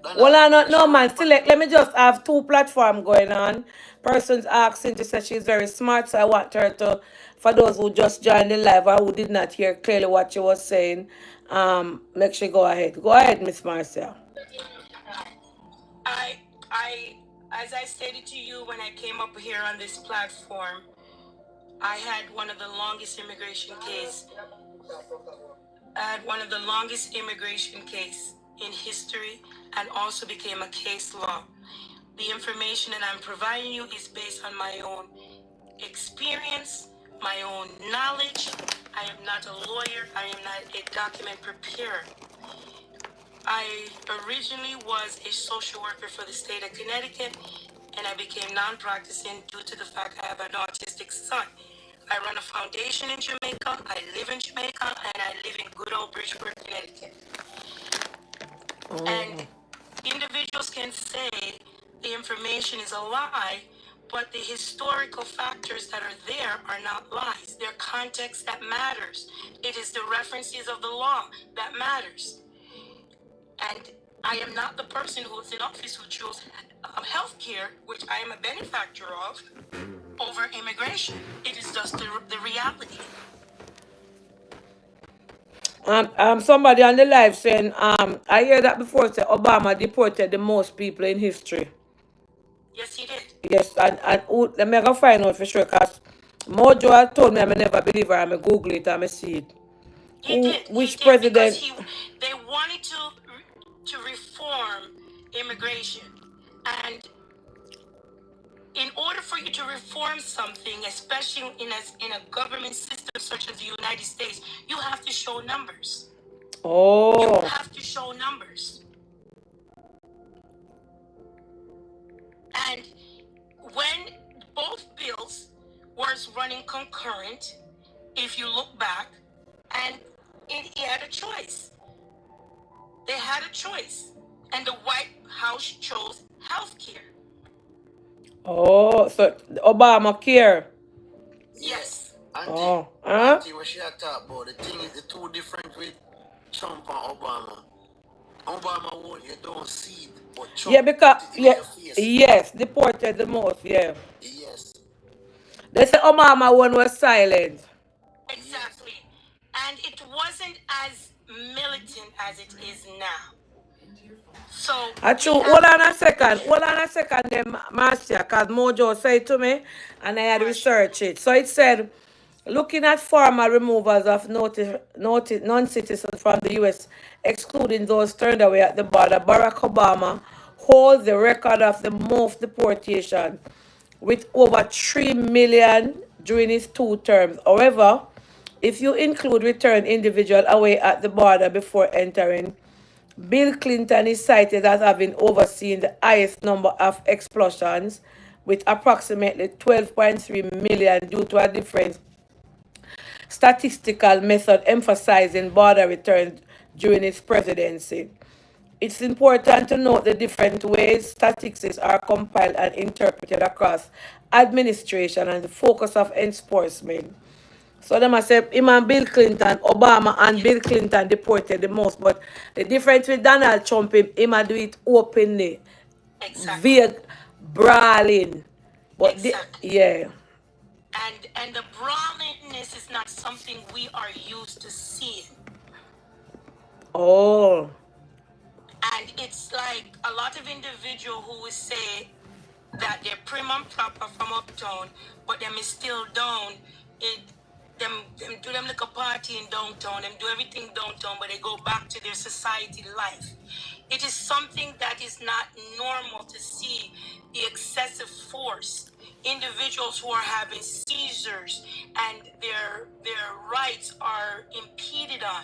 Dana. Well, I don't know, man. Select. Let me just have two platforms going on. Person's asking to say she's very smart, so I want her to, for those who just joined the live or who did not hear clearly what she was saying, make sure go ahead. Go ahead, Miss Marcia. As I stated to you when I came up here on this platform, I had one of the longest immigration case. I had one of the longest immigration case in history, and also became a case law. The information that I'm providing you is based on my own experience, my own knowledge. I am not a lawyer. I am not a document preparer. I originally was a social worker for the state of Connecticut, and I became non-practicing due to the fact I have an autistic son. I run a foundation in Jamaica, I live in Jamaica, and I live in good old Bridgeport, Connecticut. And individuals can say the information is a lie, but the historical factors that are there are not lies. They're context that matters. It is the references of the law that matters. And I am not the person who is in office who chose healthcare, which I am a benefactor of, over immigration. It is just the reality. Somebody on the live saying, I hear that before, say Obama deported the most people in history. Yes, he did. Yes, and let me go find out for sure, because Mojo had told me I'm never believe her, I'm Google it, I'm see it. He did. Which He did because president? they wanted to reform immigration, and in order for you to reform something, especially in a government system such as the United States, you have to show numbers. Oh. You have to show numbers. And when both bills was running concurrent, if you look back, and it had a choice. They had a choice. And the White House chose health care. Oh, so Obamacare. Yes. Auntie, Huh? Auntie, what she had talked about, the thing is the two different with Trump and Obama. Obama won't, you don't see it, but Trump Yeah, because put it in your face. yes, deported the most, yeah. Yes. They say Obama one was silent. Exactly. And it wasn't as militant as it is now. So True. Hold on a second, then, Marcia, because Mojo said to me, and I had researched it. So it said, looking at former removals of non-citizens from the U.S., excluding those turned away at the border, Barack Obama holds the record of the most deportation, with over 3 million during his 2 terms. However, if you include returned individuals away at the border before entering, Bill Clinton is cited as having overseen the highest number of explosions, with approximately 12.3 million due to a different statistical method emphasizing border returns during his presidency. It's important to note the different ways statistics are compiled and interpreted across administration and the focus of enforcement. So them I say him and Bill Clinton, Obama and Bill Clinton deported the most. But the difference with Donald Trump, him a do it openly. exactly. Vague brawling. But Exactly. yeah. And the brawliness is not something we are used to seeing. Oh. And it's like a lot of individuals who will say that they're prim and proper from uptown, but them is still down. Them do them like a party in downtown, them do everything downtown, but they go back to their society life. It is something that is not normal to see the excessive force. Individuals who are having seizures and their rights are impeded on,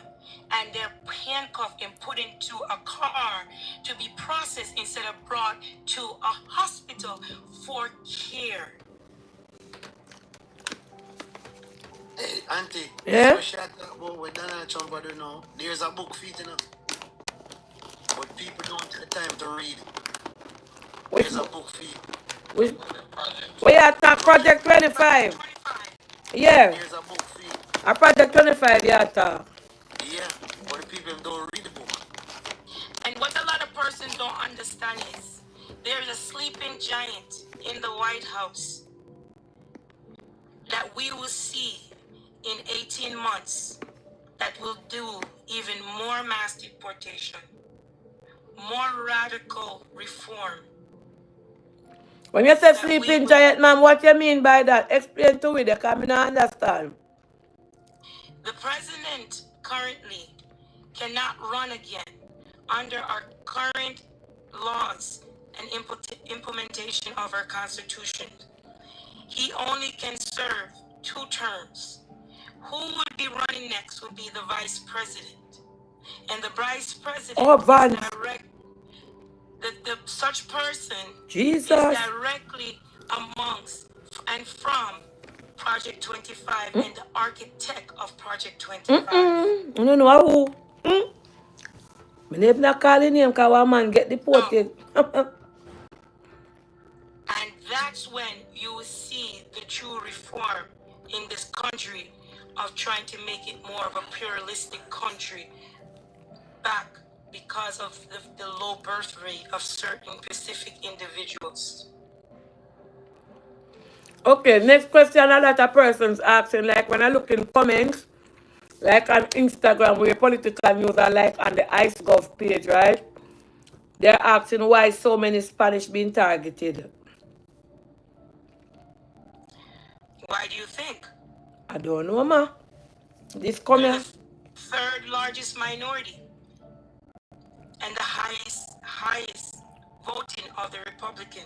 and they're handcuffed and put into a car to be processed instead of brought to a hospital for care. Hey, Auntie, Yeah? what she had talked about with Donald Trump, I don't know. There's a book feat, but people don't take the time to read. Which There's a book feat. which we are talk Project 25. Yeah. There's a book feat. A Project 25, yeah, talk. Yeah, but the people don't read the book. And what a lot of persons don't understand is there's a sleeping giant in the White House that we will see in 18 months that will do even more mass deportation, more radical reform. When you say sleeping giant, man, what you mean by that? Explain to me, because I don't understand. The president currently cannot run again under our current laws and implementation of our Constitution. He only can serve 2 terms. Who would be running next would be the vice president. And the vice president is direct. Such person Jesus is directly amongst and from Project 25 and the architect of Project 25. I don't know who. My name not calling him because one man get deported. And that's when you will see the true reform in this country of trying to make it more of a pluralistic country back because of the low birth rate of certain specific individuals. Okay, next question a lot of persons asking, like when I look in comments, like on Instagram where political news are like on the IceGov page, right? They're asking why so many Spanish being targeted. Why do you think? I don't know, ma. This They're comment. the third largest minority and the highest voting of the Republican.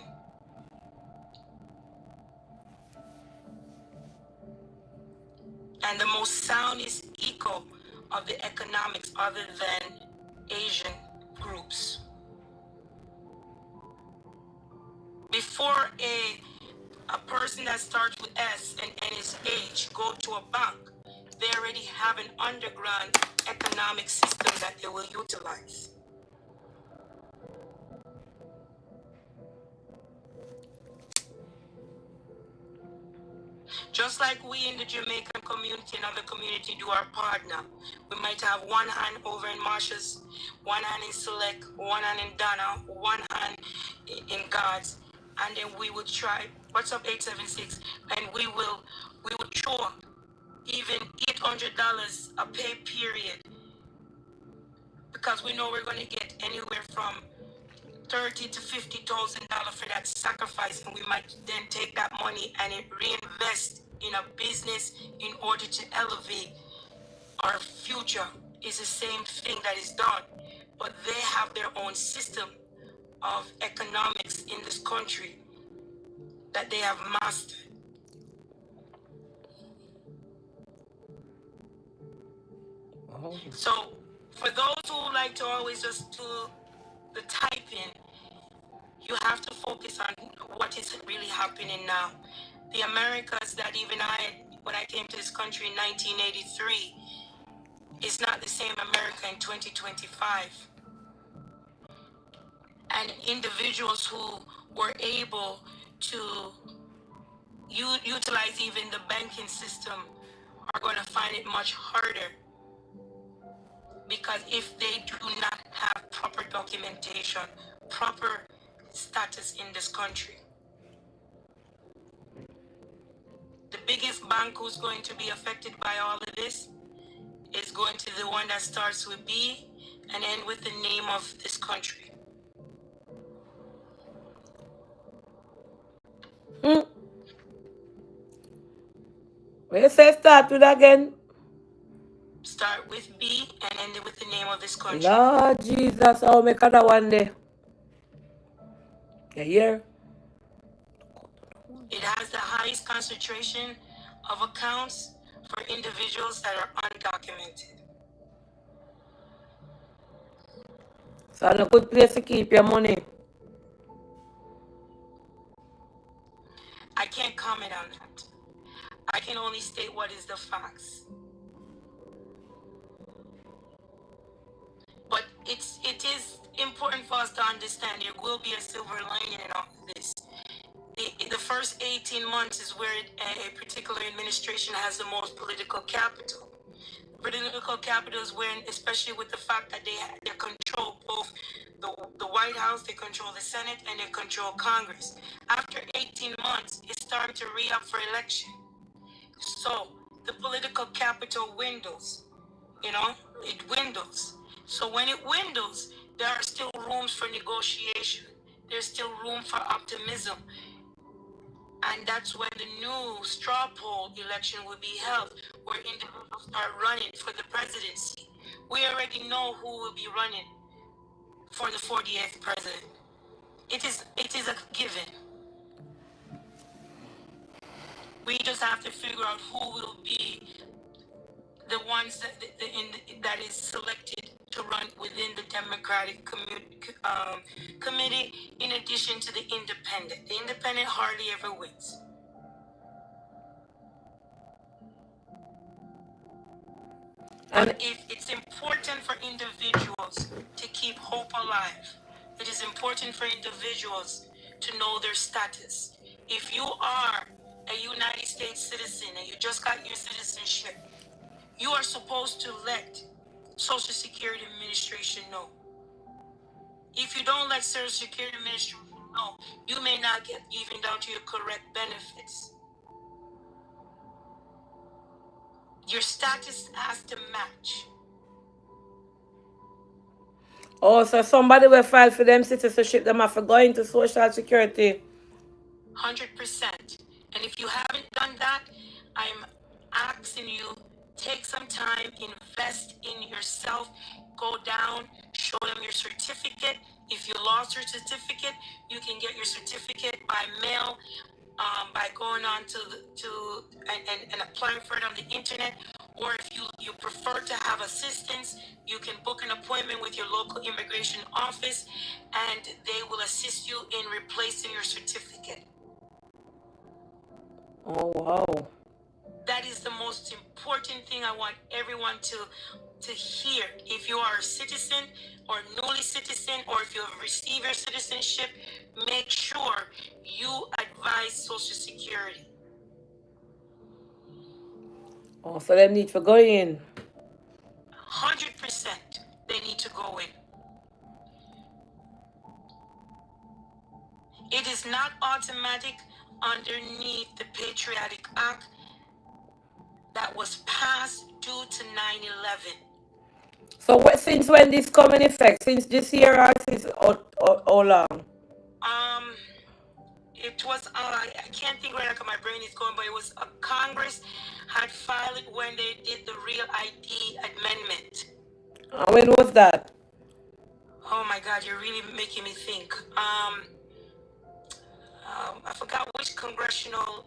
And the most soundest echo of the economics other than Asian groups. Before a person that starts with S and NSH go to a bank, they already have an underground economic system that they will utilize. Just like we in the Jamaican community and other community do our part now. We might have one hand over in Marshalls, one hand in Select, one hand in Donna, one hand in God's, and then we would try, what's up 876? And we will throw even $800 a pay period because we know we're going to get anywhere from $30,000 to $50,000 for that sacrifice, and we might then take that money and reinvest in a business in order to elevate our future. Is the same thing that is done, but they have their own system of economics in this country that they have mastered. Oh. So for those who like to always just do the typing, you have to focus on what is really happening now. The Americas that even when I came to this country in 1983, is not the same America in 2025. And individuals who were able to utilize even the banking system are going to find it much harder, because if they do not have proper documentation, proper status in this country. The biggest bank who's going to be affected by all of this is going to the one that starts with B and end with the name of this country. Where you say start with again? Start with B and end it with the name of this country. Lord Jesus, I'll make another one day. You hear? It has the highest concentration of accounts for individuals that are undocumented. So it's a good place to keep your money. I can't comment on that. I can only state what is the facts. But it is important for us to understand there will be a silver lining in all of this. The first 18 months is where a particular administration has the most political capital. Political capital is when, especially with the fact that they control both the White House, they control the Senate, and they control Congress. After 18 months, it's time to re-up for election. So the political capital dwindles, it dwindles. So when it dwindles, there are still rooms for negotiation. There's still room for optimism. And that's when the new straw poll election will be held, where individuals are running for the presidency. We already know who will be running for the 48th president. It is a given. We just have to figure out who will be the ones that is selected to run within the Democratic committee, in addition to the independent. The independent hardly ever wins. But if it's important for individuals to keep hope alive, it is important for individuals to know their status. If you are a United States citizen and you just got your citizenship, you are supposed to let Social Security Administration know. If you don't let Social Security Administration know, you may not get even down to your correct benefits. Your status has to match. Oh, so somebody will file for them citizenship, them have to go into Social Security. 100%. And if you haven't done that, I'm asking you, take some time, invest in yourself, go down, show them your certificate. If you lost your certificate, you can get your certificate by mail, by going on and applying for it on the internet. Or if you prefer to have assistance, you can book an appointment with your local immigration office and they will assist you in replacing your certificate. Oh, wow. That is the most important thing I want everyone to hear. If you are a citizen or newly citizen, or if you have received your citizenship, make sure you advise Social Security. Oh, so they need to go in. 100% they need to go in. It is not automatic underneath the Patriotic Act that was passed due to 9/11. So since when this come in effect? Since this year or since how long? It was, I can't think right now, my brain is going, but it was Congress had filed it when they did the Real ID amendment. When was that? Oh my God, you're really making me think. I forgot which congressional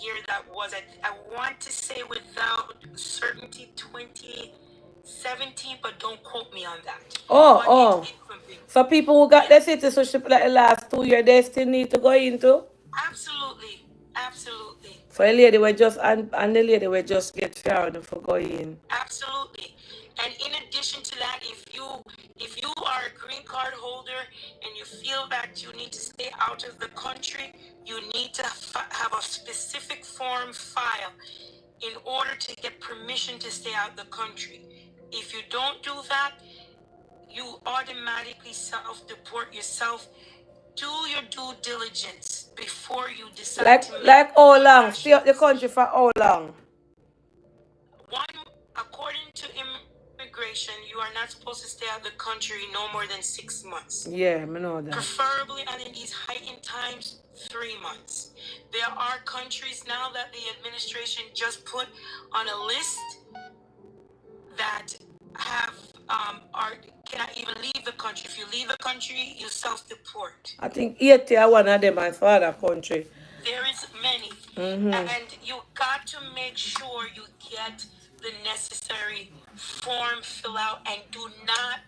year that was. I want to say without certainty 2017, but don't quote me on that. Oh. It could be. So people who got their citizenship like the last 2 years, they still need to go into? Absolutely. Absolutely. So the lady will just, and the lady will just get fair for going in. Absolutely. And in addition to that, if you are a green card holder and you feel that you need to stay out of the country, you need to have a specific form file in order to get permission to stay out of the country. If you don't do that, you automatically self-deport yourself. Do your due diligence before you decide to make Like how long? Stay out the country for how long? According to immigration, you are not supposed to stay out of the country no more than 6 months. Yeah, I know that. Preferably, and in these heightened times, 3 months. There are countries now that the administration just put on a list that have cannot even leave the country. If you leave the country, you self-deport. I think 80 are one of them as for other country. There is many. And you got to make sure you get the necessary form fill out, and do not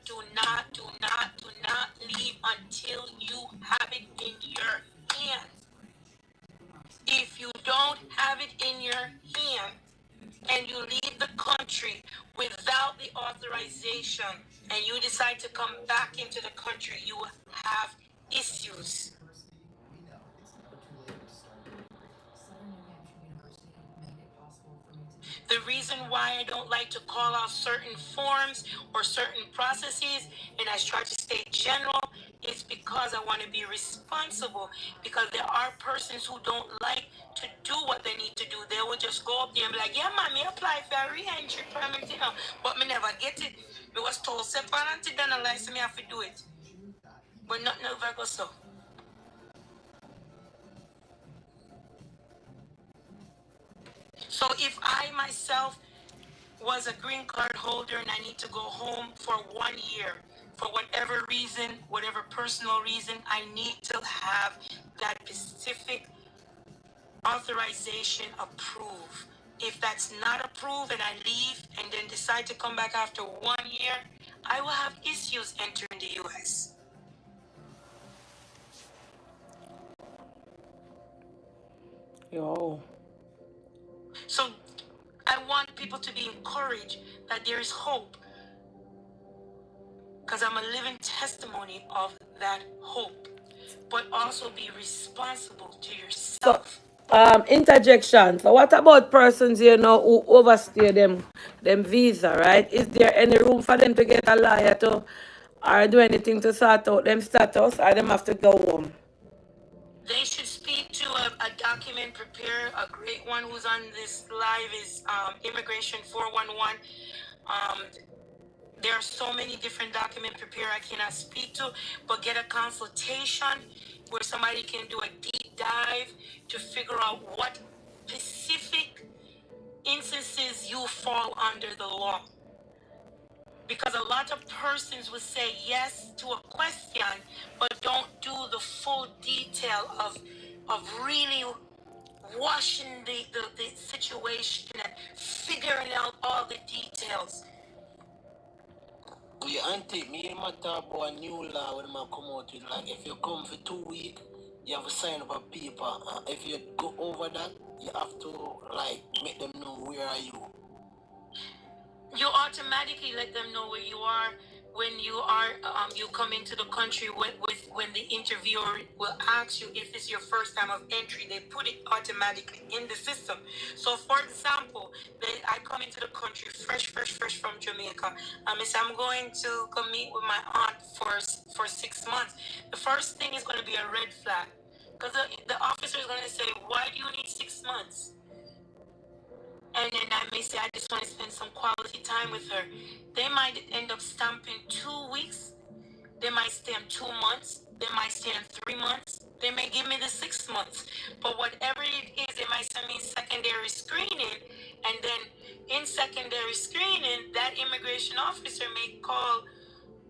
leave until you have it in your hand. If you don't have it in your hand and you leave the country without the authorization and you decide to come back into the country, you have issues. The reason why I don't like to call out certain forms or certain processes, and I try to stay general, is because I want to be responsible. Because there are persons who don't like to do what they need to do. They will just go up there and be like, yeah, man, me apply for a re-entry permit, you know, but me never get it. Me was told, say, Pananti done a license, me have to do it. But not never go so. So if I myself was a green card holder and I need to go home for 1 year, for whatever reason, whatever personal reason, I need to have that specific authorization approved. If that's not approved and I leave and then decide to come back after 1 year, I will have issues entering the U.S. Yo. So I want want people to be encouraged that there is hope. Because I'm a living testimony of that hope. But also be responsible to yourself. Interjection. So what about persons, you know, who overstay them visa, right? Is there any room for them to get a lawyer to or do anything to sort out them status, or them have to go home? They should speak to a document preparer. A great one who's on this live is Immigration 411. There are so many different document preparer I cannot speak to, but get a consultation where somebody can do a deep dive to figure out what specific instances you fall under the law. Because a lot of persons would say yes to a question, but don't do the full detail of really washing the situation and figuring out all the details. Yeah, auntie, me matter about a new law when I come out with, like, if you come for 2 weeks, you have to sign up a paper. If you go over that, you have to, like, make them know where are you. You automatically let them know where you are when you are you come into the country when the interviewer will ask you if it's your first time of entry. They put it automatically in the system. So for example, I come into the country fresh from Jamaica. I say I'm going to go meet with my aunt for 6 months. The first thing is going to be a red flag, because the officer is going to say, why do you need 6 months? And then I may say, I just want to spend some quality time with her. They might end up stamping 2 weeks. They might stamp 2 months. They might stamp 3 months. They may give me the 6 months. But whatever it is, they might send me secondary screening. And then in secondary screening, that immigration officer may call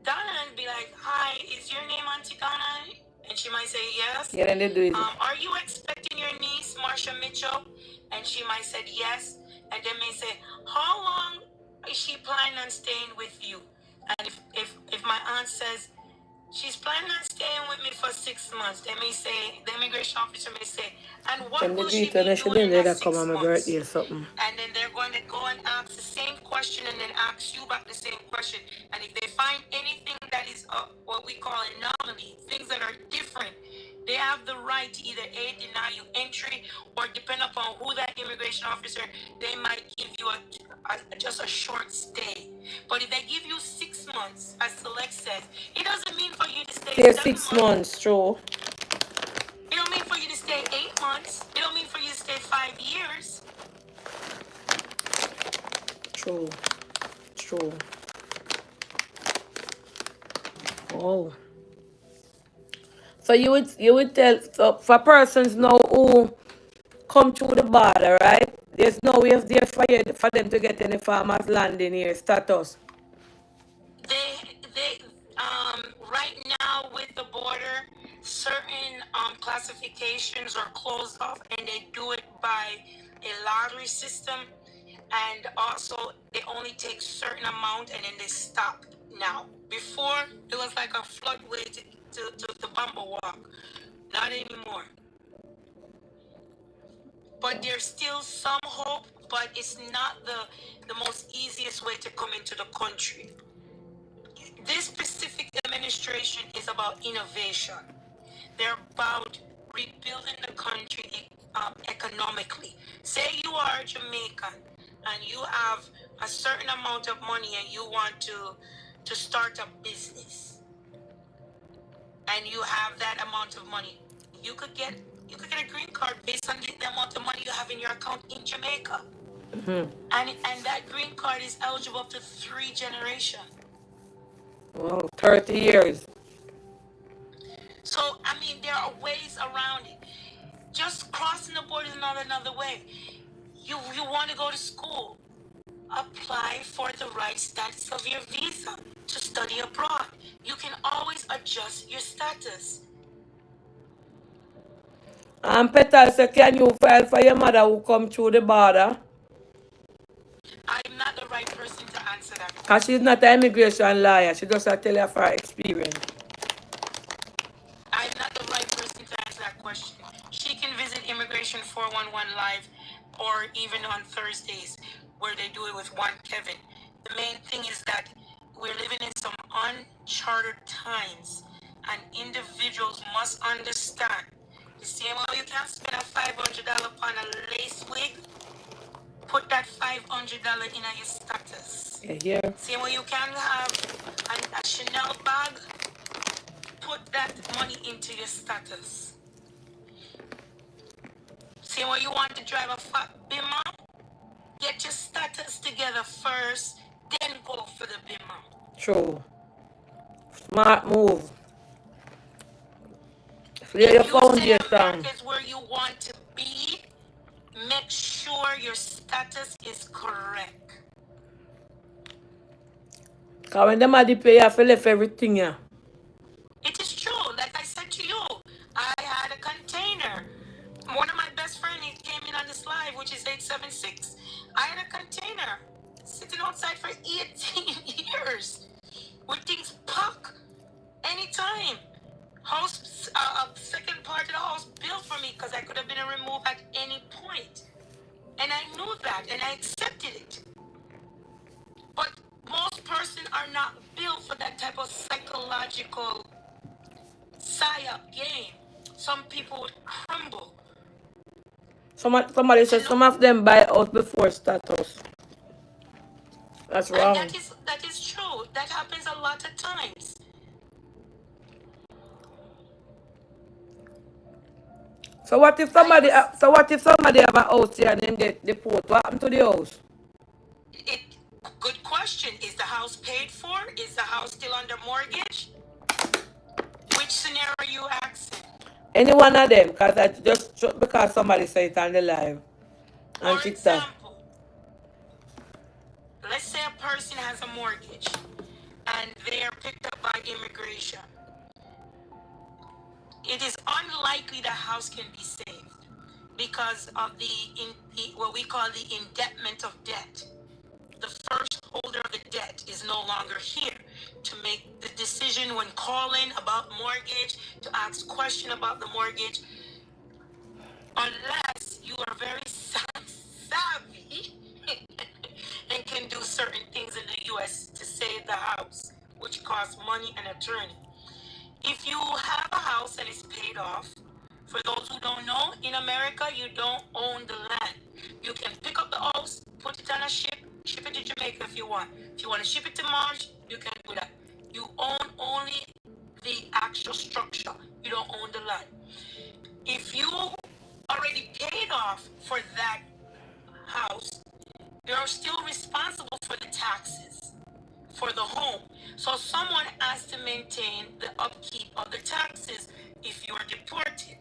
Donna and be like, hi, is your name Auntie Donna? And she might say yes. Yeah, then they do it. Are you expecting your niece, Marsha Mitchell? And she might say yes. And they may say, how long is she planning on staying with you? And if my aunt says, she's planning on staying with me for 6 months, they may say, the immigration officer may say, and what will she be doing in that 6 months? Birthday or something. And then they're going to go and ask the same question and then ask you back the same question. And if they find anything that is what we call anomaly, things that are different, they have the right to either A, deny you entry, or depend upon who that immigration officer, they might give you just a short stay. But if they give you 6 months, as Select says, it doesn't mean for you to stay 7 6 months, true. It don't mean for you to stay 8 months. It don't mean for you to stay 5 years. True. Oh. So you would tell, so for persons now who come through the border, right? There's no way there for them to get any farmers land in here status. They right now with the border, certain classifications are closed off, and they do it by a lottery system, and also they only take certain amount and then they stop now. Before it was like a floodway to Bumper Walk, not anymore. But there's still some hope, but it's not the most easiest way to come into the country. This specific administration is about innovation. They're about rebuilding the country economically. Say you are Jamaican and you have a certain amount of money and you want to start a business, and you have that amount of money, you could get a green card based on the amount of money you have in your account in Jamaica. Mm-hmm. And that green card is eligible up to 3 generations. Wow, 30 years. So, I mean, there are ways around it. Just crossing the border is not another way. You want to go to school, apply for the right status of your visa to study abroad. You can always adjust your status. Petal said, can you file for your mother who come through the border? I'm not the right person to answer that question. Because she's not an immigration lawyer. She just tell you for her experience. I'm not the right person to answer that question. She can visit Immigration 411 Live or even on Thursdays. where they do it with one Kevin. The main thing is that we're living in some uncharted times, and individuals must understand. The same way you can spend a $500 on a lace wig, put that $500 in your status. Yeah. Same way you can have a Chanel bag, put that money into your status. Same way you want to drive a fat Bimmer, get your status together first, then go for the Bimmer. True. Smart move. Clear your If you say foundation. America is where you want to be, make sure your status is correct. Because when them are the pay, you have to left everything, yeah. It is true. Like I said to you, I had a container. One of my best friends came in on this live, which is 876. I had a container sitting outside for 18 years with things packed anytime. House, second part of the house built for me because I could have been removed at any point. And I knew that and I accepted it. But most persons are not built for that type of psychological psyop game. Some people would crumble. Somebody said some of them buy out before status. That's wrong. And that is true. That happens a lot of times. So what if somebody have a house here and then get deported? What happened to the house? Good question. Is the house paid for? Is the house still under mortgage? Which scenario are you asking? Any one of them, because somebody said it on the live. For example, let's say a person has a mortgage and they are picked up by immigration. It is unlikely the house can be saved because of what we call the indebtment of debt. The first holder of the debt is no longer here to make the decision when calling about mortgage, to ask question about the mortgage, unless you are very savvy and can do certain things in the U.S. to save the house, which costs money and attorney. If you have a house and it's paid off, for those who don't know, in America, you don't own the land. You can pick up the house, put it on a ship it to Jamaica if you want. If you want to ship it to March, you can do that. You own only the actual structure. You don't own the land. If you already paid off for that house, you're still responsible for the taxes for the home. So someone has to maintain the upkeep of the taxes if you are deported.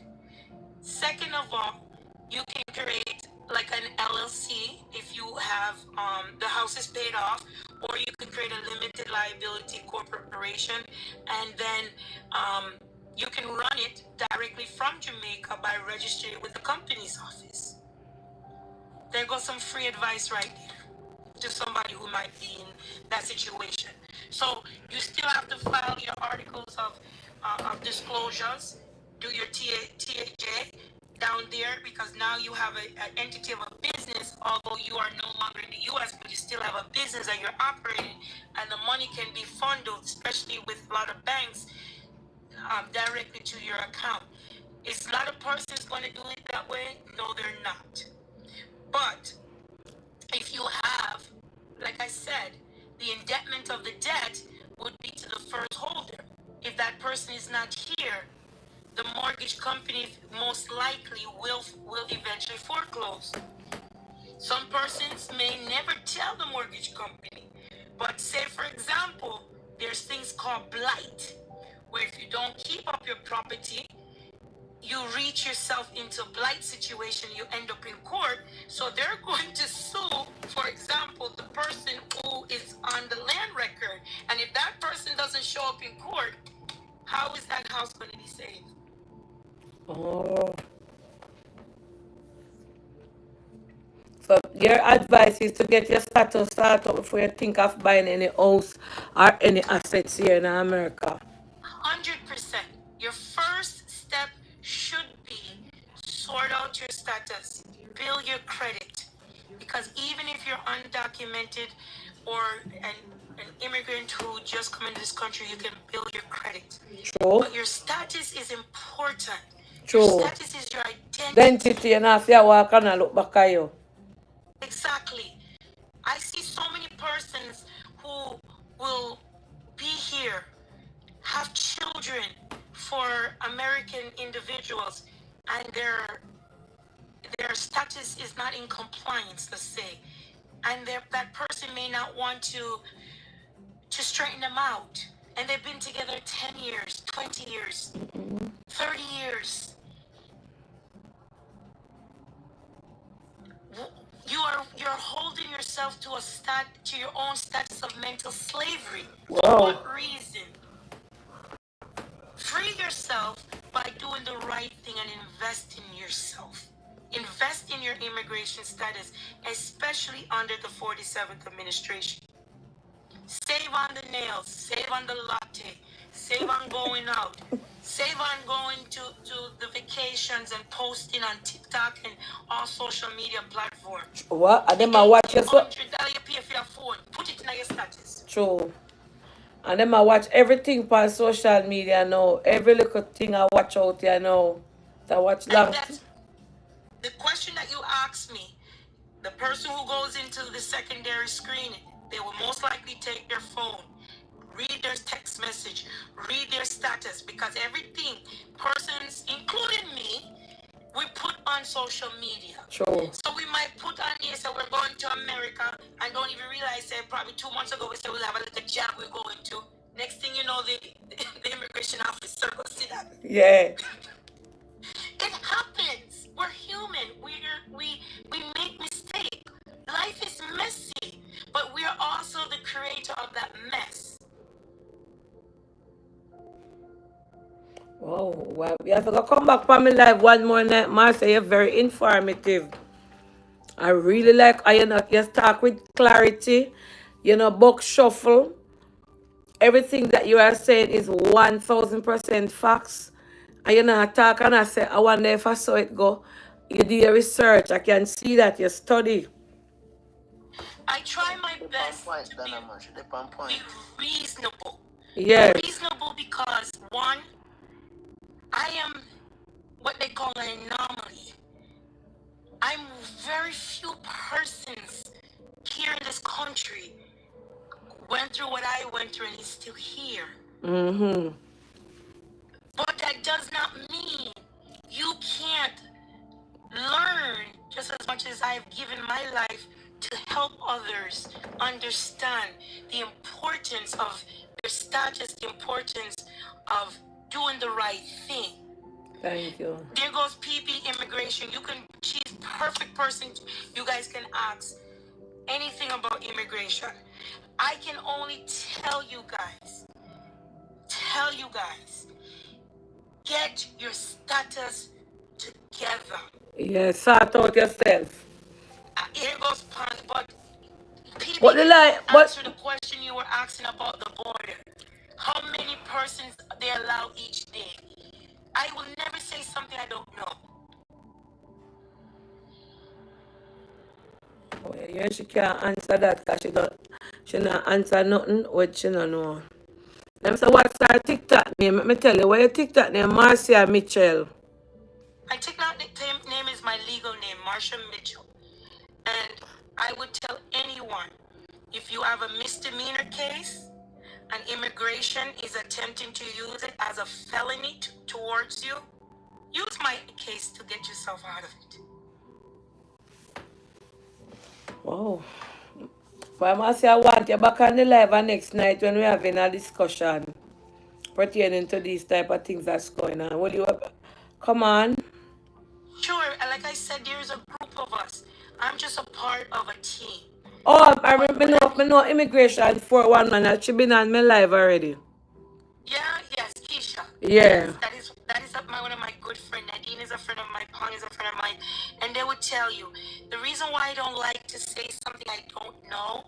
Second of all, you can create like an LLC if you have the house is paid off, or you can create a limited liability corporation, and then you can run it directly from Jamaica by registering it with the company's office. There goes some free advice right there to somebody who might be in that situation. So you still have to file your articles of disclosures, do your TAJ down there, because now you have an entity of a business, although you are no longer in the U.S., but you still have a business that you're operating, and the money can be funded, especially with a lot of banks, directly to your account. Is a lot of persons going to do it that way? No, they're not. But if you have, like I said, the indebtment of the debt would be to the first holder. If that person is not here, the mortgage company most likely will eventually foreclose. Some persons may never tell the mortgage company, but say, for example, there's things called blight, where if you don't keep up your property, you reach yourself into a blight situation, you end up in court. So they're going to sue, for example, the person who is on the land record. And if that person doesn't show up in court, how is that house going to be saved? Oh. So your advice is to get your status started before you think of buying any house or any assets here in America. 100%. Your first step should be sort out your status, build your credit, Because even if you're undocumented or an immigrant who just come into this country, you can build your credit. True. But your status is important. True. Your status is your identity. Identity and I feel walk and I look back at you. Exactly. I see so many persons who will be here, have children for American individuals, and their status is not in compliance, let's say, and that person may not want to straighten them out, and they've been together 10 years, 20 years, 30 years. You're holding yourself to your own status of mental slavery. For Wow. what reason? Free yourself by doing the right thing and invest in yourself. Invest in your immigration status, especially under the 47th administration. Save on the nails, save on the latte, save on going out, save on going to the vacations and posting on TikTok and all social media platforms. What? And then I watch your $100 you pay for your phone, put it in your status. True. And then I watch everything on social media now. Every little thing I watch out here now. I watch long. And that's the question that you asked me. The person who goes into the secondary screening, they will most likely take their phone, read their text message, read their status, because everything, persons, including me, we put on social media. True. So we might put on here, so we're going to America, and don't even realize that probably 2 months ago we said we'll have a little job we're going to. Next thing you know, the immigration officer will see that. Yeah. It happens. We're human. We make mistakes. Life is messy, but we are also the creator of that mess. Wow. Well, we have to come back from my live one more night. Marcia, you're very informative. I really like how you talk with clarity. Book shuffle. Everything that you are saying is 1000% facts. And talk and I say, I wonder if I saw it go. You do your research. I can see that you study. I try my best to be reasonable. Yes. Reasonable because, one, I am what they call an anomaly. I'm very few persons here in this country went through what I went through and is still here. Mm-hmm. But that does not mean you can't learn just as much as I've given my life to help others understand the importance of their status, the importance of doing the right thing. Thank you. There goes PB Immigration. She's perfect person. You guys can ask anything about immigration. I can only tell you guys, get your status together. Yes, sort out yourself. Here goes Pond, but PB, But answer the question you were asking about the border. How many persons they allow each day? I will never say something I don't know. Oh, yeah, she can't answer that because she not answer nothing what she don't know. Let me say, what's her TikTok name? Let me tell you, what your TikTok name? Marcia Mitchell. My TikTok name is my legal name, Marsha Mitchell. And I would tell anyone, if you have a misdemeanor case and immigration is attempting to use it as a felony towards you, use my case to get yourself out of it. Wow. Well, Marcia, I want you back on the live next night when we're having a discussion pertaining to these type of things that's going on. Will you come on? Sure, like I said, there's a group of us. I'm just a part of a team. Oh, I know immigration 411. She been on my live already. Yeah, yes, Keisha. Yeah. That is one of my good friends. Nadine is a friend of mine. Pong is a friend of mine. And they would tell you, the reason why I don't like to say something I don't know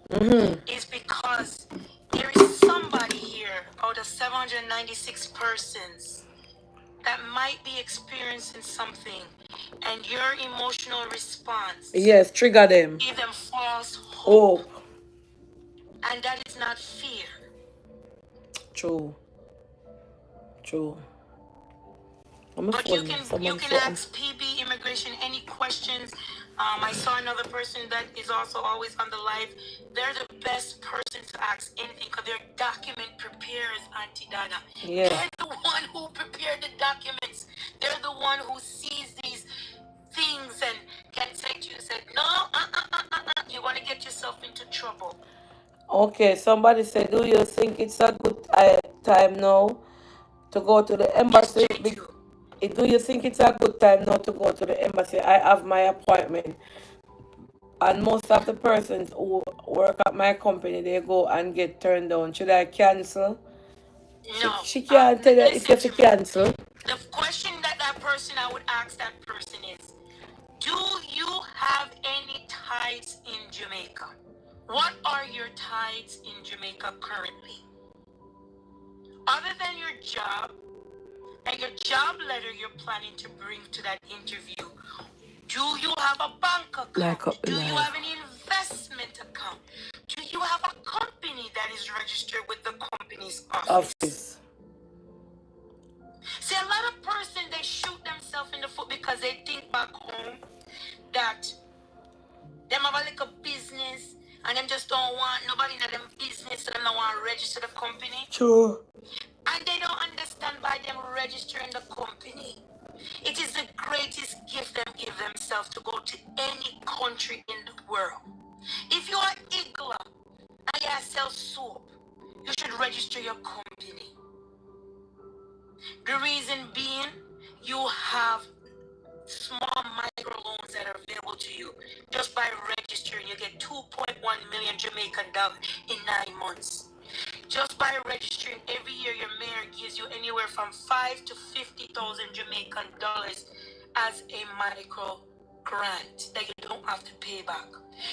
is because there is somebody here out of 796 persons that might be experiencing something, and your emotional response Yes, trigger them. give them false hope. Oh, And that is not fear. true. True. I'm a But you phone. can Someone something. ask PB Immigration any questions. I saw another person that is also always on the live. They're the best person to ask anything because they're document preparers, Auntie Dana. Yeah. They're the one who prepared the documents. They're the one who sees these things and can say to you, no, you want to get yourself into trouble. Okay, somebody said, do you think it's a good time now to go to the embassy? Yes, Do you think it's a good time now to go to the embassy? I have my appointment. And most of the persons who work at my company, they go and get turned down. Should I cancel? No. She can't tell you if you have to cancel. The question that person I would ask that person is, do you have any ties in Jamaica? What are your ties in Jamaica currently? Other than your job and your job letter you're planning to bring to that interview, do you have a bank account? Do you have an investment account? Do you have a company that is registered with the company's office? See, a lot of persons, they shoot themselves in the foot because they think back home that them have a little business and them just don't want nobody in them business, so them don't want to register the company. True. And they don't understand by them registering the company. It is the greatest gift them give themselves to go to any country in the world. If you are Igla and you sell soap, you should register your company. The reason being, you have small micro loans that are available to you. Just by registering, you get 2.1 million Jamaican dollars in 9 months. Just by registering, every year your mayor gives you anywhere from 5 to 50,000 Jamaican dollars as a micro grant that you don't have to pay back.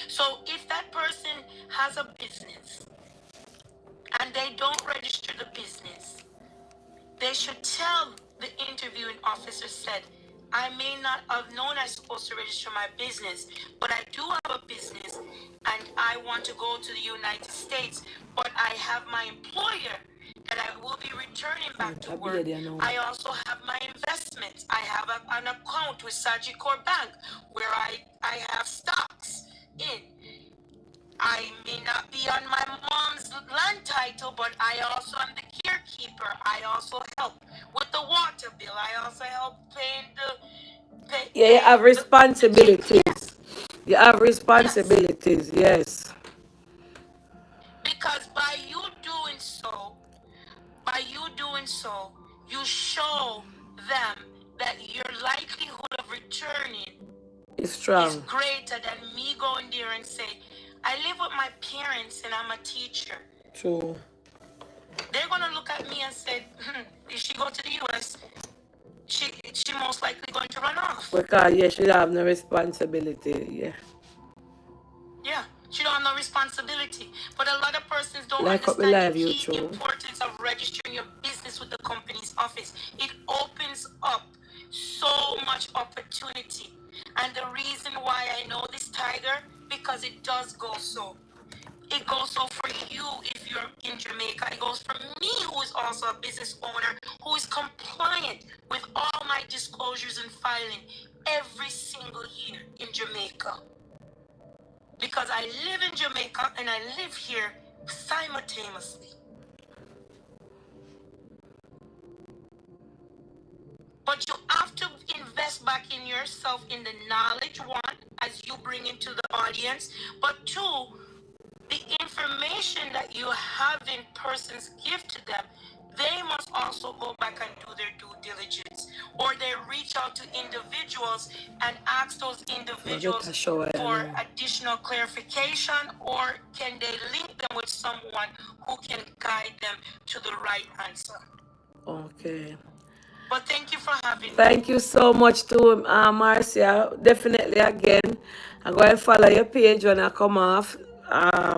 So if that person has a business and they don't register the business, they should tell the interviewing officer said, I may not have known I'm supposed to register my business, but I do have a business and I want to go to the United States, but I have my employer that I will be returning back to work. I also have my investments. I have an account with Sagicor Bank where I have stocks in. I may not be on my mom's land title, but I also am the carekeeper. I also help with the water bill. I also help paying Yeah, you have responsibilities. You have responsibilities, yes. Because by you doing so, you show them that your likelihood of returning It's strong. is greater than me going there and say, I live with my parents and I'm a teacher. True. They're gonna look at me and say, if she go to the US, she most likely going to run off. Because yeah, she have no responsibility. Yeah. Yeah, she don't have no responsibility. But a lot of persons don't understand the key importance of registering your business with the company's office. It opens up so much opportunity. And the reason why I know this, Tiger, because it does go so. It goes so for you if you're in Jamaica. It goes for me, who is also a business owner, who is compliant with all my disclosures and filing every single year in Jamaica. Because I live in Jamaica and I live here simultaneously. But you have to invest back in yourself in the knowledge, one, as you bring into the audience, but two, the information that you have in persons give to them, they must also go back and do their due diligence. Or they reach out to individuals and ask those individuals for additional clarification, or can they link them with someone who can guide them to the right answer. Okay. But thank you for having me. Thank you so much to Marcia. Definitely again. I'm going to follow your page when I come off.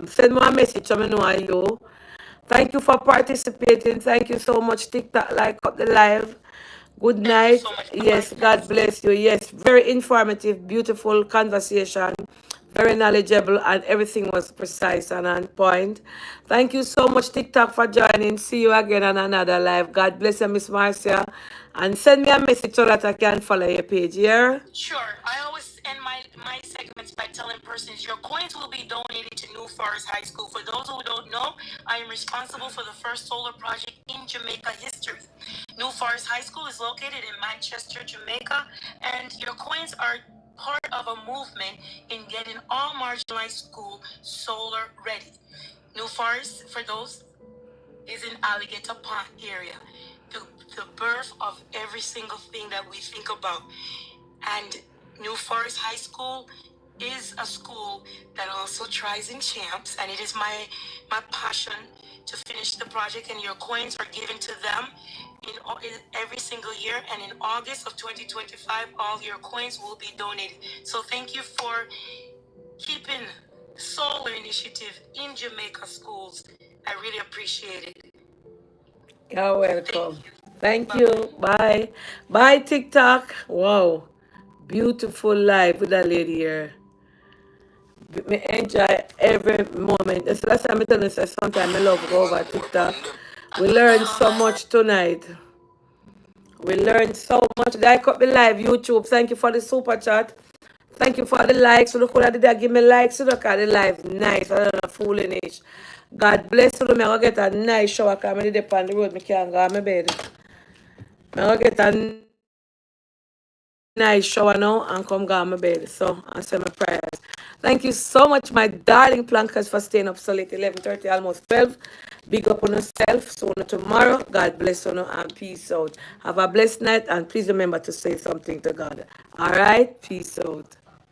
Send me a message so I know you. Thank you for participating. Thank you so much, TikTok. Like up the live. Good Thank you night. so much. Yes, Bye-bye. God bless you. Yes, very informative, beautiful conversation, very knowledgeable, and everything was precise and on point. Thank you so much, TikTok, for joining. See you again on another live. God bless you, Miss Marcia. And send me a message so that I can follow your page, yeah? Sure. I always end my segments by telling persons your coins will be donated to New Forest High School. For those who don't know, I am responsible for the first solar project in Jamaica history. New Forest High School is located in Manchester, Jamaica, and your coins are part of a movement in getting all marginalized schools solar ready. New Forest, for those, is in Alligator Pond area. The, the birth of every single thing that we think about. And New Forest High School is a school that also tries in champs, and it is my passion to finish the project. And your coins are given to them in every single year. And in August of 2025, all your coins will be donated. So thank you for keeping solar initiative in Jamaica schools. I really appreciate it. You're Thank welcome. you. Thank Bye. you. Bye. Bye, TikTok. Wow. Beautiful life with that lady here. Me enjoy every moment. That's the last time I tell you, say sometimes I love go over TikTok. We learned so much tonight. We learned so much. Like up the live YouTube. Thank you for the super chat. Thank you for the likes. Look what I did. I give me likes. Look at the live. Nice. I don't know, foolishness. God bless you. I'm going to get a nice shower because I'm on the road. I can't go on my bed. I'm going to get a nice shower now and come go on my bed. So I say my prayers. Thank you so much, my darling plankers, for staying up so late, 11:30, almost 12. Big up on yourself. So tomorrow, God bless you and peace out. Have a blessed night and please remember to say something to God. All right? Peace out.